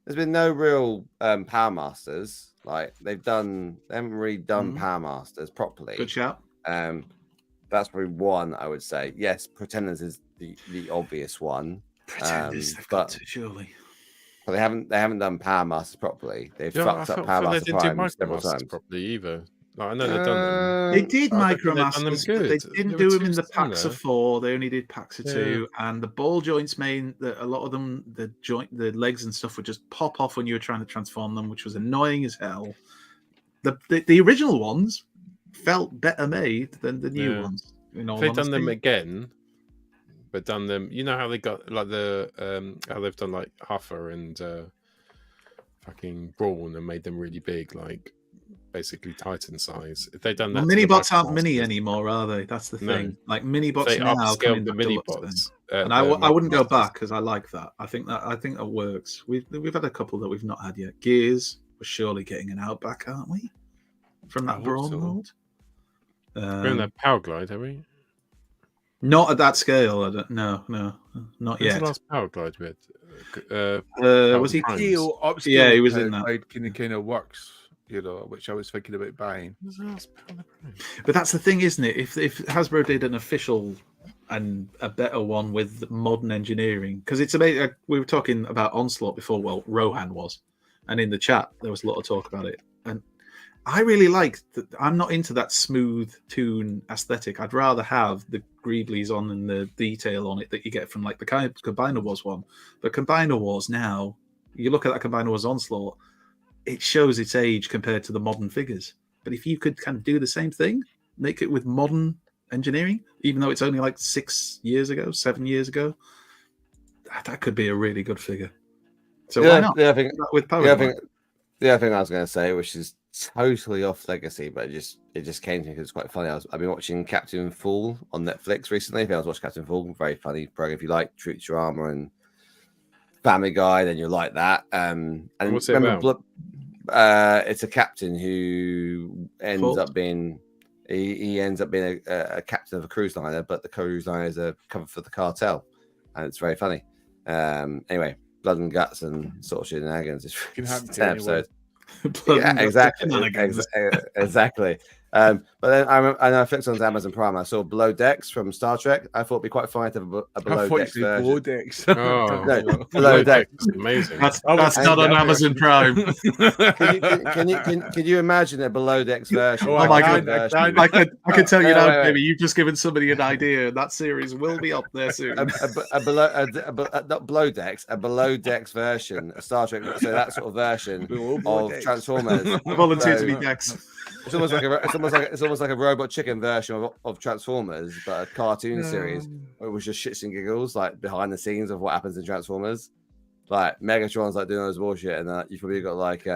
[SPEAKER 1] There's been no real Power Masters. Like they haven't really done Power Masters properly.
[SPEAKER 3] Good shout.
[SPEAKER 1] That's probably one I would say. Yes, Pretenders is the obvious one.
[SPEAKER 3] Pretenders, they've got to, surely.
[SPEAKER 1] But they haven't done Power Masters properly. They've
[SPEAKER 6] Yeah,
[SPEAKER 1] fucked up Power
[SPEAKER 6] they
[SPEAKER 1] Master
[SPEAKER 6] didn't do
[SPEAKER 1] Prime several
[SPEAKER 6] Micromasters
[SPEAKER 1] times.
[SPEAKER 6] properly either. Like, I know they've done them.
[SPEAKER 3] They did
[SPEAKER 6] I don't think they've done them
[SPEAKER 3] Micromasters, but they
[SPEAKER 6] good.
[SPEAKER 3] didn't
[SPEAKER 6] They
[SPEAKER 3] do
[SPEAKER 6] were
[SPEAKER 3] them in
[SPEAKER 6] too
[SPEAKER 3] the packs
[SPEAKER 6] similar.
[SPEAKER 3] of 4. They only did packs of
[SPEAKER 6] Yeah.
[SPEAKER 3] 2, and the ball joints a lot of them, the legs and stuff would just pop off when you were trying to transform them, which was annoying as hell. The original ones felt better made than the new ones. In all
[SPEAKER 6] If they'd done them
[SPEAKER 3] honesty.
[SPEAKER 6] again, but done them, you know how they got like how they've done like Huffer and fucking Brawn and made them really big, like basically Titan size. If they'd done that,
[SPEAKER 3] Well,
[SPEAKER 6] to
[SPEAKER 3] mini
[SPEAKER 6] the
[SPEAKER 3] bots aren't
[SPEAKER 6] Micromasters-
[SPEAKER 3] mini anymore, are they? That's the
[SPEAKER 6] No.
[SPEAKER 3] thing. Like mini
[SPEAKER 6] If
[SPEAKER 3] bots
[SPEAKER 6] they
[SPEAKER 3] now
[SPEAKER 6] upscaled
[SPEAKER 3] coming
[SPEAKER 6] the
[SPEAKER 3] back
[SPEAKER 6] mini
[SPEAKER 3] deluxe
[SPEAKER 6] bots,
[SPEAKER 3] then. And I wouldn't go back because I like that. I think that works. We've had a couple that we've not had yet. Gears, we're surely getting an Outback, aren't we? From
[SPEAKER 6] I
[SPEAKER 3] that
[SPEAKER 6] hope
[SPEAKER 3] Brawn
[SPEAKER 6] so.
[SPEAKER 3] mold.
[SPEAKER 6] We're in that Power Glide, have we?
[SPEAKER 3] Not at that scale. I don't. No, not
[SPEAKER 6] When's
[SPEAKER 3] yet.
[SPEAKER 6] the last Power Glide we had?
[SPEAKER 3] Was he?
[SPEAKER 6] Primes.
[SPEAKER 4] Upscale
[SPEAKER 3] Yeah, he was in that.
[SPEAKER 4] Kind of works, which I was thinking about buying.
[SPEAKER 6] When's the last Power Prime?
[SPEAKER 3] But that's the thing, isn't it? If Hasbro did an official and a better one with modern engineering, because it's amazing. We were talking about Onslaught before. Well, Rohan was, and in the chat there was a lot of talk about it. And I really like that. I'm not into that smooth tune aesthetic. I'd rather have the greeblies on and the detail on it that you get from like the kind of Combiner Wars one. But Combiner Wars now, you look at that Combiner Wars Onslaught, it shows its age compared to the modern figures. But if you could kind of do the same thing, make it with modern engineering, even though it's only like 7 years ago, that could be a really good figure. So why not?
[SPEAKER 1] I think
[SPEAKER 3] with Power.
[SPEAKER 1] the other thing I was going to say, which is totally off Legacy, but it just came to me because it's quite funny. I've been watching Captain Fool on Netflix recently. If you guys watch Captain Fool, very funny program. If you like Troops Your Armor and Family Guy, then you'll like that. And
[SPEAKER 6] what's it about?
[SPEAKER 1] It's a captain who ends up being he ends up being a captain of a cruise liner, but the cruise liner is a cover for the cartel, and it's very funny. Anyway, blood and guts and sort of shenanigans. It's
[SPEAKER 4] Can happen to
[SPEAKER 1] an
[SPEAKER 4] anyone.
[SPEAKER 1] episode. Yeah, exactly. But then I flicked on Amazon Prime. I saw Below Decks from Star Trek. I thought it'd be quite fun to have a Below Decks version.
[SPEAKER 4] Below Decks.
[SPEAKER 6] Oh,
[SPEAKER 1] No, Below Decks.
[SPEAKER 6] Amazing.
[SPEAKER 3] That's not on Amazon Prime.
[SPEAKER 1] Can you imagine a Below Decks version?
[SPEAKER 3] Oh my god!
[SPEAKER 1] Version?
[SPEAKER 3] I can tell you
[SPEAKER 1] Wait,
[SPEAKER 3] now,
[SPEAKER 1] wait, wait.
[SPEAKER 3] baby. You've just given somebody an idea. That series will be up there soon.
[SPEAKER 1] Not Below Decks, a Below Decks version, a Star Trek. So that sort of version of Transformers.
[SPEAKER 3] I volunteer to
[SPEAKER 1] So
[SPEAKER 3] be Dex.
[SPEAKER 1] It's almost like a Robot Chicken version of Transformers, but a cartoon series where it was just shits and giggles, like behind the scenes of what happens in Transformers. Like Megatron's like doing all this bullshit, and you've probably got like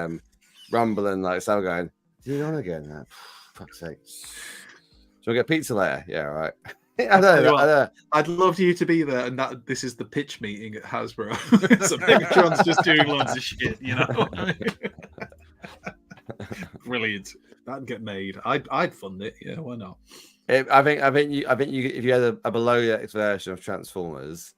[SPEAKER 1] Rumble and like Sam going, "Do you on again?" Fuck's sake. Shall we get pizza later? Yeah, all right. I know.
[SPEAKER 3] I'd love you to be there, and this is the pitch meeting at Hasbro. So Megatron's just doing loads of shit, you know. Brilliant. That'd get made. I'd fund it. Yeah, why not?
[SPEAKER 1] I think if you had a Below Decks version of Transformers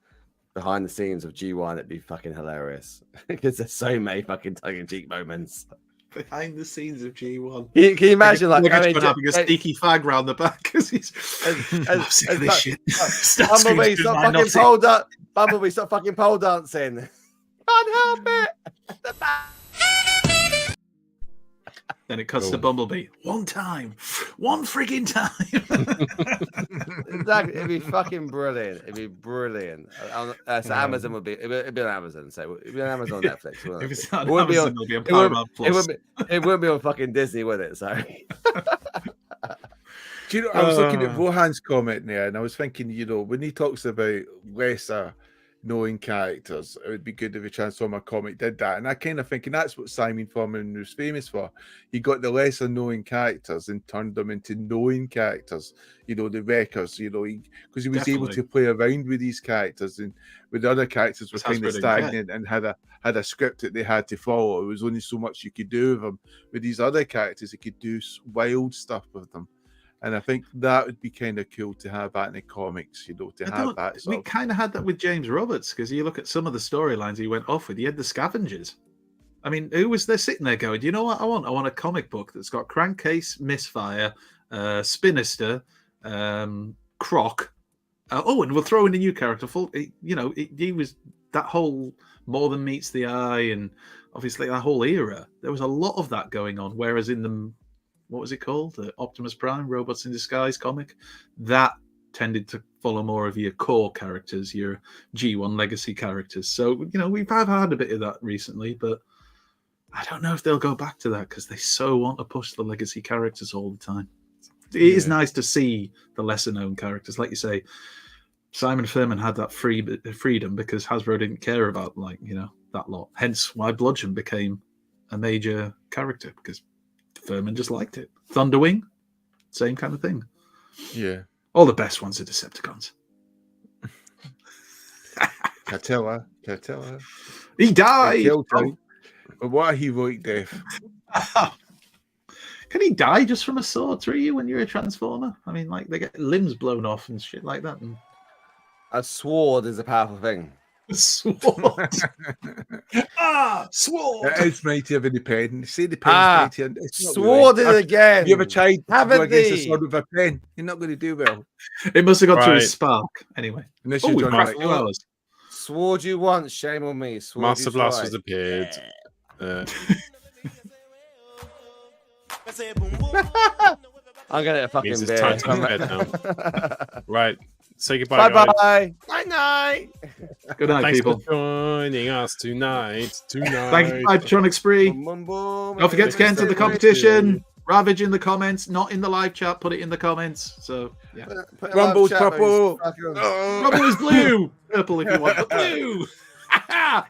[SPEAKER 1] behind the scenes of G1, it'd be fucking hilarious because there's so many fucking tongue-in-cheek moments.
[SPEAKER 3] Behind the scenes of G1.
[SPEAKER 1] Can you imagine like
[SPEAKER 3] having a sneaky fag round the back because he's sick of this shit.
[SPEAKER 1] Bumblebee, stop fucking pole dance. Bumblebee, stop fucking pole dancing. Can't help it.
[SPEAKER 3] Then it cuts to Bumblebee. One frigging time.
[SPEAKER 1] Exactly. It'd be fucking brilliant. It'd be brilliant. So Amazon would be. It'd be on Amazon. So it'd be on Amazon, Netflix.
[SPEAKER 3] If it's on Amazon, it'll be on Paramount Plus.
[SPEAKER 1] It wouldn't be on fucking Disney, would it? So.
[SPEAKER 4] Do you know, I was looking at Rohan's comment there, and I was thinking, you know, when he talks about lesser knowing characters, it would be good if a Transformer comic did that. And I kind of thinking that's what Simon Thurman was famous for. He got the lesser knowing characters and turned them into knowing characters, you know, the wreckers, you know, because he was able to play around with these characters, and with the other characters were kind of stagnant and had a script that they had to follow. It was only so much you could do with them. With these other characters, you could do wild stuff with them. And I think that would be kind of cool to have that in the comics, you know, to have that.
[SPEAKER 3] We kind of had that with James Roberts, because you look at some of the storylines he went off with. He had the Scavengers. I mean, who was there sitting there going, you know what I want? I want a comic book that's got Crankcase, Misfire, Spinister, Croc. And we'll throw in a new character. He was that whole More Than Meets the Eye, and obviously that whole era. There was a lot of that going on, whereas in the... what was it called? The Optimus Prime, Robots in Disguise comic. That tended to follow more of your core characters, your G1 legacy characters. So, you know, we've had a bit of that recently, but I don't know if they'll go back to that because they so want to push the legacy characters all the time. It is nice to see the lesser known characters. Like you say, Simon Thurman had that freedom because Hasbro didn't care about, like, you know, that lot. Hence why Bludgeon became a major character, because Thurman just liked it. Thunderwing, same kind of thing.
[SPEAKER 4] Yeah.
[SPEAKER 3] All the best ones are Decepticons.
[SPEAKER 4] Catella.
[SPEAKER 3] He died!
[SPEAKER 4] What a heroic death.
[SPEAKER 3] Can he die just from a sword through you when you're a Transformer? I mean, like, they get limbs blown off and shit like that. And...
[SPEAKER 1] a sword is a powerful thing.
[SPEAKER 3] Sword. Sword.
[SPEAKER 4] It is mighty of the pen. Say the pen's mighty.
[SPEAKER 1] Sword it again.
[SPEAKER 4] Have you ever tried to go against a
[SPEAKER 1] they?
[SPEAKER 4] sword with a pen? You're not going to do well.
[SPEAKER 3] It must have gone through his spark. Anyway.
[SPEAKER 4] Unless you're John Wick.
[SPEAKER 3] 2 hours.
[SPEAKER 1] Sword you want, shame on me. Sword
[SPEAKER 6] Master
[SPEAKER 1] you
[SPEAKER 6] Blast
[SPEAKER 1] try.
[SPEAKER 6] was appeared.
[SPEAKER 1] I'm gonna get a fucking
[SPEAKER 6] Means
[SPEAKER 1] beer.
[SPEAKER 6] it's time to go to bed now. Right. Say goodbye.
[SPEAKER 1] Bye-bye.
[SPEAKER 6] Guys.
[SPEAKER 1] Night.
[SPEAKER 3] Good night,
[SPEAKER 6] Thanks
[SPEAKER 3] people.
[SPEAKER 6] for joining us tonight.
[SPEAKER 3] Thank you, Cybertronic Spree. Don't forget to enter the competition. Ravage in the comments, not in the live chat. Put it in the comments. So, yeah.
[SPEAKER 4] Rumble's purple.
[SPEAKER 3] Rumble is blue. Purple if you want, but blue.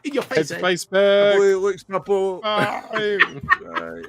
[SPEAKER 3] In your face.
[SPEAKER 6] It's Facebook.
[SPEAKER 4] Blue looks purple.
[SPEAKER 6] Bye.
[SPEAKER 4] Right.